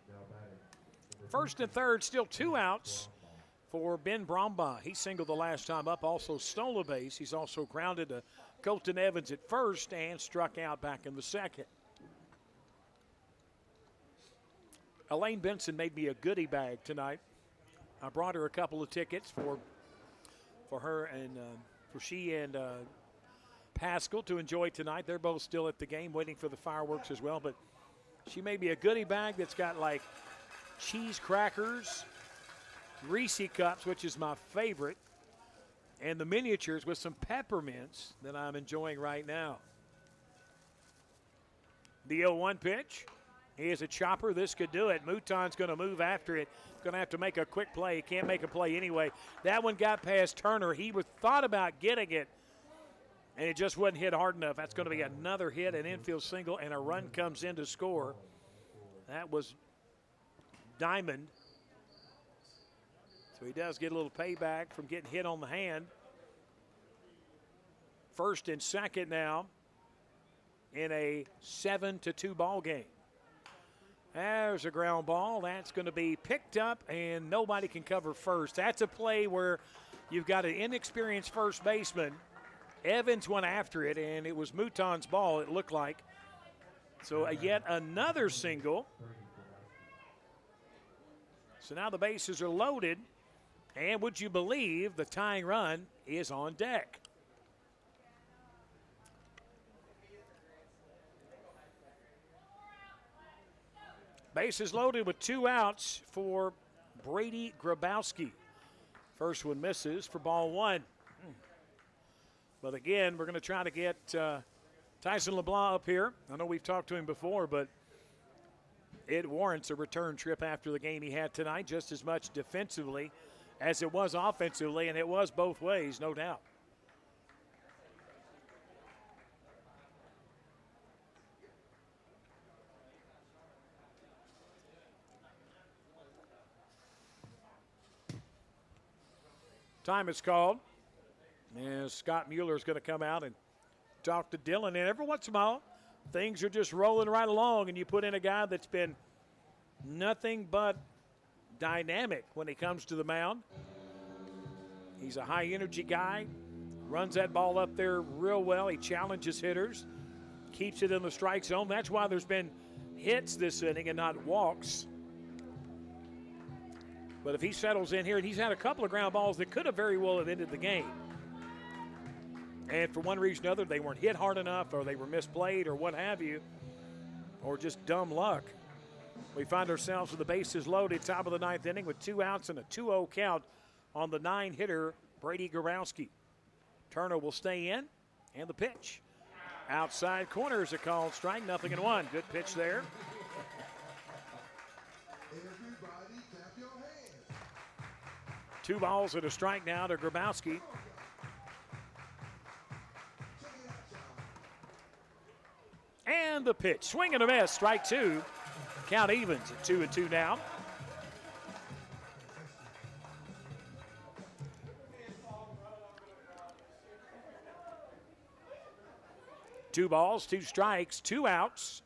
Now batting. 1st and 3rd, still 2 outs for Ben Brombaugh. He singled the last time up, also stole a base. He's also grounded to Colton Evans at 1st and struck out back in the 2nd. Elaine Benson made me a goodie bag tonight. I brought her a couple of tickets for her and for she and Pascal to enjoy tonight. They're both still at the game waiting for the fireworks as well, but she made me a goodie bag that's got like cheese crackers, Reese cups, which is my favorite, and the miniatures with some peppermints that I'm enjoying right now. The 0-1 pitch. Here's a chopper. This could do it. Mouton's going to move after it. Going to have to make a quick play. He can't make a play anyway. That one got past Turner. He thought about getting it, and it just wasn't hit hard enough. That's going to be another hit, an infield single, and a run comes in to score. That was Diamond. So he does get a little payback from getting hit on the hand. First and second now in a 7-2 ball game. There's a ground ball. That's going to be picked up, and nobody can cover first. That's a play where you've got an inexperienced first baseman. Evans went after it, and it was Mouton's ball, it looked like. So yet another single. So now the bases are loaded, and would you believe the tying run is on deck. Bases loaded with 2 outs for Brady Grabowski. First one misses for ball 1. But again, we're going to try to get Tyson LeBlanc up here. I know we've talked to him before, but it warrants a return trip after the game he had tonight, just as much defensively as it was offensively, and it was both ways, no doubt. Time is called. And Scott Mueller is going to come out and talk to Dylan. And every once in a while, things are just rolling right along, and you put in a guy that's been nothing but dynamic when he comes to the mound. He's a high-energy guy, runs that ball up there real well. He challenges hitters, keeps it in the strike zone. That's why there's been hits this inning and not walks. But if he settles in here, and he's had a couple of ground balls that could have very well have ended the game. And for one reason or another, they weren't hit hard enough, or they were misplayed, or what have you, or just dumb luck. We find ourselves with the bases loaded, top of the 9th inning with 2 outs and a 2-0 count on the 9-hitter, Brady Grabowski. Turner will stay in, and the pitch. Outside corner is a called strike, 0-1. Good pitch there. Everybody clap your hands. 2 balls and a strike now to Grabowski. And the pitch, swing and a miss, strike 2. Count evens at 2-2 now. Two balls, 2 strikes, 2 outs.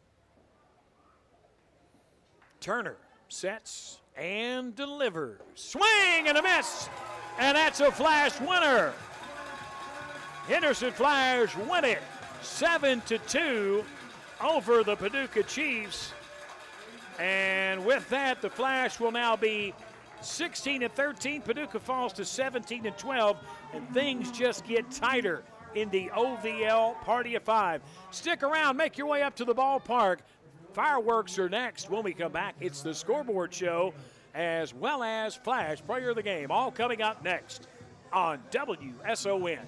Turner sets and delivers. Swing and a miss, and that's a Flash winner. Henderson Flyers win it 7-2 over the Paducah Chiefs. And with that, the Flash will now be 16-13. Paducah falls to 17-12, and things just get tighter in the OVL Party of 5. Stick around, make your way up to the ballpark. Fireworks are next. When we come back, it's the Scoreboard Show as well as Flash Player of the Game, all coming up next on WSON.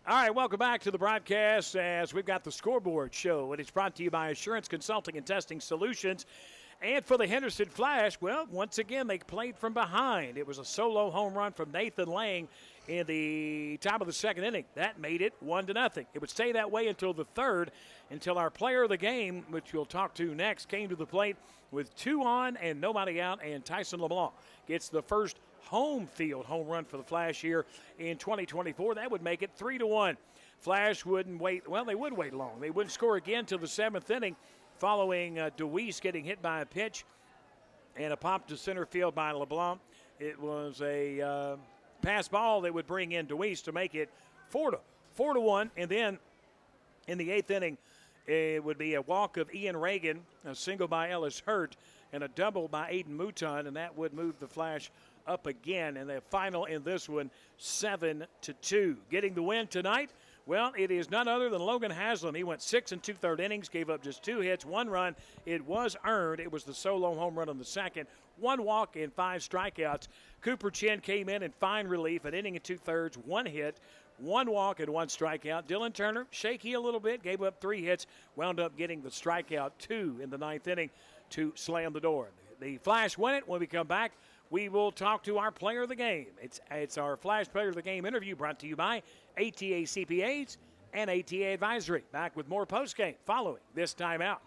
All right, welcome back to the broadcast as we've got the scoreboard show, and it's brought to you by Assurance Consulting and Testing Solutions. And for the Henderson Flash, well, once again, they played from behind. It was a solo home run from Nathan Lang in the top of the second inning. That made it 1-0. It would stay that way until the third, until our player of the game, which we'll talk to next, came to the plate with 2 on and nobody out, and Tyson LeBlanc gets the first home field home run for the Flash here in 2024. That would make it 3-1. Flash wouldn't wait. Well, they would wait long. They wouldn't score again till the 7th inning following DeWeese getting hit by a pitch and a pop to center field by LeBlanc. It was a pass ball that would bring in DeWeese to make it 4-1. And then in the 8th inning, it would be a walk of Ian Reagan, a single by Ellis Hurt, and a double by Aiden Mouton, and that would move the Flash up again. And the final in this one, 7-2. Getting the win tonight, well, it is none other than Logan Haslam. He went 6 2/3 innings, gave up just 2 hits, 1 run. It was earned. It was the solo home run on the second. 1 walk and 5 strikeouts. Cooper Chin came in fine relief, an inning and 2/3, 1 hit, 1 walk and 1 strikeout. Dylan Turner, shaky a little bit, gave up 3 hits, wound up getting the strikeout 2 in the 9th inning to slam the door. The Flash win it. When we come back, we will talk to our player of the game. It's our Flash player of the game interview brought to you by ATA CPAs and ATA Advisory. Back with more postgame following this timeout.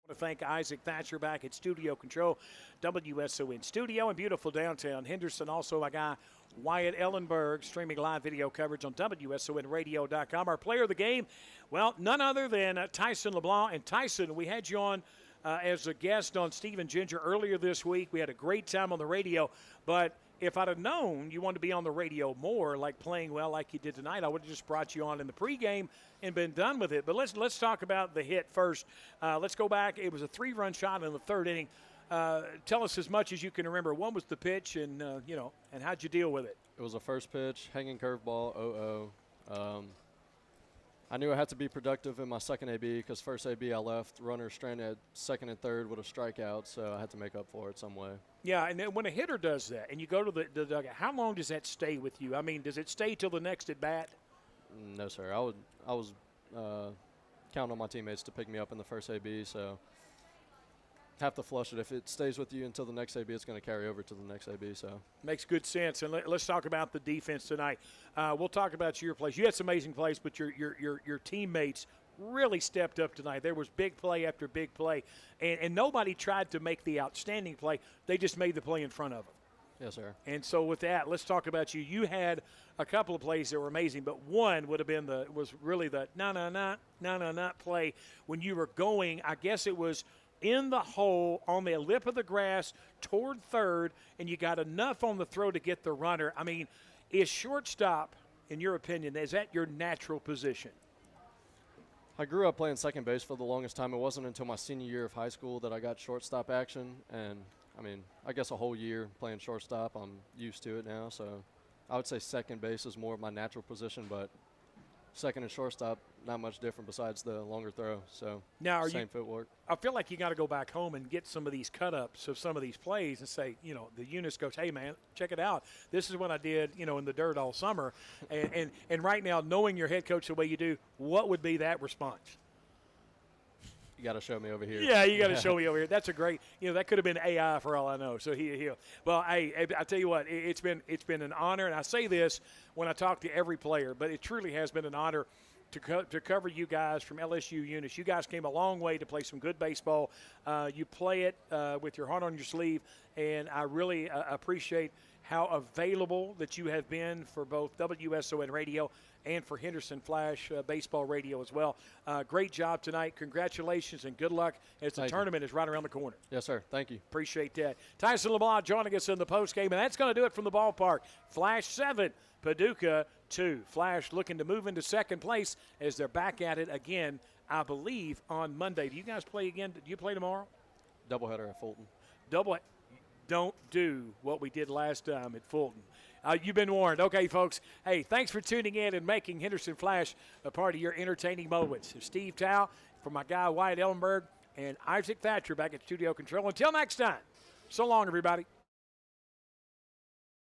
I want to thank Isaac Thatcher back at Studio Control, WSON Studio in beautiful downtown Henderson. Also, my guy Wyatt Ellenberg streaming live video coverage on WSONradio.com. Our player of the game, well, none other than Tyson LeBlanc. And Tyson, we had you on as a guest on Stephen Ginger earlier this week. We had a great time on the radio, but if I'd have known you wanted to be on the radio more, like playing well like you did tonight, I would have just brought you on in the pregame and been done with it. But let's talk about the hit first. Let's go back. It was a 3-run shot in the 3rd inning. Tell us as much as you can remember. What was the pitch, and and how'd you deal with it? It was a first pitch, hanging curveball, 0-0. I knew I had to be productive in my second AB because first AB I left runner stranded at second and third with a strikeout, so I had to make up for it some way. Yeah, and then when a hitter does that and you go to the dugout, how long does that stay with you? I mean, does it stay till the next at bat? No, sir. I was counting on my teammates to pick me up in the first AB, so have to flush it. If it stays with you until the next AB, it's going to carry over to the next AB. So makes good sense. And let's talk about the defense tonight. We'll talk about your plays. You had some amazing plays, but your teammates really stepped up tonight. There was big play after big play, and nobody tried to make the outstanding play. They just made the play in front of them. Yes, sir. And so with that, let's talk about you. You had a couple of plays that were amazing, but one would have been was really the na play when you were going. I guess it was in the hole on the lip of the grass toward third, and you got enough on the throw to get the runner. I mean, is shortstop, in your opinion, is that your natural position? I grew up playing second base for the longest time. It wasn't until my senior year of high school that I got shortstop action, and I mean, I guess a whole year playing shortstop, I'm used to it now. So I would say second base is more of my natural position, but second and shortstop, not much different besides the longer throw. So now same footwork. I feel like you got to go back home and get some of these cut-ups of some of these plays and say, the Eunice goes, hey, man, check it out. This is what I did, in the dirt all summer. And right now, knowing your head coach the way you do, what would be that response? You got to show me over here. Yeah, you got to show me over here. That's a great. That could have been AI for all I know. So he'll. Well, hey, I tell you what, it's been an honor, and I say this when I talk to every player, but it truly has been an honor to cover you guys from LSU Eunice. You guys came a long way to play some good baseball. You play it with your heart on your sleeve, and I really appreciate how available that you have been for both WSON Radio and for Henderson Flash Baseball Radio as well. Great job tonight. Congratulations and good luck as the tournament is right around the corner. Yes, sir. Thank you. Appreciate that. Tyson LeBlanc joining us in the postgame, and that's going to do it from the ballpark. Flash 7, Paducah 2. Flash looking to move into second place as they're back at it again, I believe, on Monday. Do you guys play again? Do you play tomorrow? Doubleheader at Fulton. Don't do what we did last time at Fulton. You've been warned. Okay, folks. Hey, thanks for tuning in and making Henderson Flash a part of your entertaining moments. Steve Tao, for my guy Wyatt Ellenberg, and Isaac Thatcher back at Studio Control. Until next time, so long, everybody.